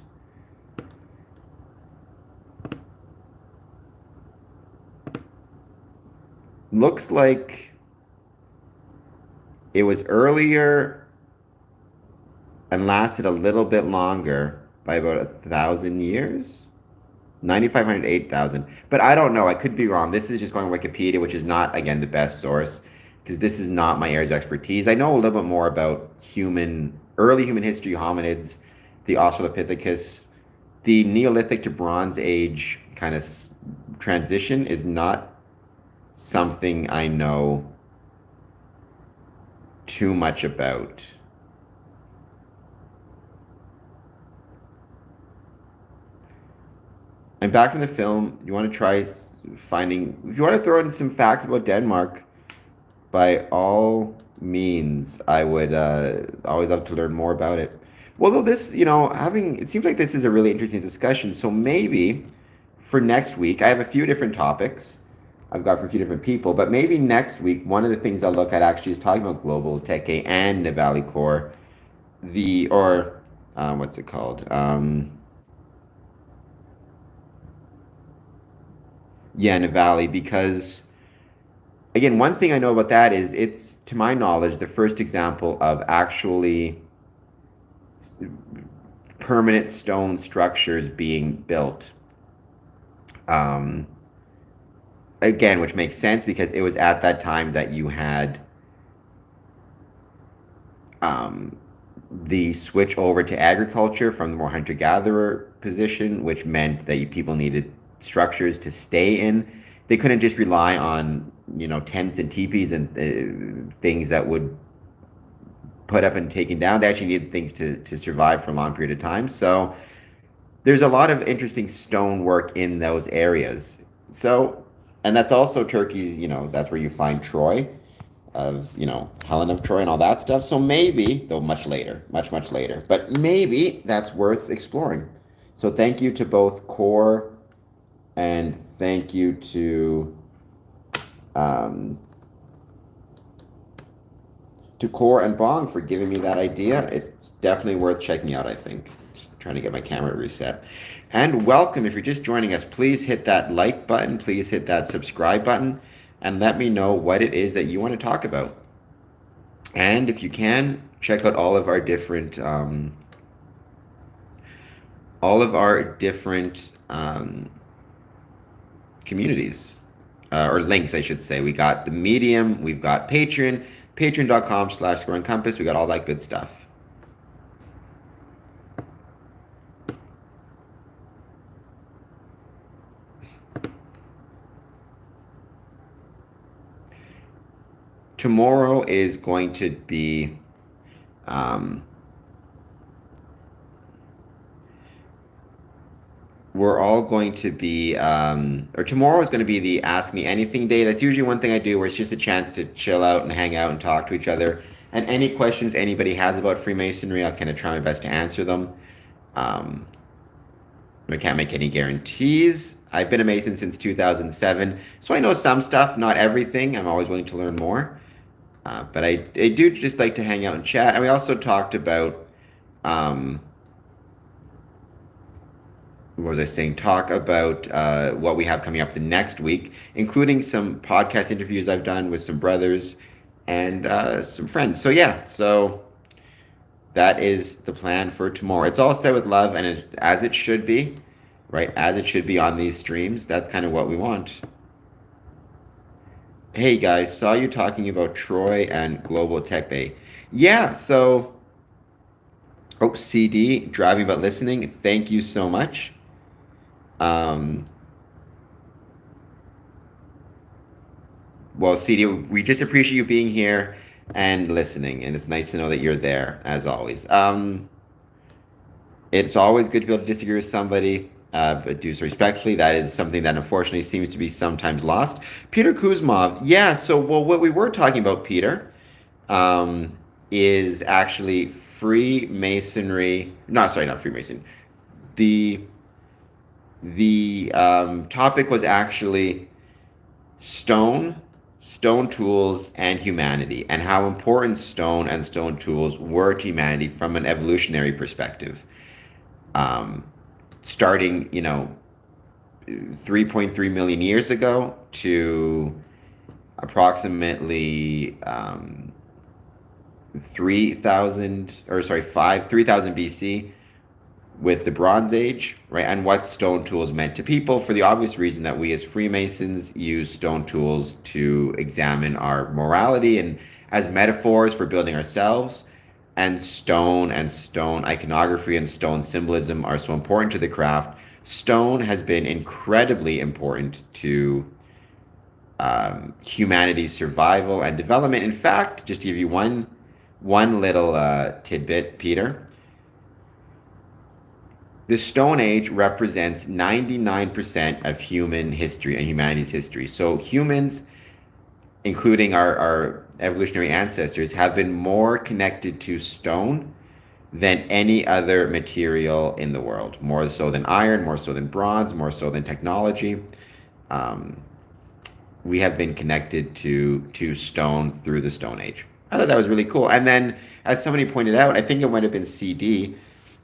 Looks like it was earlier and lasted a little bit longer by about 1,000 years. 9,500, 8,000. But I don't know. I could be wrong. This is just going Wikipedia, which is not, again, the best source because this is not my area of expertise. I know a little bit more about early human history, hominids, the Australopithecus. The Neolithic to Bronze Age kind of transition is not something I know too much about. And back from the film, you want to try finding, if you want to throw in some facts about Denmark, by all means, I would always love to learn more about it. Well, though this, it seems like this is a really interesting discussion. So maybe for next week, I have a few different topics I've got from a few different people, but maybe next week, one of the things I'll look at actually is talking about Global Teke and Navali Core, what's it called? Yeah, Navali, because again, one thing I know about that is it's, to my knowledge, the first example of actually permanent stone structures being built. Again, which makes sense because it was at that time that you had the switch over to agriculture from the more hunter-gatherer position, which meant that people needed structures to stay in. They couldn't just rely on, tents and teepees and things that would put up and taken down. They actually needed things to survive for a long period of time. So there's a lot of interesting stonework in those areas. So, and that's also Turkey's, that's where you find Troy, of, Helen of Troy and all that stuff. So maybe, though much later, much, much later, but maybe that's worth exploring. So thank you to both Core and thank you to Core and Bong for giving me that idea. It's definitely worth checking out, I think. Just trying to get my camera reset. And welcome, if you're just joining us, please hit that like button, please hit that subscribe button, and let me know what it is that you want to talk about. And if you can, check out all of our different communities, or links, I should say. We got the Medium, we've got Patreon, patreon.com/squareandcompass. We got all that good stuff. Tomorrow is going to be we're all going to be or tomorrow is going to be the Ask Me Anything day. That's usually one thing I do where it's just a chance to chill out and hang out and talk to each other. And any questions anybody has about Freemasonry, I'll kind of try my best to answer them. I can't make any guarantees. I've been a Mason since 2007, so I know some stuff, not everything. I'm always willing to learn more. But I do just like to hang out and chat. And we also talked about, what was I saying? Talk about what we have coming up the next week, including some podcast interviews I've done with some brothers and some friends. So yeah, so that is the plan for tomorrow. It's all said with love and as it should be, right? As it should be on these streams. That's kind of what we want. Hey guys, saw you talking about Troy and Global Tech Bay. Yeah, so, CD, driving but listening, thank you so much. Well, CD, we just appreciate you being here and listening, and it's nice to know that you're there, as always. It's always good to be able to disagree with somebody. but do so respectfully. That is something that unfortunately seems to be sometimes lost. Peter Kuzmov, yeah. So, well, what we were talking about, Peter, um, is actually Freemasonry. No, sorry, not Freemason. The the topic was actually stone, stone tools, and humanity, and how important stone and stone tools were to humanity from an evolutionary perspective. Um, Starting, 3.3 million years ago to approximately 3,000, or sorry, 3,000 BC with the Bronze Age, right? And what stone tools meant to people, for the obvious reason that we as Freemasons use stone tools to examine our morality and as metaphors for building ourselves. And stone iconography and stone symbolism are so important to the craft. Stone has been incredibly important to humanity's survival and development. In fact, just to give you one little tidbit, Peter, the Stone Age represents 99% of human history and humanity's history. So humans, including our evolutionary ancestors, have been more connected to stone than any other material in the world. More so than iron, more so than bronze, more so than technology. Um, we have been connected to stone through the Stone Age. I thought that was really cool. And then, as somebody pointed out, I think it might have been CD,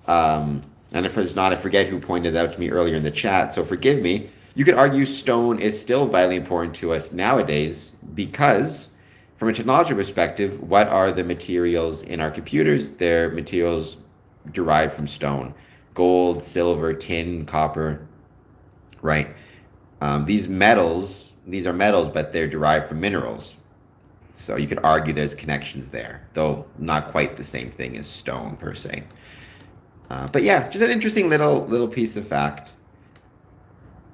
and if it's not, I forget who pointed it out to me earlier in the chat, so forgive me. You could argue stone is still vitally important to us nowadays because, from a technology perspective, what are the materials in our computers? They're materials derived from stone: gold, silver, tin, copper, right? These are metals, but they're derived from minerals. So you could argue there's connections there, though not quite the same thing as stone per se. But yeah, just an interesting little piece of fact.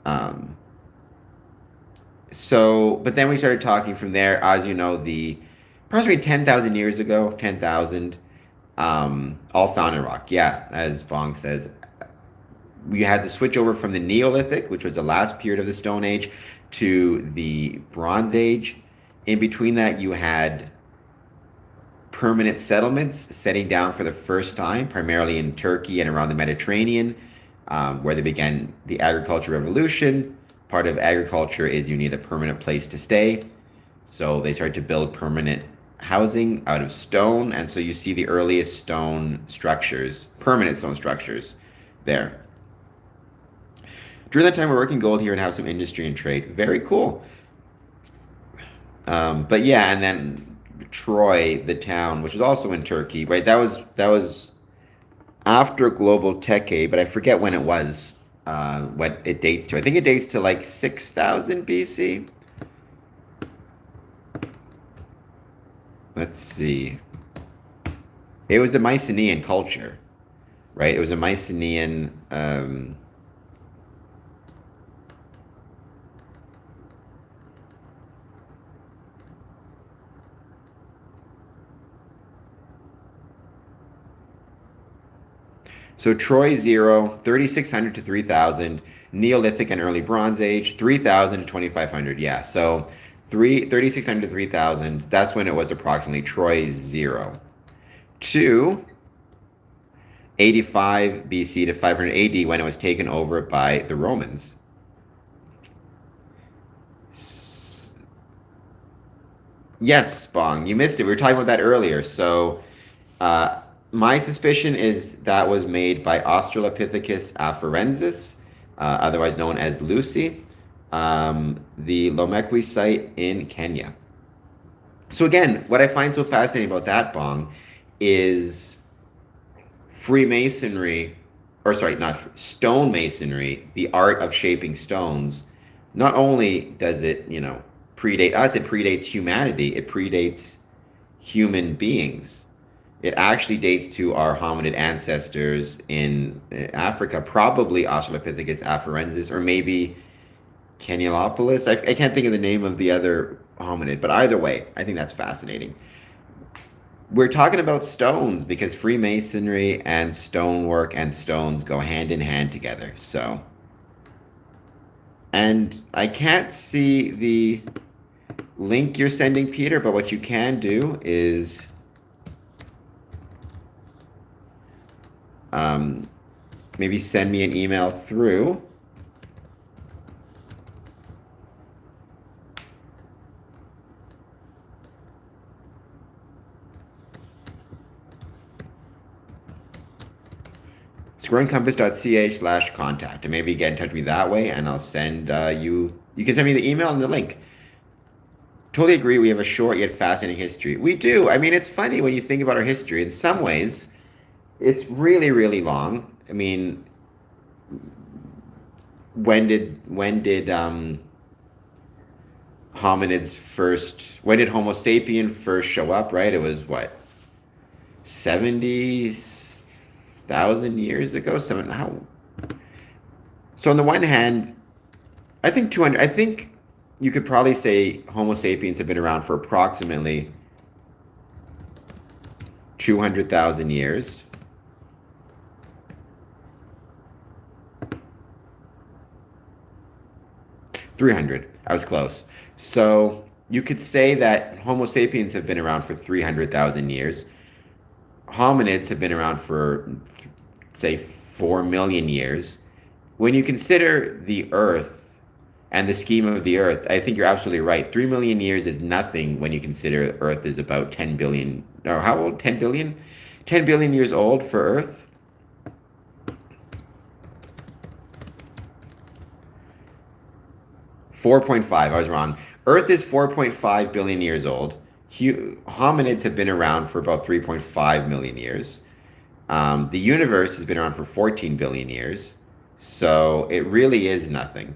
Um, but then we started talking from there. As you know, the approximately 10,000 years ago, 10,000, all found in rock. Yeah, as Bong says, we had the switch over from the Neolithic, which was the last period of the Stone Age, to the Bronze Age. In between that, you had permanent settlements setting down for the first time, primarily in Turkey and around the Mediterranean, where they began the agriculture revolution. Part of agriculture is you need a permanent place to stay. So they started to build permanent housing out of stone. And so you see the earliest stone structures, permanent stone structures there. During that time, we're working gold here and have some industry and trade. Very cool. But yeah, and then Troy, the town, which is also in Turkey, right? That was after Global Tech Aid, but I forget when it was, what it dates to. I think it dates to like 6,000 BC. Let's see. It was the Mycenaean culture, right? It was a Mycenaean. So Troy 0, 3,600 to 3,000, Neolithic and early Bronze Age, 3,000 to 2,500. Yeah, so 3,600 to 3,000, that's when it was approximately Troy 0. To 85 BC to 500 AD when it was taken over by the Romans. Yes, Bong, you missed it. We were talking about that earlier. So, my suspicion is that was made by Australopithecus afarensis, otherwise known as Lucy, the Lomekwi site in Kenya. So again, what I find so fascinating about that, Bong, is Freemasonry, or sorry, not stonemasonry, the art of shaping stones. Not only does it, predate us, it predates humanity, it predates human beings. It actually dates to our hominid ancestors in Africa, probably Australopithecus afarensis, or maybe Canialopolis. I can't think of the name of the other hominid, but either way, I think that's fascinating. We're talking about stones because Freemasonry and stonework and stones go hand in hand together. So And I can't see the link you're sending, Peter, but what you can do is maybe send me an email through. squareandcompass.ca/contact, and maybe get in touch with me that way, and I'll send you can send me the email and the link. Totally agree, we have a short yet fascinating history. We do. I mean, it's funny when you think about our history. In some ways, it's really, really long. I mean, when did when did Homo sapien first show up, right? It was what, 70,000 years ago? So on the one hand, I think you could probably say Homo sapiens have been around for approximately 200,000 years. $300. I was close. So you could say that Homo sapiens have been around for 300,000 years. Hominids have been around for, say, 4 million years. When you consider the Earth and the scheme of the Earth, I think you're absolutely right. 3 million years is nothing when you consider Earth is about 10 billion, or how old? 10 billion? 10 billion years old for Earth. 4.5, I was wrong. Earth is 4.5 billion years old. Hominids have been around for about 3.5 million years. The universe has been around for 14 billion years. So it really is nothing.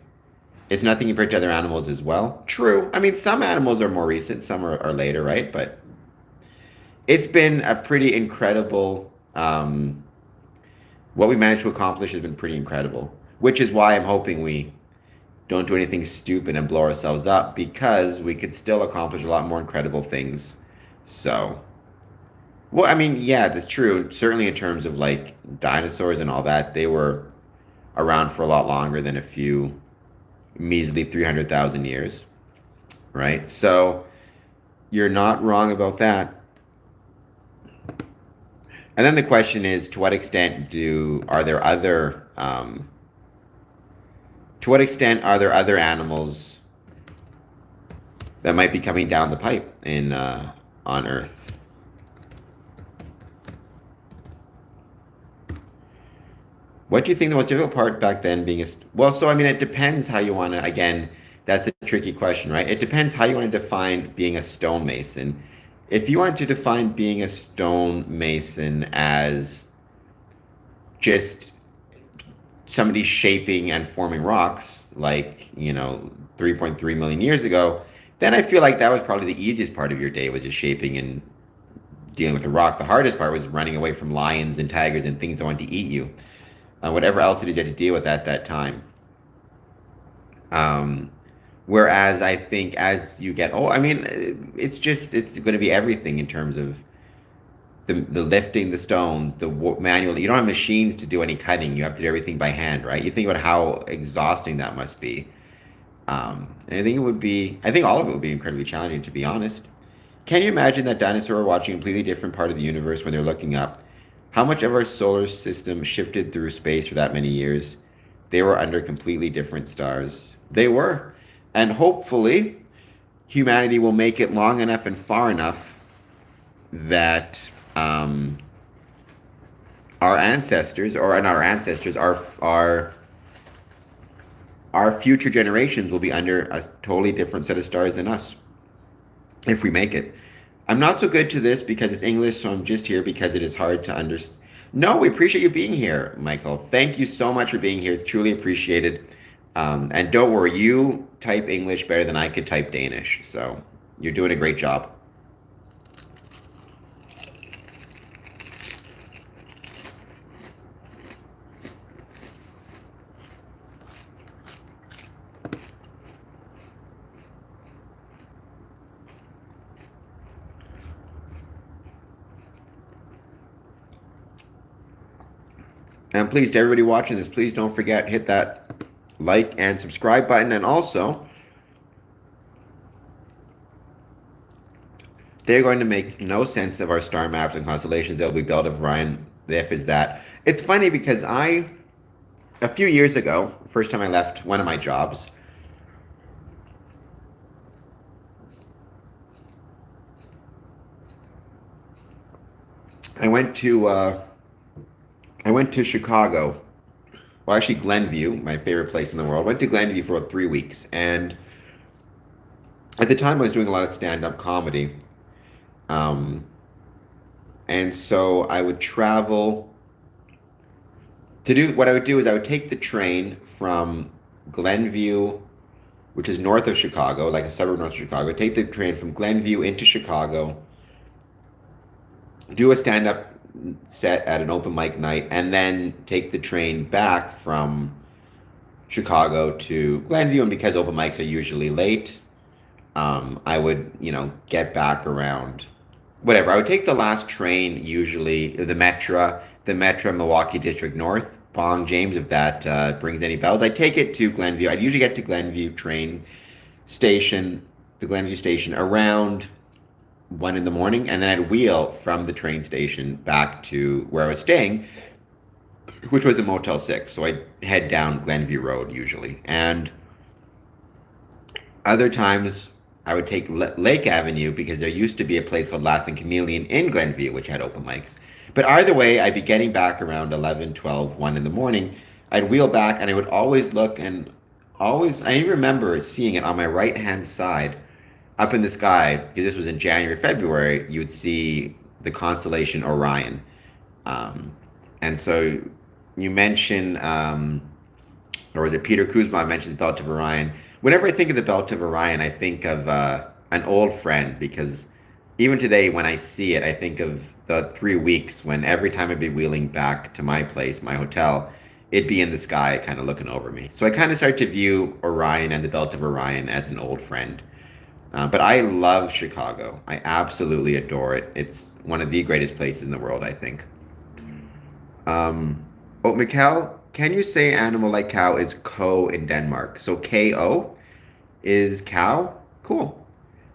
It's nothing compared to other animals as well. True. I mean, some animals are more recent, some are later, right? But it's been a pretty incredible, what we managed to accomplish has been pretty incredible, which is why I'm hoping we don't do anything stupid and blow ourselves up, because we could still accomplish a lot more incredible things. So, well, I mean, yeah, that's true. Certainly in terms of like dinosaurs and all that, they were around for a lot longer than a few measly 300,000 years, right? So you're not wrong about that. And then the question is, to what extent are there other animals that might be coming down the pipe on Earth? What do you think the most difficult part back then being well, so I mean, it depends how you want to, again, that's a tricky question, right? It depends how you want to define being a stonemason. If you want to define being a stonemason as just somebody shaping and forming rocks, like, 3.3 million years ago, then I feel like that was probably the easiest part of your day, was just shaping and dealing with the rock. The hardest part was running away from lions and tigers and things that wanted to eat you. Whatever else it is you had to deal with at that time. Whereas I think as you get old, I mean, it's going to be everything in terms of the lifting the stones, the manual. You don't have machines to do any cutting. You have to do everything by hand, right? You think about how exhausting that must be. And I think all of it would be incredibly challenging, to be honest. Can you imagine that dinosaur watching a completely different part of the universe when they're looking up? How much of our solar system shifted through space for that many years? They were under completely different stars. They were. And hopefully, humanity will make it long enough and far enough that our ancestors, our future generations will be under a totally different set of stars than us, if we make it. I'm not so good to this because it's English, so I'm just here because it is hard to understand. No, we appreciate you being here, Michael. Thank you so much for being here. It's truly appreciated. And don't worry, you type English better than I could type Danish, so you're doing a great job. And please, to everybody watching this, please don't forget, hit that like and subscribe button. And also, they're going to make no sense of our star maps and constellations that will be Belt of Orion. If is that. It's funny because a few years ago, first time I left one of my jobs, I went to Chicago. Well, actually, Glenview, my favorite place in the world. Went to Glenview for about 3 weeks, and at the time I was doing a lot of stand-up comedy, um, and so I would travel to do what I would do is I would take the train from Glenview, which is north of Chicago, like a suburb north of Chicago. Take the train from Glenview into Chicago, do a stand-up set at an open mic night, and then take the train back from Chicago to Glenview. And because open mics are usually late, I would, get back around whatever. I would take the last train, usually the Metro Milwaukee District North. Bong James, if that brings any bells. I take it to Glenview. I'd usually get to Glenview the Glenview station around 1 in the morning, and then I'd wheel from the train station back to where I was staying, which was a Motel 6. So I'd head down Glenview Road usually. And other times I would take Lake Avenue because there used to be a place called Laughing Chameleon in Glenview, which had open mics. But either way, I'd be getting back around 11, 12, 1 in the morning. I'd wheel back, and I would always look, and I remember seeing it on my right-hand side up in the sky, because this was in January, February, you would see the constellation Orion. And so you mentioned, or was it Peter Kuzma mentioned the Belt of Orion. Whenever I think of the Belt of Orion, I think of an old friend, because even today when I see it, I think of the 3 weeks when every time I'd be wheeling back to my place, my hotel, it'd be in the sky kind of looking over me. So I kind of start to view Orion and the Belt of Orion as an old friend. But I love Chicago. I absolutely adore it. It's one of the greatest places in the world, I think. Mikkel, can you say animal like cow is ko in Denmark? So K-O is cow? Cool.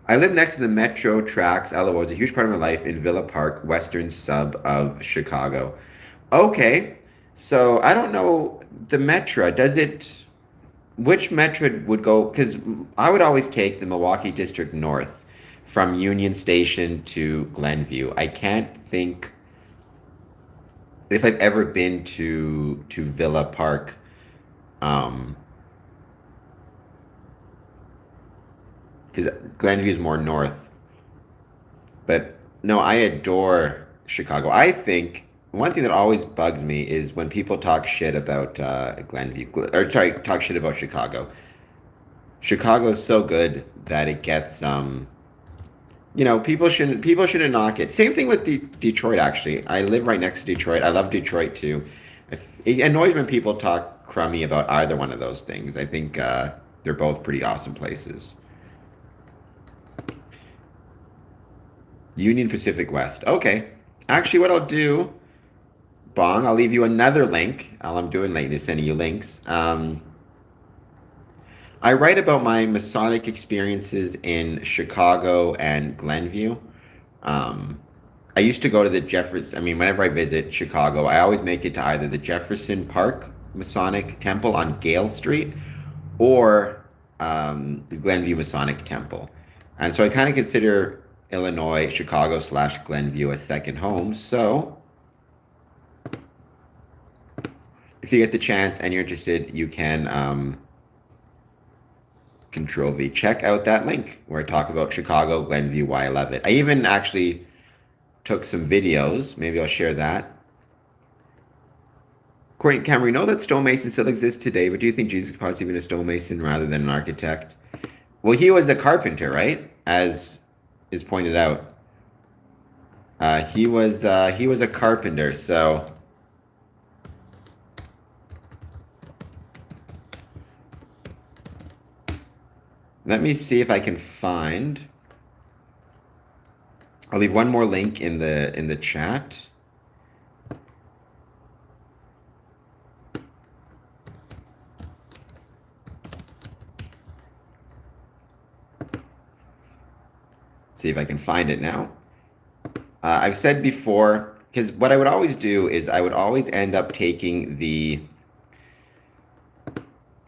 I live next to the metro tracks. LOL is a huge part of my life in Villa Park, western sub of Chicago. Okay, so I don't know the metro. Which metro would go? Because I would always take the Milwaukee District North from Union Station to Glenview. I can't think if I've ever been to Villa Park. Because Glenview is more north. But no, I adore Chicago. I think one thing that always bugs me is when people talk shit about Glenview, or sorry, talk shit about Chicago. Chicago is so good that it gets, people shouldn't knock it. Same thing with Detroit, actually. I live right next to Detroit. I love Detroit too. It annoys when people talk crummy about either one of those things. I think they're both pretty awesome places. Union Pacific West. Okay. Actually, what I'll do, Bong, I'll leave you another link. All I'm doing lately is sending you links. I write about my Masonic experiences in Chicago and Glenview. I used to go to the whenever I visit Chicago, I always make it to either the Jefferson Park Masonic Temple on Gale Street or the Glenview Masonic Temple. And so I kind of consider Illinois, Chicago / Glenview a second home. So if you get the chance and you're interested, you can Control V. Check out that link where I talk about Chicago, Glenview, why I love it. I even actually took some videos. Maybe I'll share that. Courtney Cameron, we know that stonemason still exists today, but do you think Jesus could possibly have been a stonemason rather than an architect? Well, he was a carpenter, right? As is pointed out. He was a carpenter, so let me see if I can find. I'll leave one more link in the chat. see if I can find it now. I've said before, because what I would always do is I would always end up taking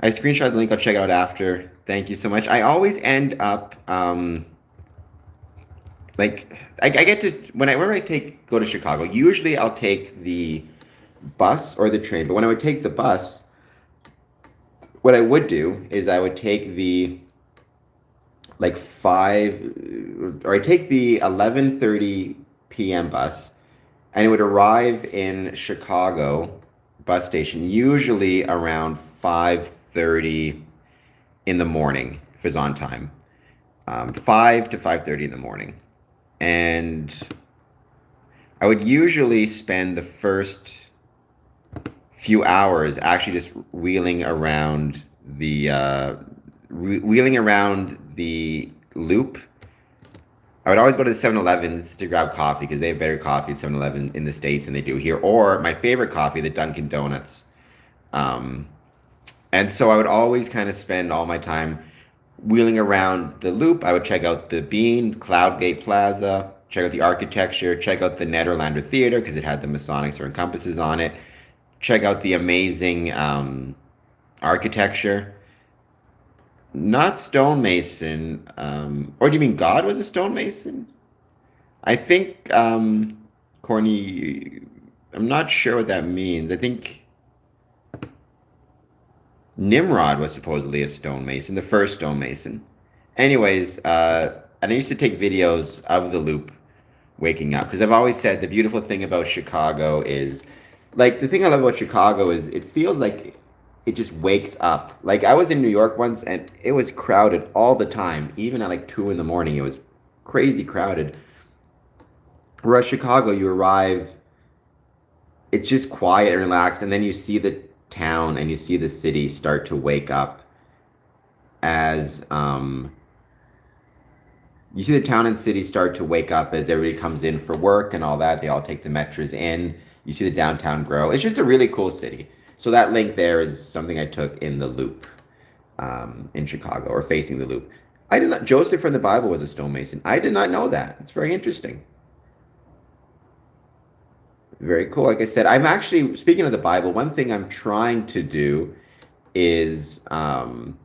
I screenshot the link, I'll check it out after. Thank you so much. I always end up, like, I get to, whenever I go to Chicago, usually I'll take the bus or the train. But when I would take the bus, what I would do is I would take the, like, I take the 11:30 p.m. bus, and it would arrive in Chicago bus station usually around 5:30 in the morning if it's on time. 5 to 5:30 in the morning. And I would usually spend the first few hours actually just wheeling around the loop. I would always go to the 7-Elevens to grab coffee because they have better coffee at 7-Eleven in the States than they do here. Or my favorite coffee, the Dunkin' Donuts. And so I would always kind of spend all my time wheeling around the loop. I would check out the Bean, Cloudgate Plaza, check out the architecture, check out the Nederlander Theater because it had the Masonics or compasses on it. Check out the amazing architecture. Not stonemason, or do you mean God was a stonemason? I think, Corny, I'm not sure what that means. I think Nimrod was supposedly a stonemason, the first stonemason. Anyways, and I used to take videos of the loop waking up because I've always said the beautiful thing about Chicago is, like, the thing I love about Chicago is it feels like it just wakes up. Like, I was in New York once and it was crowded all the time. Even at like 2 in the morning, it was crazy crowded. Whereas Chicago, you arrive, it's just quiet and relaxed, and then you see the town and you see the city start to wake up as you see the town and city start to wake up as everybody comes in for work and all that. They all take the metros in. You see the downtown grow. It's just a really cool city. So that link there is something I took in the loop in Chicago, or facing the loop. I did not. Joseph from the Bible was a stonemason. I did not know that. It's very interesting. Very cool. Like I said, I'm actually, speaking of the Bible, one thing I'm trying to do is I'm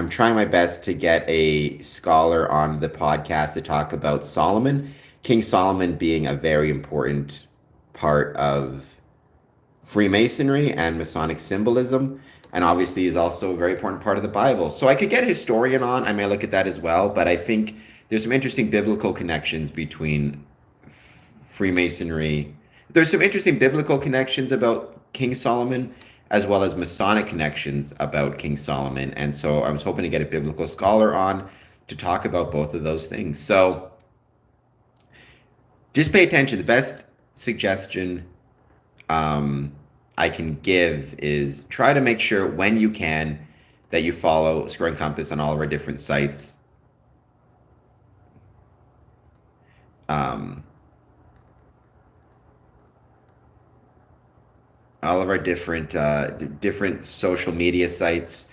trying my best to get a scholar on the podcast to talk about Solomon, King Solomon being a very important part of Freemasonry and Masonic symbolism, and obviously is also a very important part of the Bible. So I could get a historian on. I may look at that as well, but I think there's some interesting biblical connections between Freemasonry. There's some interesting biblical connections about King Solomon, as well as Masonic connections about King Solomon. And so I was hoping to get a biblical scholar on to talk about both of those things. So just pay attention. The best suggestion I can give is try to make sure when you can that you follow Square and Compass on all of our different sites. All of our different social media sites,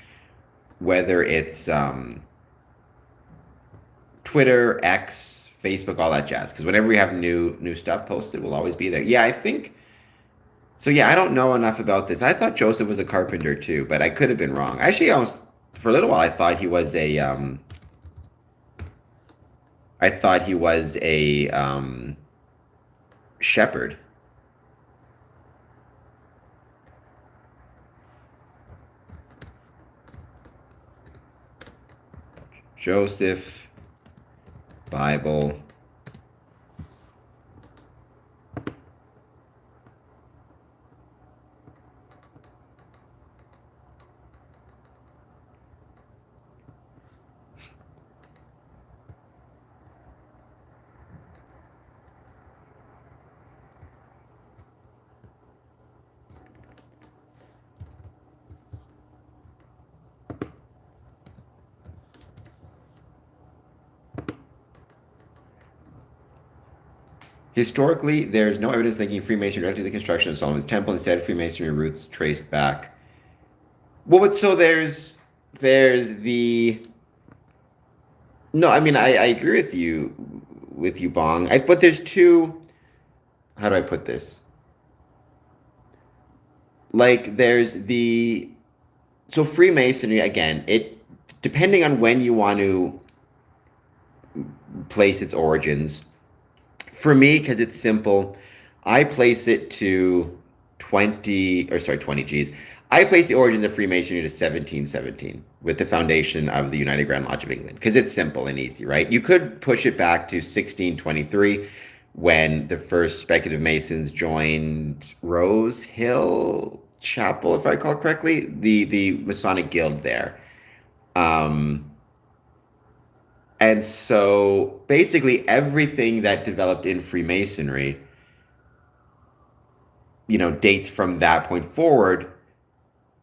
whether it's Twitter, X, Facebook, all that jazz. Because whenever we have new stuff posted, we'll always be there. Yeah, I think so. Yeah, I don't know enough about this. I thought Joseph was a carpenter too, but I could have been wrong. Actually, for a little while I thought he was a shepherd. Joseph, Bible. Historically, there's no evidence linking Freemasonry directly to the construction of Solomon's Temple. Instead, Freemasonry roots traced back. Well, but so there's the No, I mean I agree with you, Bong. But there's two. How do I put this? Like there's the so Freemasonry again. It depending on when you want to place its origins. For me, because it's simple, I place it to 20 G's. I place the origins of Freemasonry to 1717 with the foundation of the United Grand Lodge of England because it's simple and easy, right? You could push it back to 1623 when the first speculative Masons joined Rose Hill Chapel, if I recall correctly, the Masonic Guild there. Um, and so basically everything that developed in Freemasonry, dates from that point forward.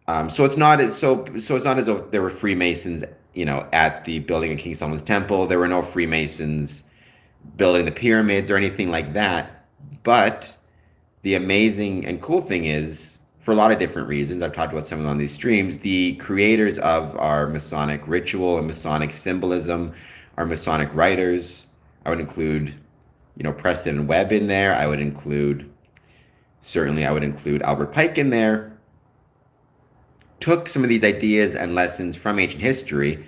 So it's not as though there were Freemasons, at the building of King Solomon's Temple. There were no Freemasons building the pyramids or anything like that. But the amazing and cool thing is, for a lot of different reasons, I've talked about some of them on these streams, the creators of our Masonic ritual and Masonic symbolism, our Masonic writers, I would include, Preston and Webb in there. I would include Albert Pike in there, took some of these ideas and lessons from ancient history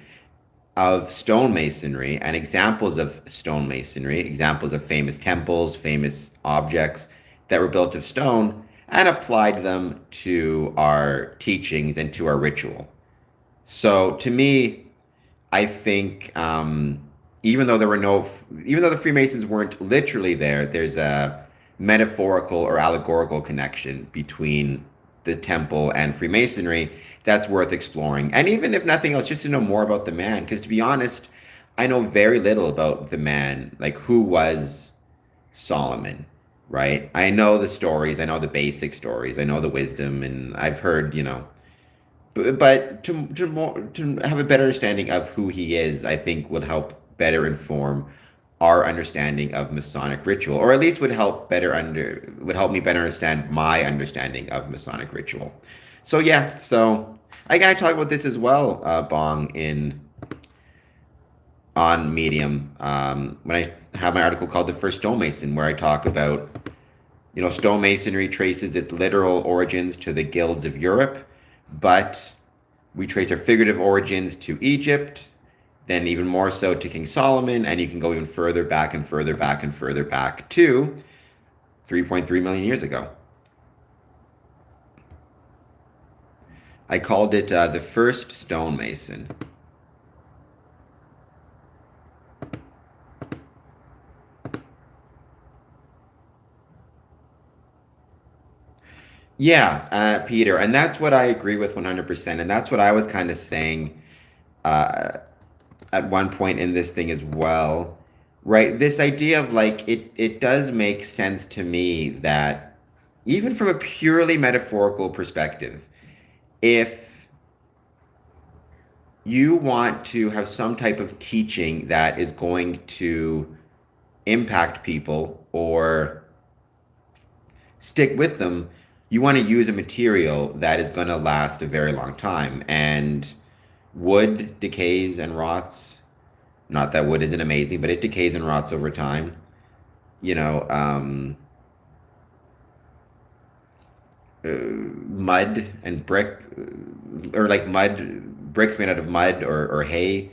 of stonemasonry and examples of stonemasonry, examples of famous temples, famous objects that were built of stone, and applied them to our teachings and to our ritual. So to me, I think even though the Freemasons weren't literally there, there's a metaphorical or allegorical connection between the temple and Freemasonry that's worth exploring. And even if nothing else, just to know more about the man. Because to be honest, I know very little about the man. Like, who was Solomon, right? I know the stories, I know the basic stories, I know the wisdom, and I've heard, but to have a better understanding of who he is, I think would help better inform our understanding of Masonic ritual, or at least would help me better understand my understanding of Masonic ritual. So yeah, so I gotta talk about this as well, Bong, in on Medium, when I have my article called "The First Stonemason," where I talk about stonemasonry traces its literal origins to the guilds of Europe, but we trace our figurative origins to Egypt, then even more so to King Solomon, and you can go even further back and further back and further back to 3.3 million years ago. I called it the first stonemason. Yeah, Peter, and that's what I agree with 100%. And that's what I was kind of saying uh, at one point in this thing as well, right? This idea of like, it does make sense to me that even from a purely metaphorical perspective, if you want to have some type of teaching that is going to impact people or stick with them, you want to use a material that is going to last a very long time. And wood decays and rots. Not that wood isn't amazing, but it decays and rots over time. You know, mud and brick, or like bricks made out of mud or hay.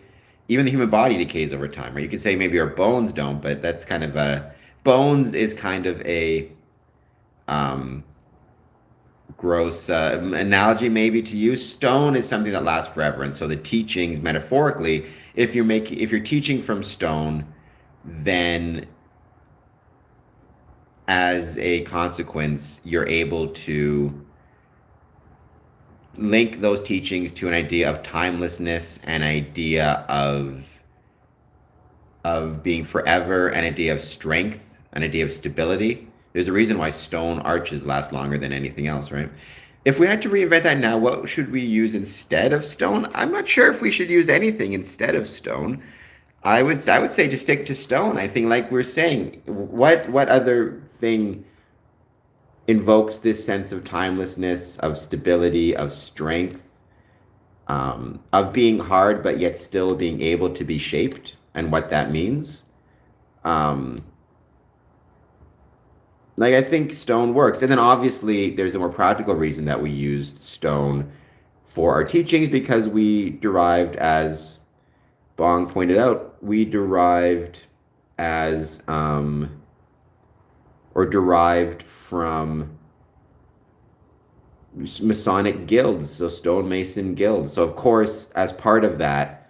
Even the human body decays over time, right? You could say maybe our bones don't, but that's kind of bones is kind of a um, gross analogy maybe to use. Stone is something that lasts forever, and so the teachings metaphorically, if you're teaching from stone, then as a consequence, you're able to link those teachings to an idea of timelessness, an idea of being forever, an idea of strength, an idea of stability. There's a reason why stone arches last longer than anything else, right? If we had to reinvent that now, what should we use instead of stone? I'm not sure if we should use anything instead of stone. I would say just stick to stone. I think like we're saying, what other thing invokes this sense of timelessness, of stability, of strength, of being hard but yet still being able to be shaped? and what that means. Um, like I think stone works, and then obviously there's a more practical reason that we used stone for our teachings because we derived, as Bong pointed out, we derived as or derived from Masonic guilds, so stonemason guilds. So of course, as part of that,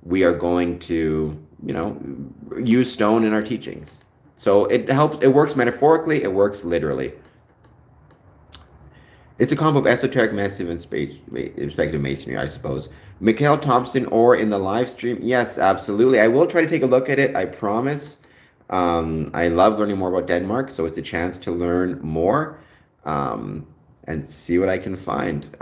we are going to, use stone in our teachings. So it helps, it works metaphorically, it works literally. It's a combo of esoteric, massive, and speculative masonry, I suppose. Mikhail Thompson, or in the live stream, yes, absolutely. I will try to take a look at it, I promise. I love learning more about Denmark, so it's a chance to learn more and see what I can find.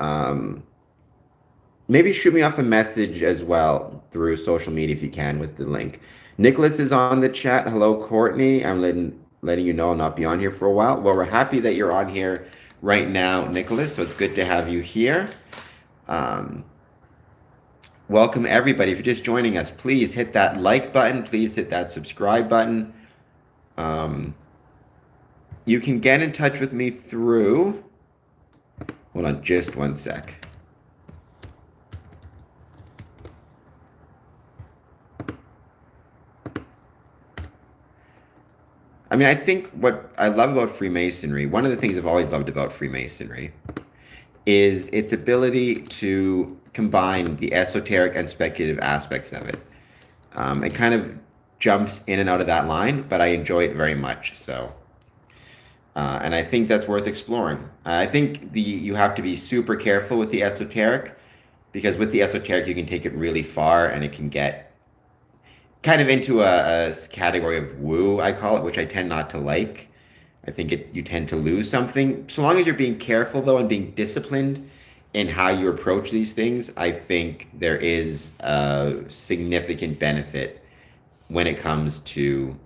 Maybe shoot me off a message as well through social media if you can with the link. Nicholas is on the chat. Hello, Courtney. I'm letting you know I'll not be on here for a while. Well, we're happy that you're on here right now, Nicholas, so it's good to have you here. Welcome, everybody. If you're just joining us, please hit that like button. Please hit that subscribe button. You can get in touch with me through... Hold on just one sec. I mean, I think what I love about Freemasonry, one of the things I've always loved about Freemasonry, is its ability to combine the esoteric and speculative aspects of it. It kind of jumps in and out of that line, but I enjoy it very much. So, and I think that's worth exploring. I think you have to be super careful with the esoteric, because with the esoteric you can take it really far, and it can get kind of into a category of woo, I call it, which I tend not to like. I think you tend to lose something. So long as you're being careful, though, and being disciplined in how you approach these things, I think there is a significant benefit when it comes to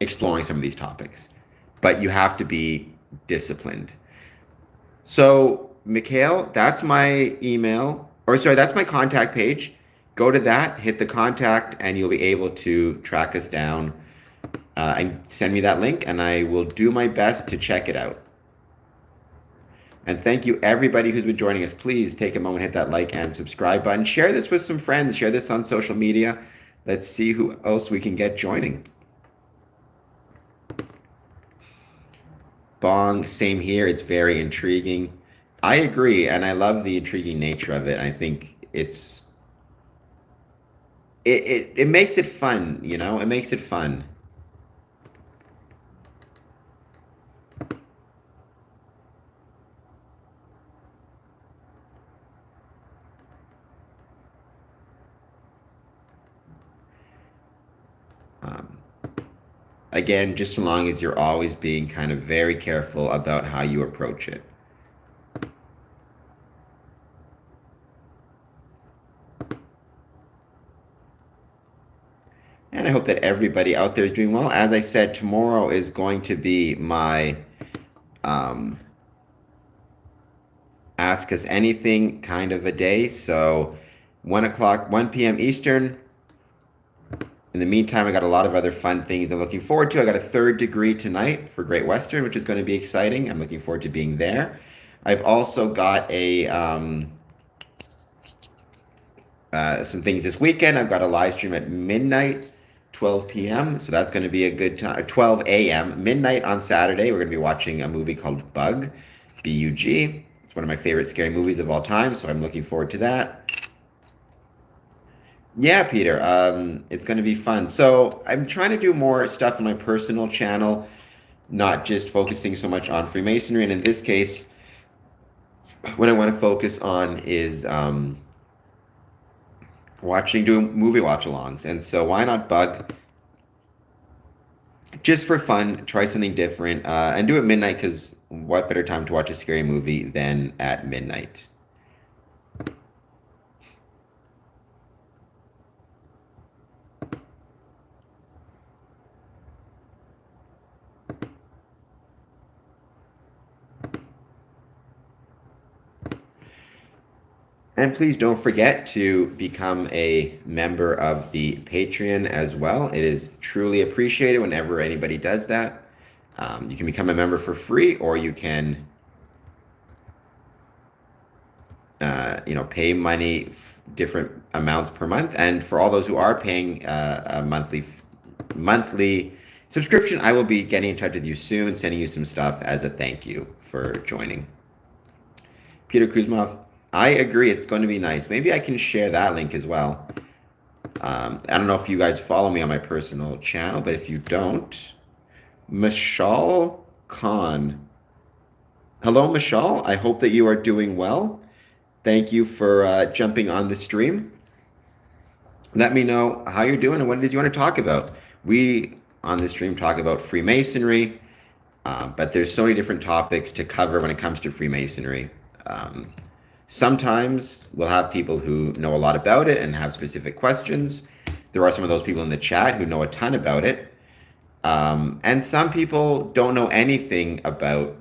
exploring some of these topics. But you have to be disciplined. So, Mikhail, that's my email, or sorry, that's my contact page. Go to that, hit the contact, and you'll be able to track us down and send me that link, and I will do my best to check it out. And thank you, everybody who's been joining us. Please take a moment, hit that like and subscribe button. Share this with some friends. Share this on social media. Let's see who else we can get joining. Bong, same here. It's very intriguing. I agree, and I love the intriguing nature of it. I think it makes it fun, It makes it fun. Again, just so long as you're always being kind of very careful about how you approach it. And I hope that everybody out there is doing well. As I said, tomorrow is going to be my Ask Us Anything kind of a day. So 1 p.m. Eastern. In the meantime, I got a lot of other fun things I'm looking forward to. I got a 3rd degree tonight for Great Western, which is going to be exciting. I'm looking forward to being there. I've also got some things this weekend. I've got a live stream at midnight, 12 p.m. So that's going to be a good time. 12 a.m. midnight on Saturday. We're going to be watching a movie called Bug, B-U-G. It's one of my favorite scary movies of all time, so I'm looking forward to that. Yeah, Peter, it's going to be fun. So I'm trying to do more stuff on my personal channel, not just focusing so much on Freemasonry. And in this case, what I want to focus on is doing movie watch-alongs. And so why not Bug? Just for fun, try something different, and do it midnight, because what better time to watch a scary movie than at midnight? And please don't forget to become a member of the Patreon as well. It is truly appreciated whenever anybody does that. You can become a member for free, or you can, pay money, different amounts per month. And for all those who are paying a monthly subscription, I will be getting in touch with you soon, sending you some stuff as a thank you for joining. Peter Kuzmov, I agree. It's going to be nice. Maybe I can share that link as well. I don't know if you guys follow me on my personal channel, but if you don't, Mashal Khan. Hello, Mashal. I hope that you are doing well. Thank you for jumping on the stream. Let me know how you're doing and what it is you want to talk about. We, on this stream, talk about Freemasonry, but there's so many different topics to cover when it comes to Freemasonry. Sometimes we'll have people who know a lot about it and have specific questions. There are some of those people in the chat who know a ton about it. And some people don't know anything about,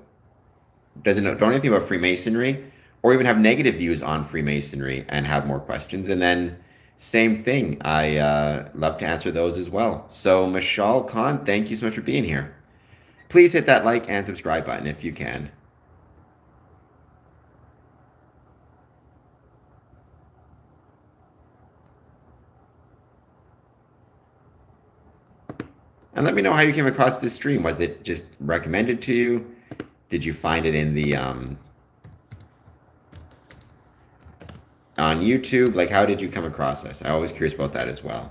don't know anything about Freemasonry, or even have negative views on Freemasonry and have more questions. And then same thing, I love to answer those as well. So Mashal Khan, thank you so much for being here. Please hit that like and subscribe button if you can. And let me know how you came across this stream. Was it just recommended to you? Did you find it in the on YouTube? Like, how did you come across this? I'm always curious about that as well.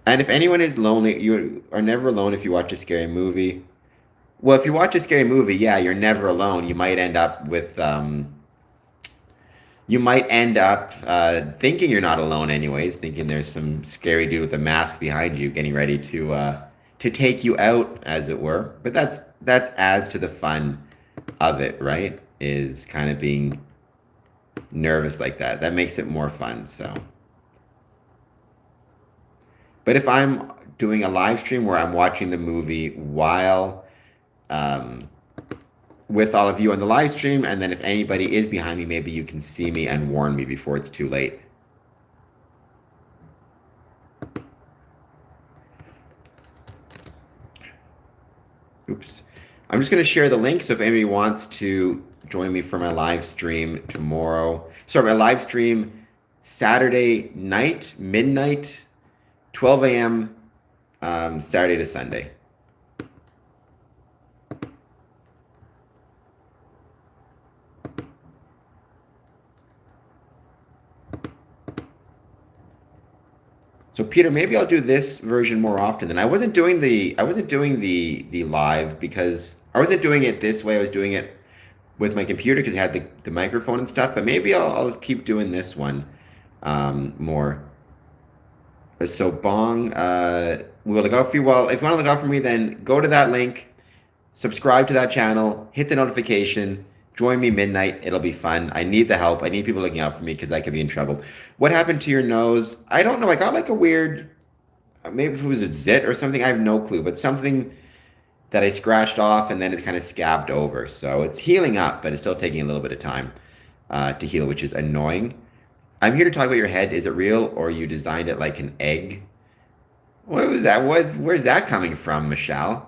And if anyone is lonely, you are never alone if you watch a scary movie. Well, if you watch a scary movie, yeah, you're never alone. You might end up with thinking you're not alone anyways, thinking there's some scary dude with a mask behind you getting ready to take you out, as it were. But that adds to the fun of it, right? Is kind of being nervous like that. That makes it more fun, so. But if I'm doing a live stream where I'm watching the movie while with all of you on the live stream, and then if anybody is behind me, maybe you can see me and warn me before it's too late. Oops. I'm just going to share the link, so if anybody wants to join me for my live stream tomorrow, sorry, my live stream Saturday night, midnight, 12 a.m., Saturday to Sunday. So Peter, maybe I'll do this version more often. Than I wasn't doing the live because I wasn't doing it this way. I was doing it with my computer because I had the microphone and stuff. But maybe I'll keep doing this one more. So Bong, we'll look out for you. Well, if you want to look out for me, then go to that link, subscribe to that channel, hit the notification. Join me midnight. It'll be fun. I need the help. I need people looking out for me because I could be in trouble. What happened to your nose? I don't know. I got like a weird, maybe it was a zit or something. I have no clue, but something that I scratched off and then it kind of scabbed over. So it's healing up, but it's still taking a little bit of time to heal, which is annoying. I'm here to talk about your head. Is it real or you designed it like an egg? What was that? Where's that coming from, Michelle?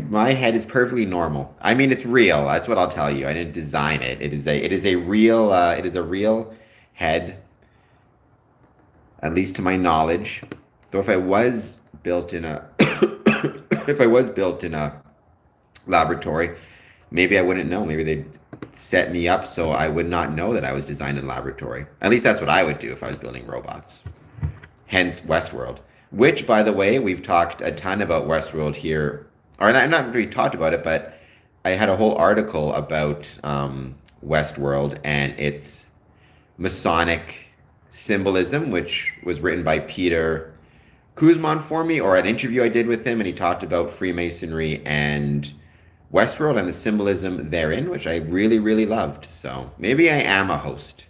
My head is perfectly normal. I mean, it's real. That's what I'll tell you. I didn't design it. It is a real head, at least to my knowledge. Though if I was built in a laboratory, maybe I wouldn't know. Maybe they'd set me up so I would not know that I was designed in a laboratory. At least that's what I would do if I was building robots. Hence Westworld, which, by the way, we've talked a ton about Westworld here. Or not really talked about it, but I had a whole article about Westworld and its Masonic symbolism, which was written by Peter Kuzman for me, or an interview I did with him, and he talked about Freemasonry and Westworld and the symbolism therein, which I really, really loved. So maybe I am a host.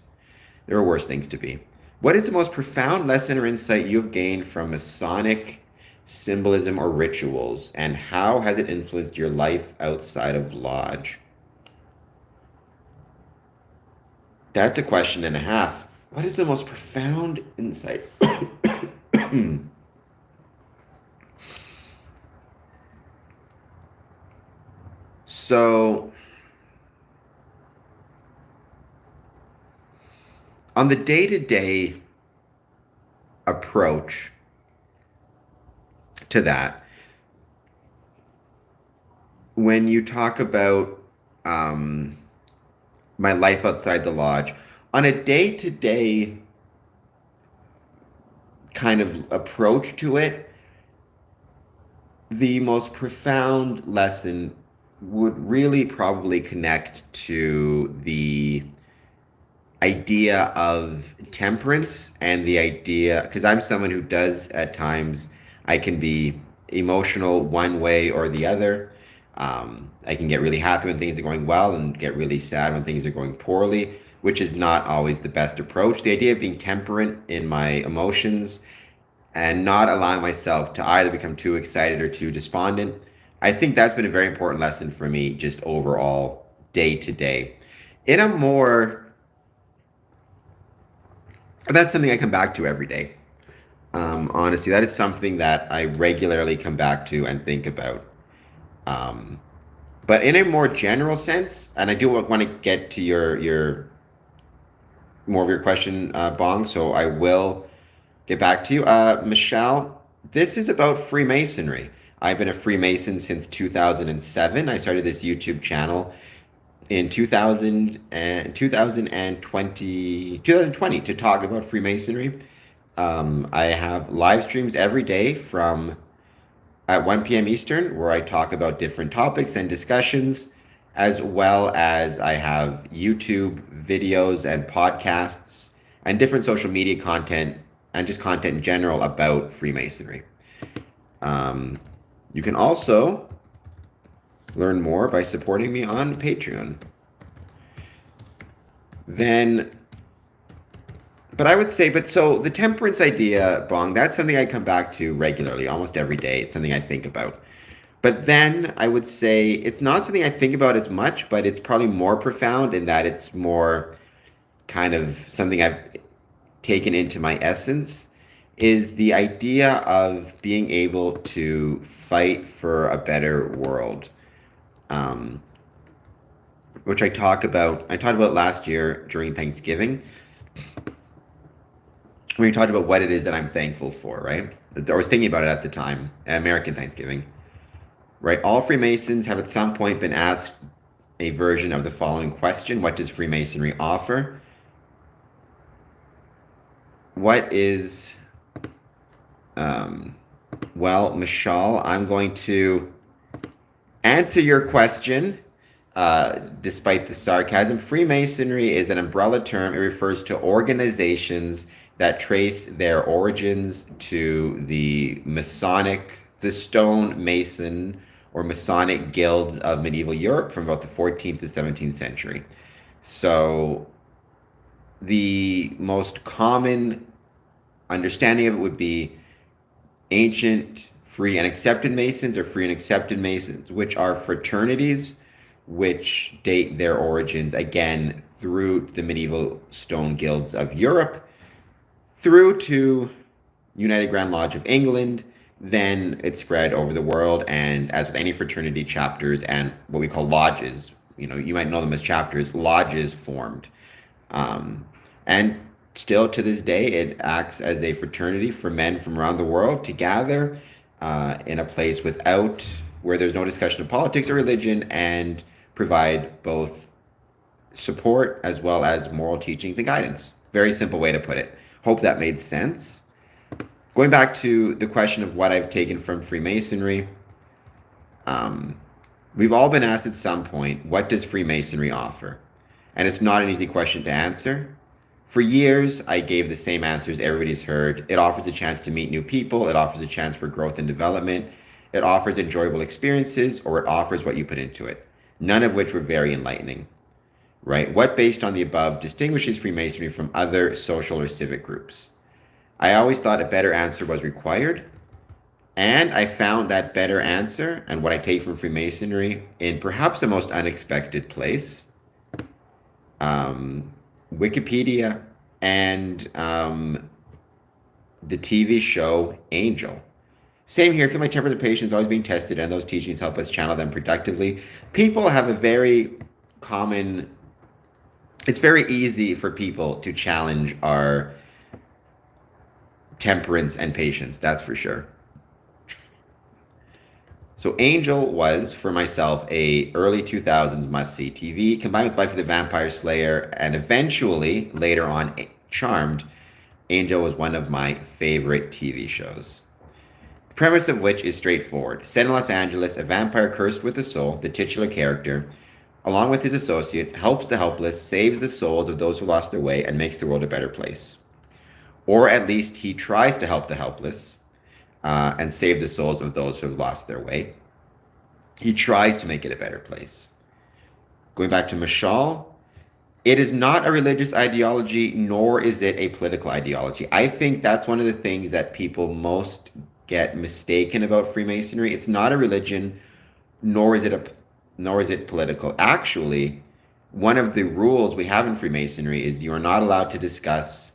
There are worse things to be. What is the most profound lesson or insight you've gained from Masonic symbolism or rituals, and how has it influenced your life outside of lodge? That's a question and a half. What is the most profound insight? So, on the day-to-day approach to that, when you talk about my life outside the lodge, on a day-to-day kind of approach to it, the most profound lesson would really probably connect to the idea of temperance and the idea, because I'm someone who does at times, I can be emotional one way or the other. I can get really happy when things are going well and get really sad when things are going poorly, which is not always the best approach. The idea of being temperate in my emotions and not allowing myself to either become too excited or too despondent, I think that's been a very important lesson for me just overall day to day. In a more, that's something I come back to every day. Honestly, that is something that I regularly come back to and think about. Um, but in a more general sense, and I do want to get to your more of your question, Bong. So I will get back to you, Michelle. This is about Freemasonry. I've been a Freemason since 2007. I started this YouTube channel in 2020 to talk about Freemasonry. I have live streams every day from at 1 p.m. Eastern, where I talk about different topics and discussions, as well as I have YouTube videos and podcasts and different social media content and just content in general about Freemasonry. You can also learn more by supporting me on Patreon. Then, but I would say, so the temperance idea, Bong, that's something I come back to regularly, almost every day. It's something I think about. But then I would say it's not something I think about as much, but it's probably more profound in that it's more kind of something I've taken into my essence, is the idea of being able to fight for a better world. Which I talked about last year during Thanksgiving, when we talked about what it is that I'm thankful for, right? I was thinking about it at the time, American Thanksgiving, right? All Freemasons have at some point been asked a version of the following question: what does Freemasonry offer? What is, well, Michelle, I'm going to answer your question. Despite the sarcasm, Freemasonry is an umbrella term. It refers to organizations that trace their origins to the stone mason or Masonic guilds of medieval Europe from about the 14th to 17th century. So the most common understanding of it would be ancient free and accepted Masons or free and accepted Masons, which are fraternities which date their origins again through the medieval stone guilds of Europe, through to United Grand Lodge of England. Then it spread over the world, and as with any fraternity, chapters and what we call lodges, you might know them as chapters, lodges formed. And still to this day, it acts as a fraternity for men from around the world to gather in a place where there's no discussion of politics or religion, and provide both support as well as moral teachings and guidance. Very simple way to put it. Hope that made sense. Going back to the question of what I've taken from Freemasonry, we've all been asked at some point, what does Freemasonry offer? And it's not an easy question to answer. For years, I gave the same answers everybody's heard. It offers a chance to meet new people. It offers a chance for growth and development. It offers enjoyable experiences, or it offers what you put into it. None of which were very enlightening, right? What, based on the above, distinguishes Freemasonry from other social or civic groups? I always thought a better answer was required, and I found that better answer and what I take from Freemasonry in perhaps the most unexpected place. Wikipedia, and the TV show Angel. Same here. I feel my temper and patience is always being tested, and those teachings help us channel them productively. People have a very common. It's very easy for people to challenge our temperance and patience. That's for sure. So Angel was, for myself, a early 2000s must-see TV, combined with Buffy the Vampire Slayer, and eventually, later on, Charmed. Angel was one of my favorite TV shows. The premise of which is straightforward. Set in Los Angeles, a vampire cursed with a soul, the titular character, along with his associates, helps the helpless, saves the souls of those who lost their way, and makes the world a better place. Or at least he tries to help the helpless and save the souls of those who have lost their way. He tries to make it a better place. Going back to Mashal, it is not a religious ideology, nor is it a political ideology. I think that's one of the things that people most get mistaken about Freemasonry. It's not a religion, nor is it political. Actually, one of the rules we have in Freemasonry is you are not allowed to discuss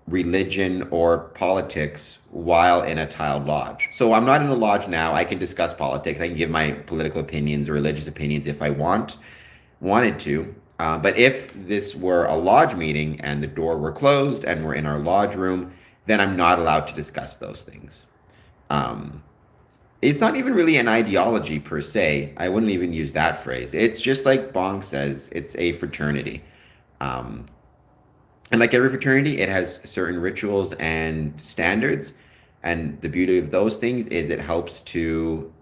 religion or politics while in a tiled lodge. So I'm not in a lodge now. I can discuss politics. I can give my political opinions or religious opinions if I wanted to. But if this were a lodge meeting and the door were closed and we're in our lodge room, then I'm not allowed to discuss those things. It's not even really an ideology per se. I wouldn't even use that phrase. It's just like Bong says, it's a fraternity. And like every fraternity, it has certain rituals and standards. And the beauty of those things is it helps to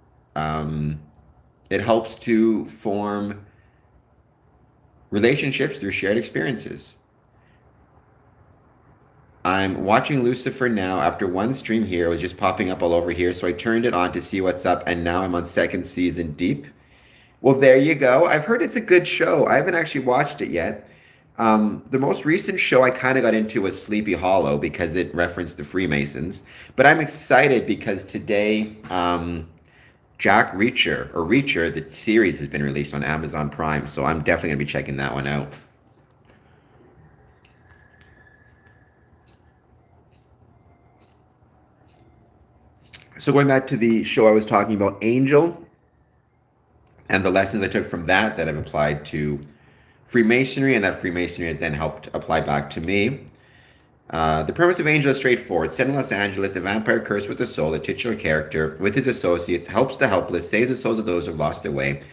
form relationships through shared experiences. I'm watching Lucifer now. After one stream here, it was just popping up all over here. So I turned it on to see what's up. And now I'm on second season deep. Well, there you go. I've heard it's a good show. I haven't actually watched it yet. The most recent show I kind of got into was Sleepy Hollow because it referenced the Freemasons. But I'm excited because today, Jack Reacher, the series has been released on Amazon Prime. So I'm definitely going to be checking that one out. So going back to the show I was talking about, Angel, and the lessons I took from that I've applied to Freemasonry, and that Freemasonry has then helped apply back to me. The premise of Angel is straightforward. Set in Los Angeles, a vampire cursed with a soul, a titular character, with his associates, helps the helpless, saves the souls of those who have lost their way,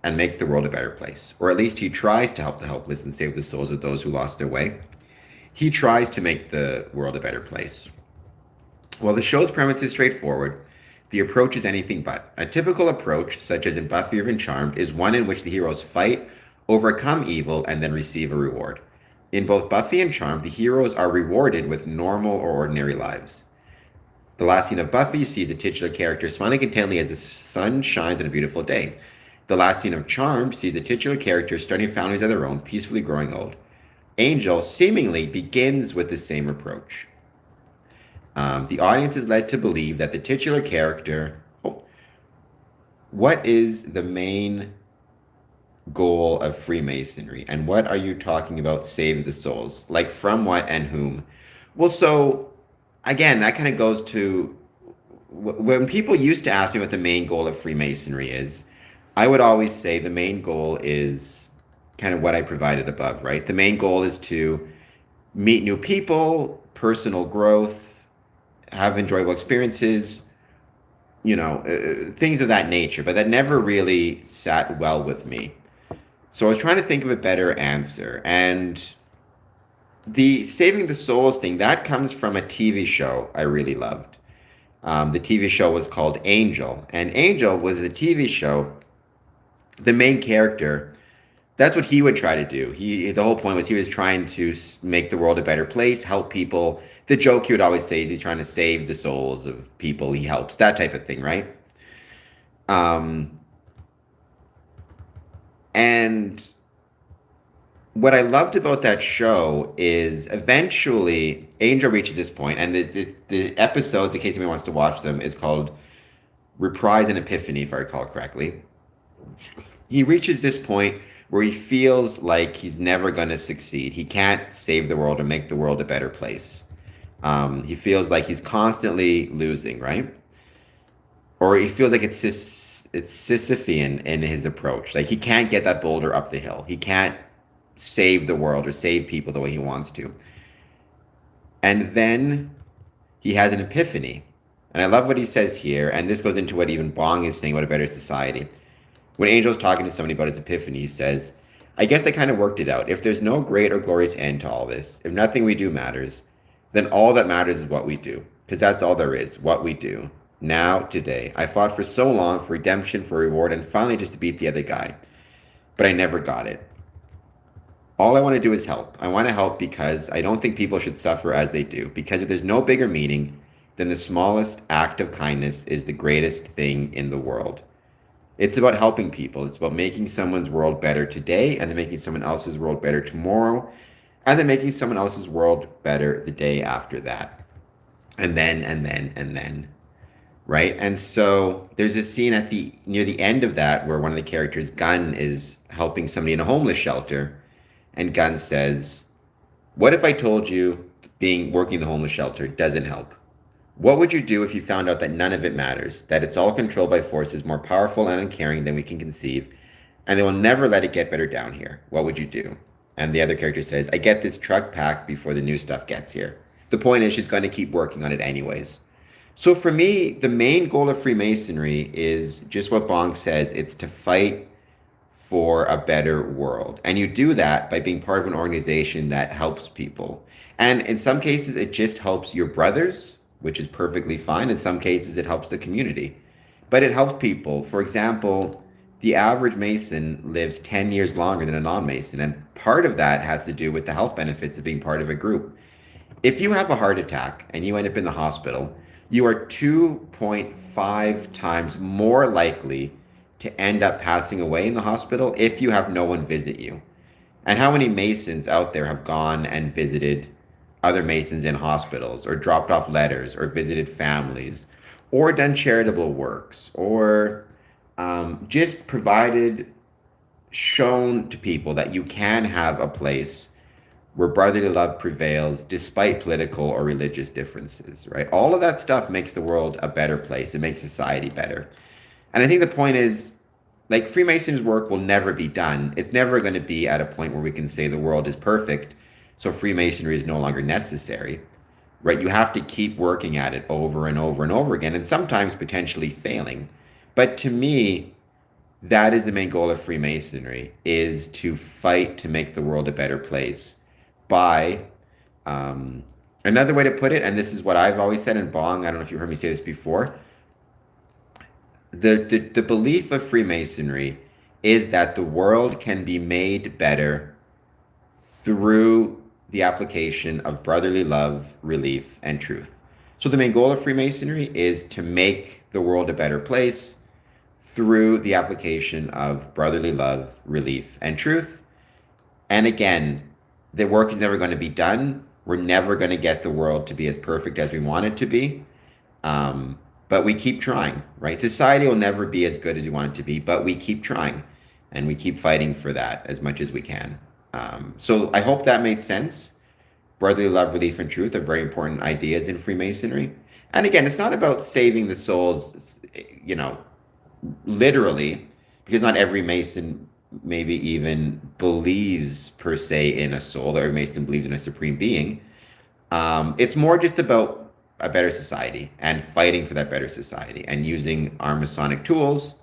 and makes the world a better place. Or at least he tries to help the helpless and save the souls of those who lost their way. He tries to make the world a better place. Well, the show's premise is straightforward. The approach is anything but. A typical approach, such as in Buffy or in Charmed, is one in which the heroes fight, overcome evil, and then receive a reward. In both Buffy and Charmed, the heroes are rewarded with normal or ordinary lives. The last scene of Buffy sees the titular character smiling contentedly as the sun shines on a beautiful day. The last scene of Charmed sees the titular character starting families of their own, peacefully growing old. Angel seemingly begins with the same approach. The audience is led to believe that the titular character... what is the main goal of Freemasonry? And what are you talking about, save the souls? Like, from what and whom? Well, so, again, that kind of goes to... when people used to ask me what the main goal of Freemasonry is, I would always say the main goal is kind of what I provided above, right? The main goal is to meet new people, personal growth, have enjoyable experiences, things of that nature. But that never really sat well with me. So I was trying to think of a better answer. And the saving the souls thing, that comes from a TV show I really loved. The TV show was called Angel. And Angel was a TV show. The main character, that's what he would try to do. The whole point was he was trying to make the world a better place, help people. The joke he would always say is he's trying to save the souls of people he helps, that type of thing, right? And what I loved about that show is eventually Angel reaches this point, and the episodes, in case anyone wants to watch them, is called Reprise and Epiphany, if I recall correctly. He reaches this point where he feels like he's never going to succeed. He can't save the world or make the world a better place. He feels like he's constantly losing, right? Or he feels like it's Sisyphean in his approach. Like he can't get that boulder up the hill. He can't save the world or save people the way he wants to. And then he has an epiphany. And I love what he says here, and this goes into what even Bong is saying about a better society. When Angel's talking to somebody about his epiphany, he says, I guess I kind of worked it out. If there's no great or glorious end to all this, if nothing we do matters, then all that matters is what we do. Because that's all there is, what we do. Now, today, I fought for so long for redemption, for reward, and finally just to beat the other guy. But I never got it. All I want to do is help. I want to help because I don't think people should suffer as they do. Because if there's no bigger meaning, then the smallest act of kindness is the greatest thing in the world. It's about helping people. It's about making someone's world better today, and then making someone else's world better tomorrow, and then making someone else's world better the day after that. And then, right? And so there's a scene at near the end of that where one of the characters, Gunn, is helping somebody in a homeless shelter, and Gunn says, what if I told you working in the homeless shelter doesn't help? What would you do if you found out that none of it matters, that it's all controlled by forces more powerful and uncaring than we can conceive, and they will never let it get better down here? What would you do? And the other character says, I get this truck packed before the new stuff gets here. The point is she's going to keep working on it anyways. So for me, the main goal of Freemasonry is just what Bong says. It's to fight for a better world. And you do that by being part of an organization that helps people. And in some cases, it just helps your brothers, which is perfectly fine. In some cases, it helps the community. But it helps people. For example, the average Mason lives 10 years longer than a non-Mason. And part of that has to do with the health benefits of being part of a group. If you have a heart attack and you end up in the hospital, you are 2.5 times more likely to end up passing away in the hospital if you have no one visit you. And how many Masons out there have gone and visited other Masons in hospitals, or dropped off letters, or visited families, or done charitable works, or just shown to people that you can have a place where brotherly love prevails despite political or religious differences, right? All of that stuff makes the world a better place. It makes society better. And I think the point is, like, Freemasons' work will never be done. It's never going to be at a point where we can say the world is perfect, so Freemasonry is no longer necessary, right? You have to keep working at it over and over and over again, and sometimes potentially failing. But to me, that is the main goal of Freemasonry, is to fight to make the world a better place by, another way to put it, and this is what I've always said in Bong, I don't know if you heard me say this before, the belief of Freemasonry is that the world can be made better through the application of brotherly love, relief, and truth. So the main goal of Freemasonry is to make the world a better place through the application of brotherly love, relief, and truth. And again, the work is never going to be done. We're never going to get the world to be as perfect as we want it to be. But we keep trying, right? Society will never be as good as we want it to be, but we keep trying, and we keep fighting for that as much as we can. So I hope that made sense. Brotherly love, relief, and truth are very important ideas in Freemasonry. And again, it's not about saving the souls, literally, because not every Mason maybe even believes per se in a soul, or every Mason believes in a supreme being. It's more just about a better society and fighting for that better society and using our Masonic tools,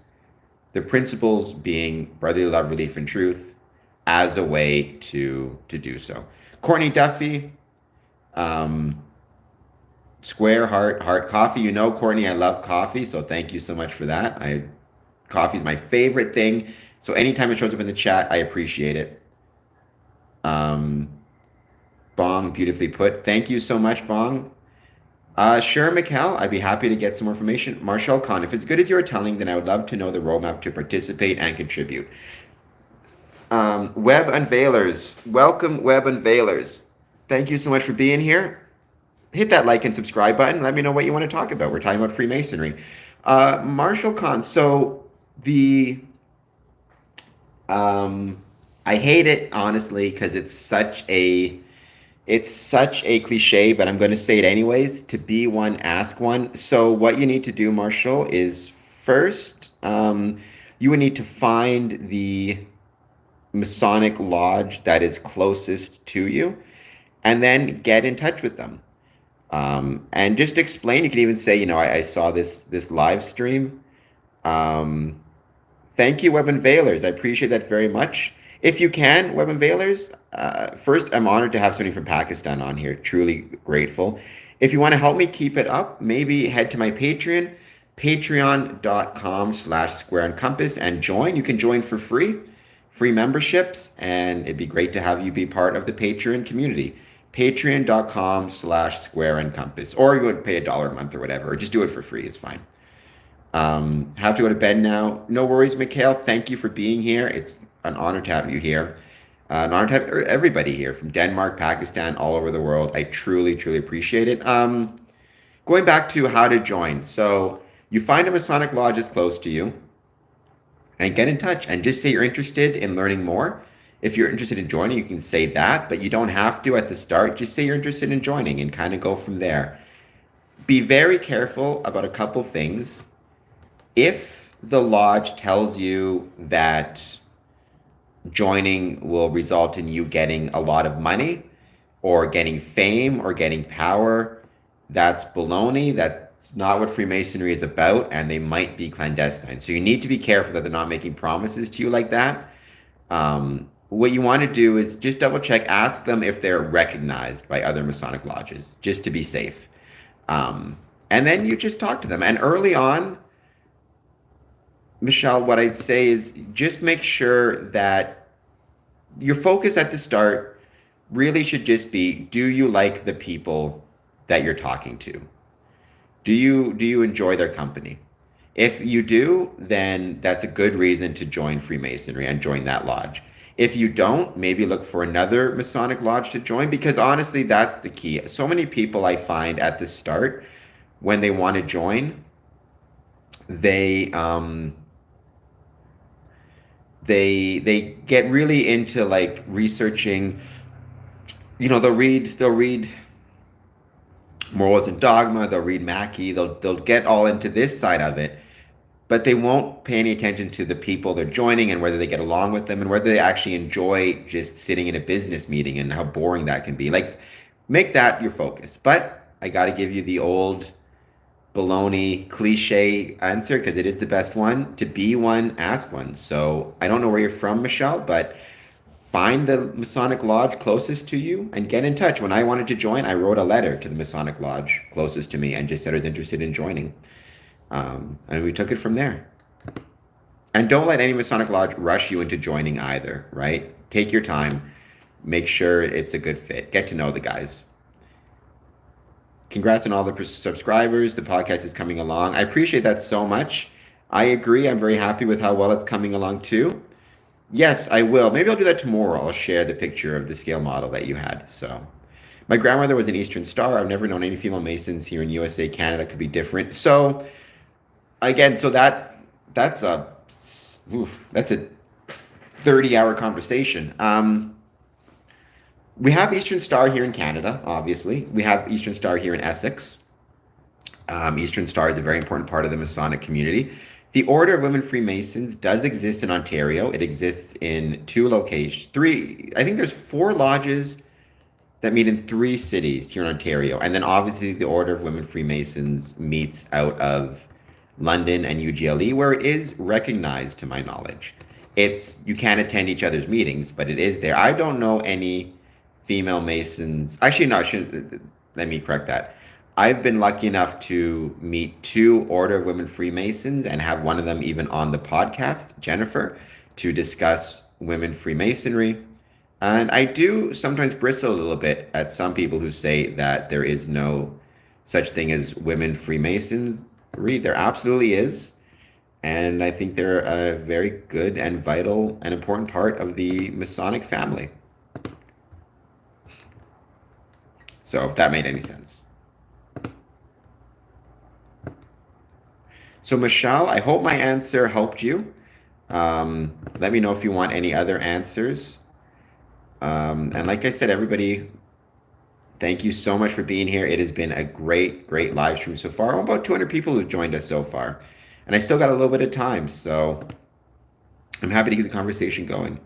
the principles being brotherly love, relief, and truth, as a way to do so. Courtney Duffy, square heart coffee. Courtney, I love coffee, so thank you so much for that. Coffee is my favorite thing, so anytime it shows up in the chat, I appreciate it. Bong, beautifully put. Thank you so much, Bong. Sure, Mikkel, I'd be happy to get some more information. Marshall Khan, if it's good as you're telling, then I would love to know the roadmap to participate and contribute. Web Unveilers, welcome, Web Unveilers. Thank you so much for being here. Hit that like and subscribe button. Let me know what you want to talk about. We're talking about Freemasonry. Marshall Khan, so the I hate it honestly because it's such a cliche, but I'm going to say it anyways. To be one, ask one. So what you need to do, Marshall, is first you would need to find the Masonic lodge that is closest to you, and then get in touch with them. And just explain. You can even say, I saw this live stream. Um, Thank you, Web Unveilers. I appreciate that very much. If you can, Web Unveilers, first, I'm honored to have somebody from Pakistan on here. Truly grateful. If you want to help me keep it up, maybe head to my Patreon, patreon.com/square and compass, and join. You can join for free memberships, and it'd be great to have you be part of the Patreon community. Patreon.com/square and compass, or you would pay $1 a month or whatever, or just do it for free. It's fine. Have to go to bed now. No worries, Mikhail. Thank you for being here. It's an honor to have you here. An honor to have everybody here from Denmark, Pakistan, all over the world. I truly, truly appreciate it. Going back to how to join. So you find a Masonic lodge that's close to you and get in touch and just say you're interested in learning more. If you're interested in joining, you can say that, but you don't have to at the start. Just say you're interested in joining and kind of go from there. Be very careful about a couple things. If the lodge tells you that joining will result in you getting a lot of money or getting fame or getting power, that's baloney. That's not what Freemasonry is about, and they might be clandestine. So you need to be careful that they're not making promises to you like that. What you want to do is just double check, ask them if they're recognized by other Masonic lodges, just to be safe. And then you just talk to them. And early on, Michelle, what I'd say is just make sure that your focus at the start really should just be, do you like the people that you're talking to? Do you enjoy their company? If you do, then that's a good reason to join Freemasonry and join that lodge. If you don't, maybe look for another Masonic lodge to join, because honestly, that's the key. So many people I find at the start, when they want to join, they get really into like researching. They'll read Morals and Dogma, they'll read Mackey, they'll get all into this side of it, but they won't pay any attention to the people they're joining and whether they get along with them and whether they actually enjoy just sitting in a business meeting and how boring that can be. Like, make that your focus. But I got to give you the old baloney cliche answer, because it is the best one. To be one, ask one. So I don't know where you're from, Michelle, but find the Masonic lodge closest to you and get in touch. When I wanted to join, I wrote a letter to the Masonic lodge closest to me and just said I was interested in joining. And we took it from there. And don't let any Masonic lodge rush you into joining either, right? Take your time. Make sure it's a good fit. Get to know the guys. Congrats on all the subscribers. The podcast is coming along. I appreciate that so much. I agree. I'm very happy with how well it's coming along too. Yes, I will. Maybe I'll do that tomorrow. I'll share the picture of the scale model that you had. So my grandmother was an Eastern Star. I've never known any female Masons here in USA. Canada could be different. So again, that's a 30-hour conversation. We have Eastern Star here in Canada, obviously. We have Eastern Star here in Essex. Eastern Star is a very important part of the Masonic community. The Order of Women Freemasons does exist in Ontario. It exists in 2 locations. I think there's 4 lodges that meet in 3 cities here in Ontario. And then obviously the Order of Women Freemasons meets out of London and UGLE, where it is recognized, to my knowledge. You can't attend each other's meetings, but it is there. I don't know any female Masons. Actually, no, let me correct that. I've been lucky enough to meet 2 Order of Women Freemasons and have one of them even on the podcast, Jennifer, to discuss women Freemasonry. And I do sometimes bristle a little bit at some people who say that there is no such thing as women Freemasons. There absolutely is. And I think they're a very good and vital and important part of the Masonic family. So if that made any sense. So Michelle, I hope my answer helped you. Let me know if you want any other answers. And like I said, everybody, thank you so much for being here. It has been a great, great live stream so far. About 200 people who've joined us so far. And I still got a little bit of time, so I'm happy to keep the conversation going.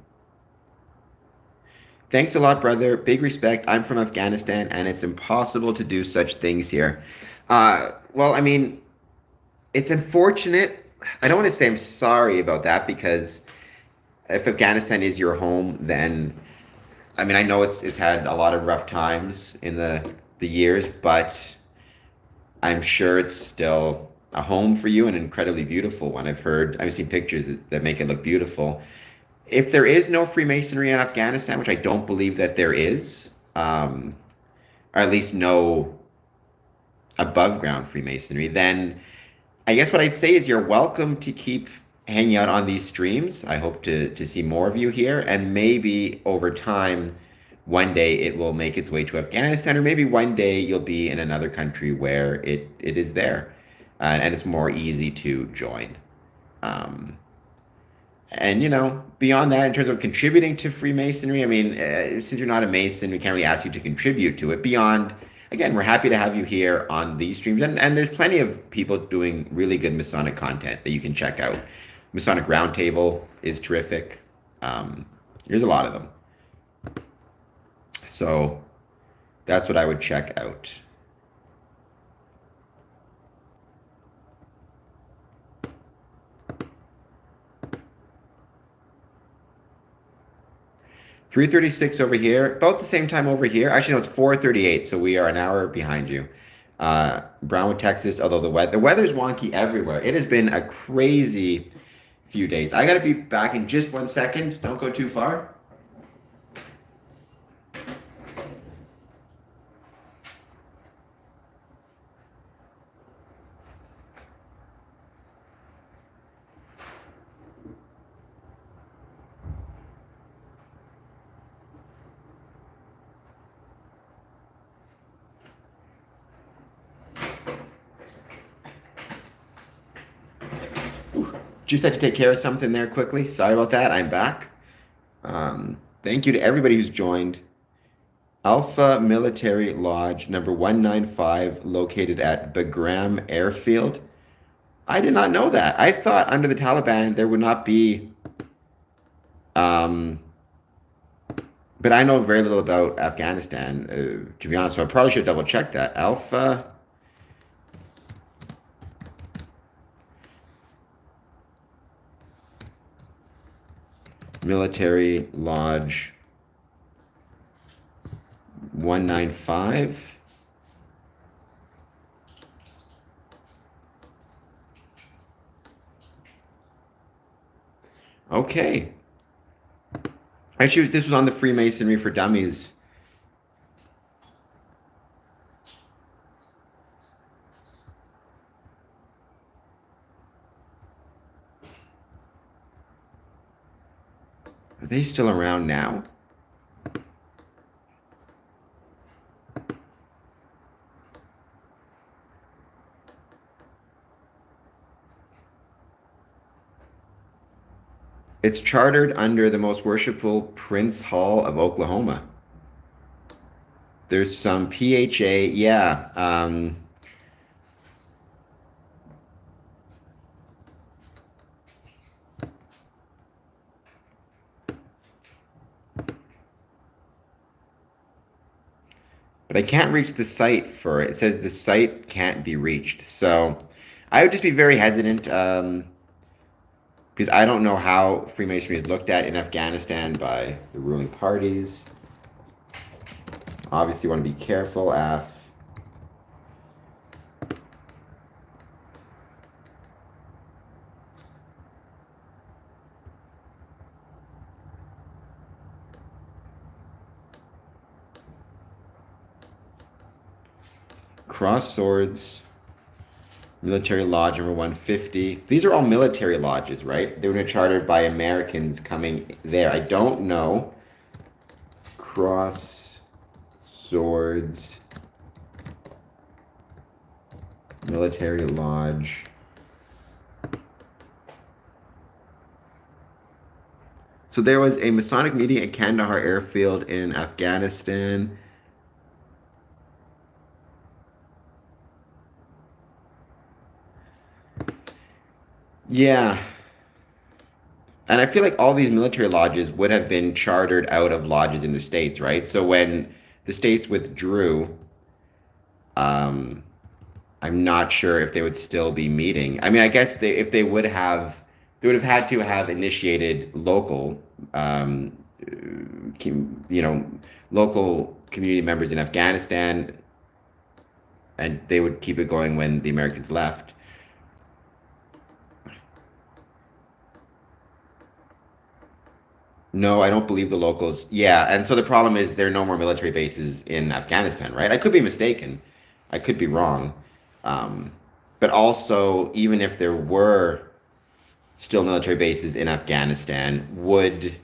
Thanks a lot, brother. Big respect. I'm from Afghanistan, and it's impossible to do such things here. Well, I mean, it's unfortunate. I don't want to say I'm sorry about that because if Afghanistan is your home, then I mean I know it's had a lot of rough times in the years, but I'm sure it's still a home for you, an incredibly beautiful one. I've seen pictures that make it look beautiful. If there is no Freemasonry in Afghanistan, which I don't believe that there is, or at least no above ground Freemasonry, then I guess what I'd say is you're welcome to keep hanging out on these streams. I hope to see more of you here, and maybe over time, one day it will make its way to Afghanistan, or maybe one day you'll be in another country where it is there, and it's more easy to join. Um, and beyond that, in terms of contributing to Freemasonry, I mean, since you're not a Mason, we can't really ask you to contribute to it. Beyond, again, we're happy to have you here on these streams, and there's plenty of people doing really good Masonic content that you can check out. Masonic Roundtable is terrific. There's a lot of them, so that's what I would check out. 3:36 over here, about the same time over here. Actually, no, it's 4:38, so we are an hour behind you. Brownwood, Texas, although the weather's wonky everywhere. It has been a crazy few days. I gotta be back in just 1 second. Don't go too far. Just had to take care of something there quickly. Sorry about that. I'm back. Thank you to everybody who's joined. Alpha Military Lodge number 195, located at Bagram Airfield. I did not know that. I thought under the Taliban there would not be. But I know very little about Afghanistan, to be honest. So I probably should double check that. Alpha Military Lodge 195. Okay. Actually, this was on the Freemasonry for Dummies. Are they still around now? It's chartered under the Most Worshipful Prince Hall of Oklahoma. There's some PHA, yeah. But I can't reach the site for it. It says the site can't be reached. So I would just be very hesitant because I don't know how Freemasonry is looked at in Afghanistan by the ruling parties. Obviously, you want to be careful. Cross Swords, Military Lodge number 150. These are all military lodges, right? They were chartered by Americans coming there. I don't know. Cross Swords, Military Lodge. So there was a Masonic meeting at Kandahar Airfield in Afghanistan. Yeah. And I feel like all these military lodges would have been chartered out of lodges in the States, right? So when the States withdrew, um, I'm not sure if they would still be meeting. I mean, I guess if they would have had to have initiated local, you know, local community members in Afghanistan, and they would keep it going when the Americans left. No, I don't believe the locals. Yeah, and so the problem is there are no more military bases in Afghanistan, right? I could be mistaken. I could be wrong. Um, but also, even if there were still military bases in Afghanistan, would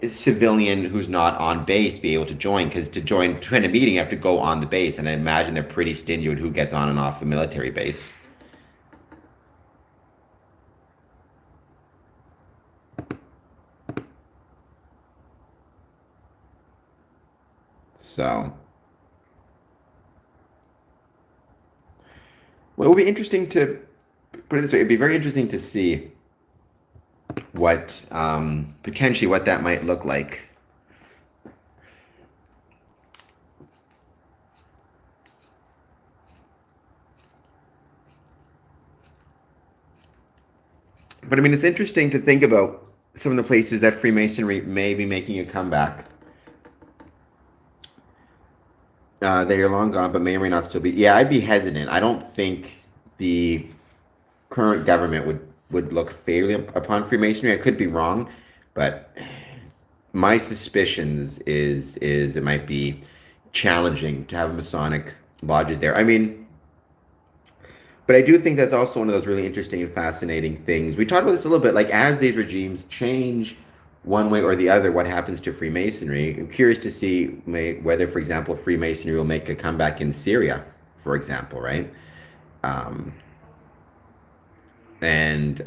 a civilian who's not on base be able to join? Because to attend a meeting, you have to go on the base, and I imagine they're pretty stingy with who gets on and off a military base. So, well, it would be interesting to put it this way. It'd be very interesting to see what potentially what that might look like. But I mean, it's interesting to think about some of the places that Freemasonry may be making a comeback. They are long gone, but may or may not still be. Yeah, I'd be hesitant. I don't think the current government would look fairly upon Freemasonry. I could be wrong, but my suspicions is it might be challenging to have Masonic lodges there. I mean, but I do think that's also one of those really interesting and fascinating things. We talked about this a little bit, like as these regimes change one way or the other, what happens to Freemasonry? I'm curious to see whether, for example, Freemasonry will make a comeback in Syria, for example, right? Um, and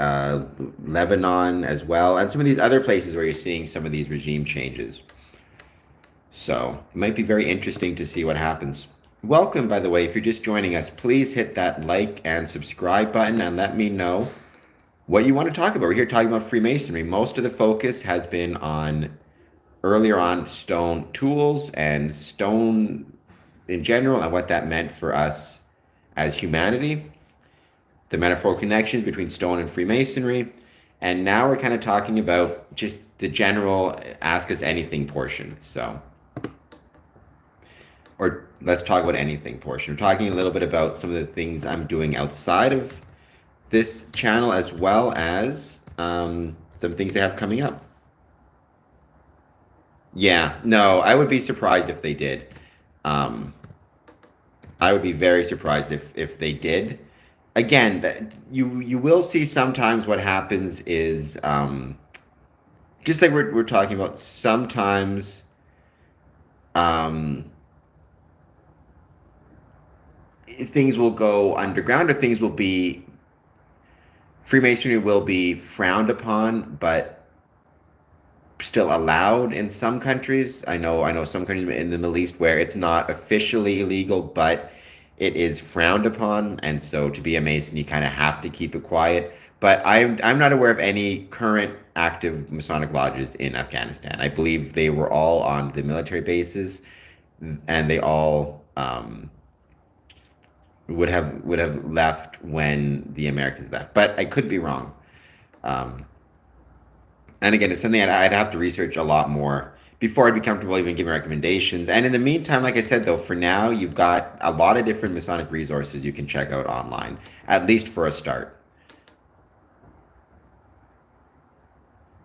Lebanon as well, and some of these other places where you're seeing some of these regime changes. So it might be very interesting to see what happens. Welcome, by the way, if you're just joining us, please hit that like and subscribe button and let me know what you want to talk about. We're here talking about Freemasonry. Most of the focus has been on earlier on stone tools and stone in general and what that meant for us as humanity, the metaphorical connections between stone and Freemasonry. And now we're kind of talking about just the general ask us anything portion. So, or let's talk about anything portion. We're talking a little bit about some of the things I'm doing outside of this channel as well as some things they have coming up. Yeah, no, I would be surprised if they did. Um, I would be very surprised if they did. Again, you will see sometimes what happens is just like we're talking about. Sometimes um, things will go underground, or things will be Freemasonry will be frowned upon, but still allowed in some countries. I know some countries in the Middle East where it's not officially illegal, but it is frowned upon, and so to be a Mason, you kind of have to keep it quiet. But I'm not aware of any current active Masonic lodges in Afghanistan. I believe they were all on the military bases, and they all would have left when the Americans left. But I could be wrong. Um, and again, it's something I'd have to research a lot more before I'd be comfortable even giving recommendations. And in the meantime, like I said, though, for now, you've got a lot of different Masonic resources you can check out online, at least for a start.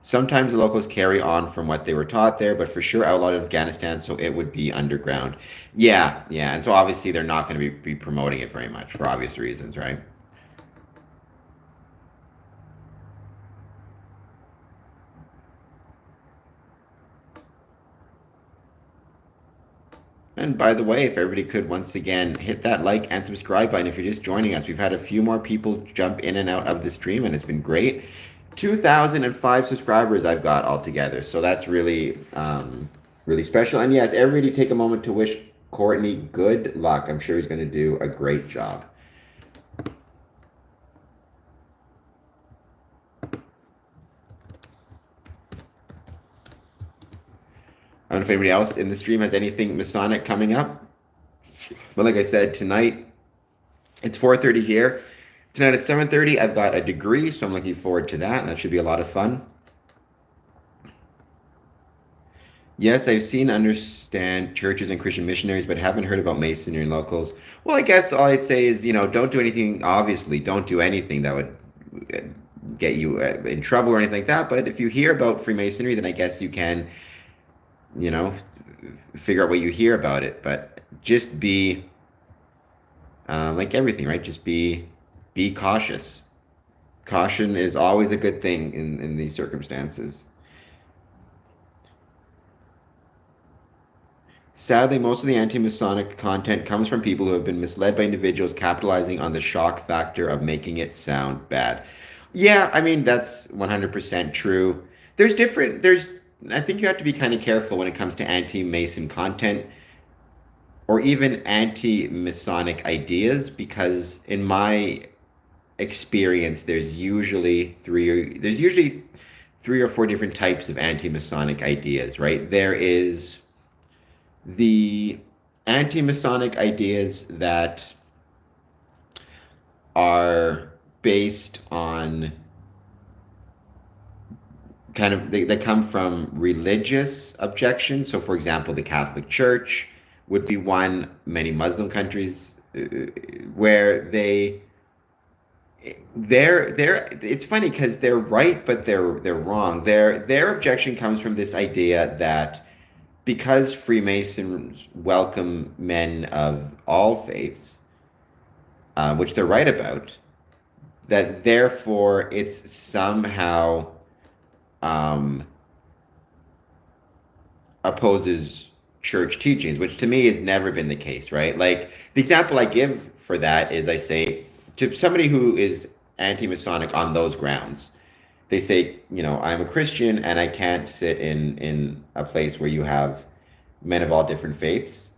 Sometimes the locals carry on from what they were taught there, but for sure outlawed in Afghanistan, so it would be underground. Yeah, yeah. And so obviously they're not going to be promoting it very much for obvious reasons, right? And by the way, if everybody could once again hit that like and subscribe button if you're just joining us. We've had a few more people jump in and out of the stream, and it's been great. 2,005 subscribers I've got altogether. So that's really, really special. And yes, everybody take a moment to wish Courtney good luck. I'm sure he's going to do a great job. I don't know if anybody else in the stream has anything Masonic coming up. But like I said, tonight it's 4:30 here. Tonight at 7:30, I've got a degree, so I'm looking forward to that. That should be a lot of fun. Yes, I've seen, understand churches and Christian missionaries, but haven't heard about Masonry and locals. Well, I guess all I'd say is, don't do anything, obviously, don't do anything that would uh, get you in trouble or anything like that. But if you hear about Freemasonry, then I guess you can, you know, figure out what you hear about it. But just be, like everything, right? Just be cautious. Caution is always a good thing in these circumstances. Sadly, most of the anti-Masonic content comes from people who have been misled by individuals capitalizing on the shock factor of making it sound bad. Yeah, I mean, that's 100% true. I think you have to be kind of careful when it comes to anti-Mason content or even anti-Masonic ideas, because in my experience, there's usually three or four different types of anti-Masonic ideas, right? There is the anti-Masonic ideas that are based on they come from religious objections. So, for example, the Catholic Church would be one, many Muslim countries, where it's funny because they're right, but they're wrong. Their objection comes from this idea that because Freemasons welcome men of all faiths, which they're right about, that therefore it's somehow opposes church teachings, which to me has never been the case, right? Like the example I give for that is I say to somebody who is anti-Masonic on those grounds, they say, I'm a Christian and I can't sit in a place where you have men of all different faiths.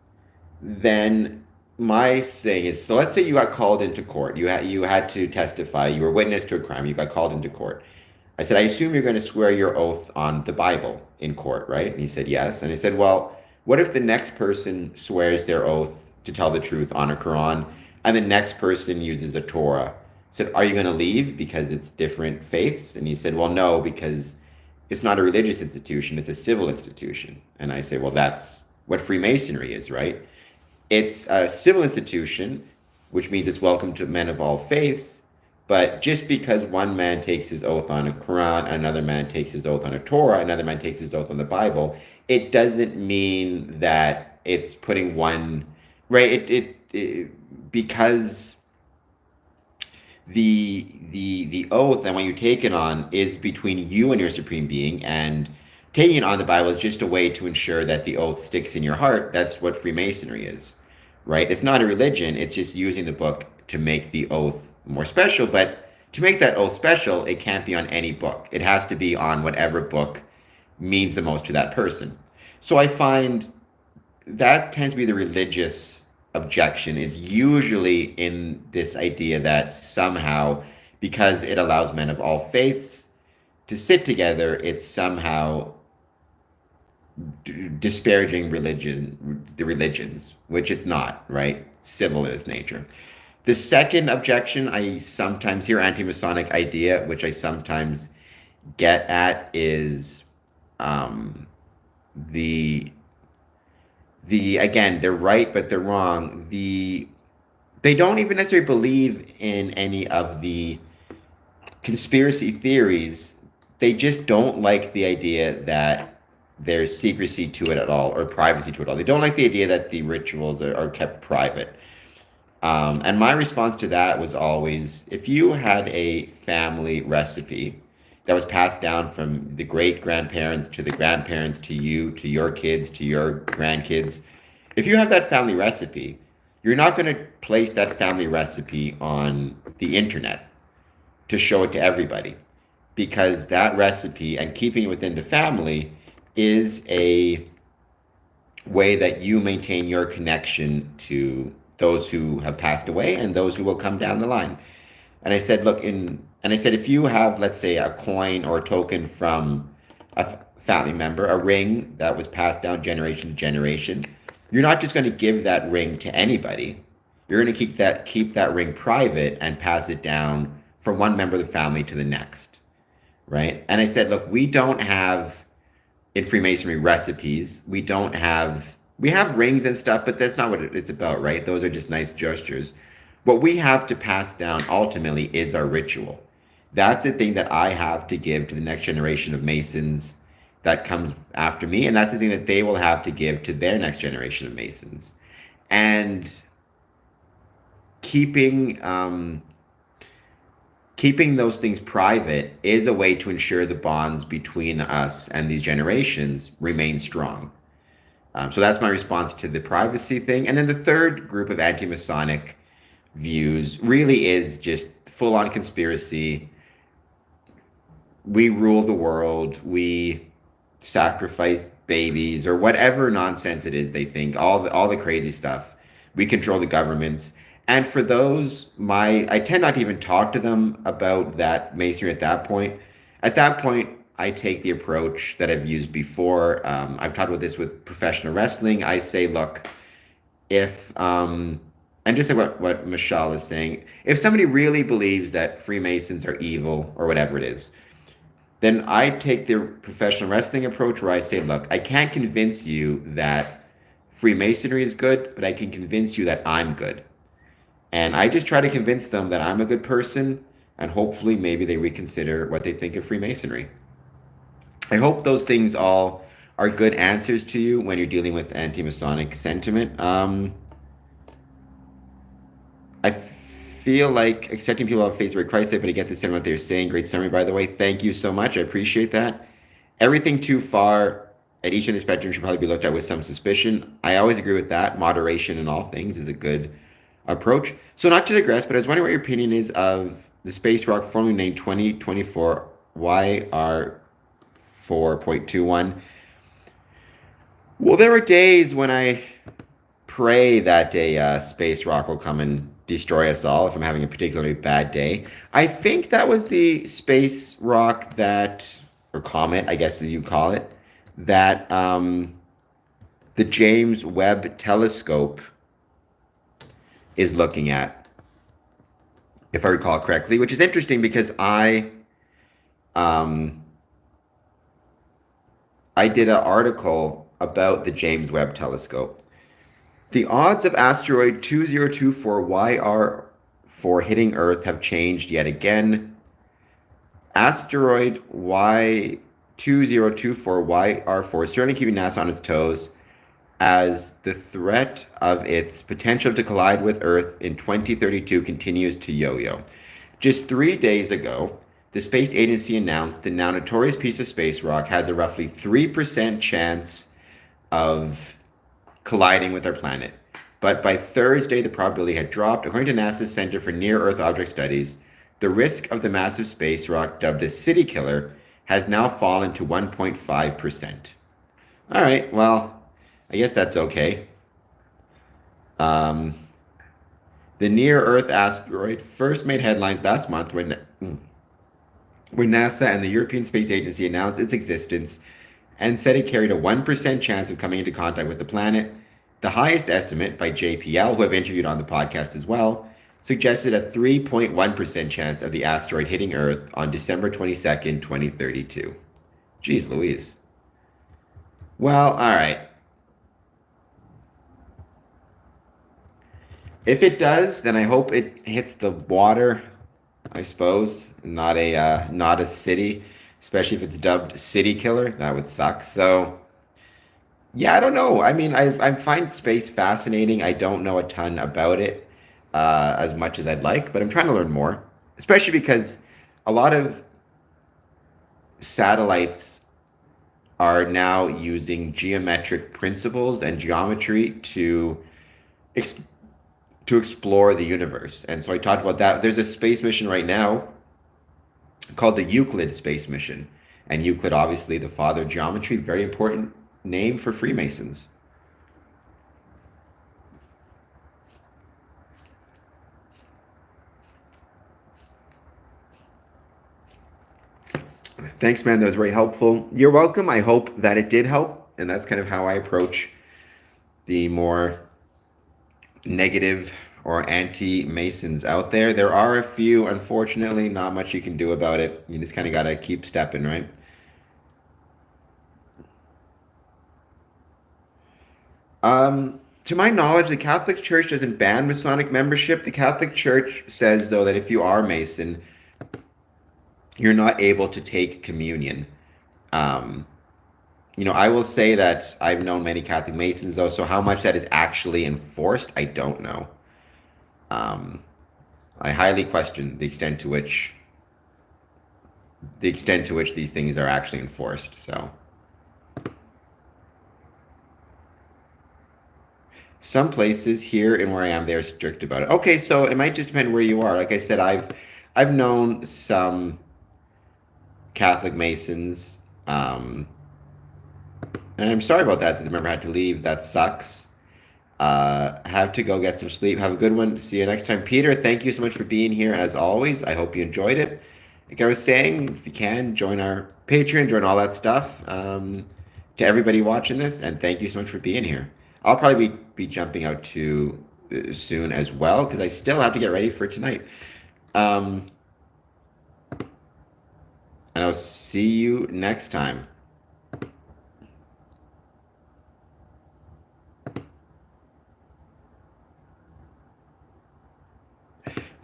Then my saying is, so let's say you got called into court. You had to testify. You were witness to a crime. You got called into court. I said, I assume you're going to swear your oath on the Bible in court, right? And he said, yes. And I said, well, what if the next person swears their oath to tell the truth on a Quran, and the next person uses a Torah? I said, are you going to leave because it's different faiths? And he said, well, no, because it's not a religious institution, it's a civil institution. And I say, well, that's what Freemasonry is, right? It's a civil institution, which means it's welcome to men of all faiths. But just because one man takes his oath on a Quran, another man takes his oath on a Torah, another man takes his oath on the Bible, it doesn't mean that it's putting one, right? Because the oath and when you take it on is between you and your supreme being, and taking it on the Bible is just a way to ensure that the oath sticks in your heart. That's what Freemasonry is, right? It's not a religion. It's just using the book to make the oath more special. But to make that oath special, it can't be on any book. It has to be on whatever book means the most to that person. So I find that tends to be the religious objection, is usually in this idea that somehow, because it allows men of all faiths to sit together, it's somehow disparaging the religions, which it's not, right? Civil in its nature. The second objection I sometimes hear, anti-Masonic idea, which I sometimes get at, is the again, they're right, but they're wrong. They don't even necessarily believe in any of the conspiracy theories. They just don't like the idea that there's secrecy to it at all, or privacy to it all. They don't like the idea that the rituals are kept private. And my response to that was always, if you had a family recipe that was passed down from the great grandparents to the grandparents to you, to your kids, to your grandkids, if you have that family recipe, you're not going to place that family recipe on the internet to show it to everybody. because that recipe and keeping it within the family is a way that you maintain your connection to those who have passed away and those who will come down the line. And I said, look, and I said, if you have, let's say, a coin or a token from a family member, a ring that was passed down generation to generation, you're not just going to give that ring to anybody. You're going to keep that ring private and pass it down from one member of the family to the next, right? And I said, look, we don't have in Freemasonry recipes. We have rings and stuff, but that's not what it's about, right? Those are just nice gestures. What we have to pass down ultimately is our ritual. That's the thing that I have to give to the next generation of Masons that comes after me, and that's the thing that they will have to give to their next generation of Masons. And keeping those things private is a way to ensure the bonds between us and these generations remain strong. So that's my response to the privacy thing. And then the third group of anti-Masonic views really is just full-on conspiracy. We rule the world. We sacrifice babies or whatever nonsense it is they think, all the crazy stuff. We control the governments. And for those, I tend not to even talk to them about that masonry at that point. At that point, I take the approach that I've used before. I've talked about this with professional wrestling. I say, look, if, and just like what Michelle is saying, if somebody really believes that Freemasons are evil or whatever it is, then I take the professional wrestling approach where I say, look, I can't convince you that Freemasonry is good, but I can convince you that I'm good. And I just try to convince them that I'm a good person, and hopefully maybe they reconsider what they think of Freemasonry. I hope those things all are good answers to you when you're dealing with anti-Masonic sentiment. I feel like accepting people have faith where Christ did, but I get the sentiment they're saying. Great summary, by the way. Thank you so much. I appreciate that. Everything too far at each end of the spectrum should probably be looked at with some suspicion. I always agree with that. Moderation in all things is a good approach. So not to digress, but I was wondering what your opinion is of the space rock formerly named 2024 YR4.21. Well, there are days when I pray that a space rock will come and destroy us all if I'm having a particularly bad day. I think that was the space rock that, or comet, I guess as you call it, that the James Webb Telescope is looking at, if I recall correctly, which is interesting because I did an article about the James Webb Telescope. The odds of asteroid 2024 YR4 hitting Earth have changed yet again. Asteroid Y2024 YR4 is certainly keeping NASA on its toes, as the threat of its potential to collide with Earth in 2032 continues to yo-yo. Just 3 days ago, the space agency announced the now notorious piece of space rock has a roughly 3% chance of colliding with our planet. But by Thursday, the probability had dropped. According to NASA's Center for Near-Earth Object Studies, the risk of the massive space rock dubbed a city killer has now fallen to 1.5%. All right, well, I guess that's okay. The near-Earth asteroid first made headlines last month when NASA and the European Space Agency announced its existence and said it carried a 1% chance of coming into contact with the planet. The highest estimate by JPL, who I've interviewed on the podcast as well, suggested a 3.1% chance of the asteroid hitting Earth on December 22nd, 2032. Jeez Louise. Well, all right. If it does, then I hope it hits the water, I suppose, not a city, especially if it's dubbed city killer. That would suck. So, yeah, I don't know. I mean, I find space fascinating. I don't know a ton about it as much as I'd like, but I'm trying to learn more, especially because a lot of satellites are now using geometric principles and geometry to explore the universe. And so I talked about that. There's a space mission right now called the Euclid Space Mission. And Euclid, obviously, the father of geometry, very important name for Freemasons. Thanks, man. That was very helpful. You're welcome. I hope that it did help. And that's kind of how I approach the more negative or anti-Masons out there. There are a few, unfortunately, not much you can do about it. You just kind of got to keep stepping, right? To my knowledge, the Catholic Church doesn't ban Masonic membership. The Catholic Church says, though, that if you are Mason, you're not able to take communion. Um, I will say that I've known many Catholic Masons, though, so how much that is actually enforced, I don't know. Um, I highly question the extent to which these things are actually enforced. So some places here and where I am, they're strict about it. Okay, so it might just depend where you are. Like I said, I've known some Catholic Masons. And I'm sorry about that the member had to leave. That sucks. Have to go get some sleep. Have a good one. See you next time. Peter, thank you so much for being here as always. I hope you enjoyed it. Like I was saying, if you can, join our Patreon, join all that stuff. To everybody watching this, and thank you so much for being here. I'll probably be jumping out too soon as well because I still have to get ready for tonight. And I'll see you next time.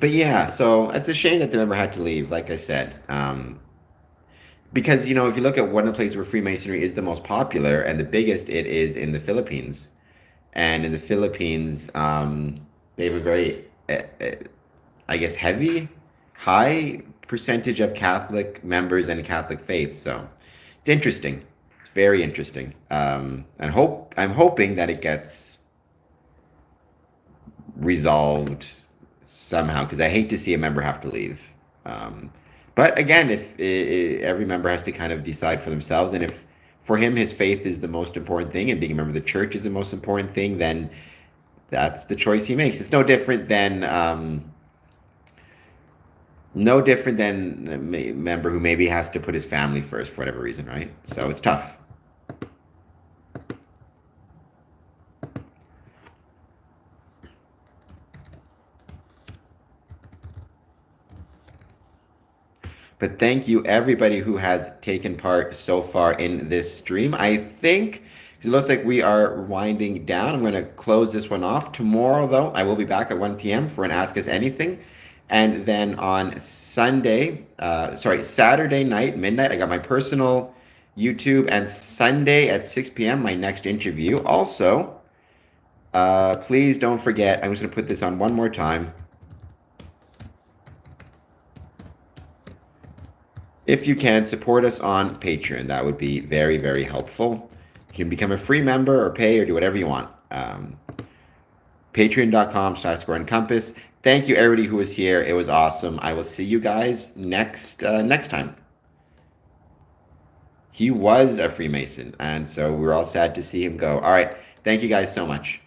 But yeah, so it's a shame that the member had to leave, like I said. Because, if you look at one of the places where Freemasonry is the most popular and the biggest, it is in the Philippines. And in the Philippines, they have a very, I guess, high percentage of Catholic members and Catholic faith. So it's interesting. It's very interesting. I'm hoping that it gets resolved somehow because I hate to see a member have to leave. But again, if every member has to kind of decide for themselves, and if for him his faith is the most important thing, and being a member of the church is the most important thing, then that's the choice he makes. It's no different than a member who maybe has to put his family first for whatever reason, right? So it's tough. But thank you everybody who has taken part so far in this stream. I think it looks like we are winding down. I'm going to close this one off. Tomorrow, though, I will be back at 1 p.m. for an Ask Us Anything. And then on Saturday night, midnight, I got my personal YouTube. And Sunday at 6 p.m., my next interview. Also, please don't forget, I'm just going to put this on one more time. If you can, support us on Patreon. That would be very, very helpful. You can become a free member or pay or do whatever you want. Patreon.com/SquareandCompass. Thank you, everybody who was here. It was awesome. I will see you guys next time. He was a Freemason, and so we're all sad to see him go. All right. Thank you guys so much.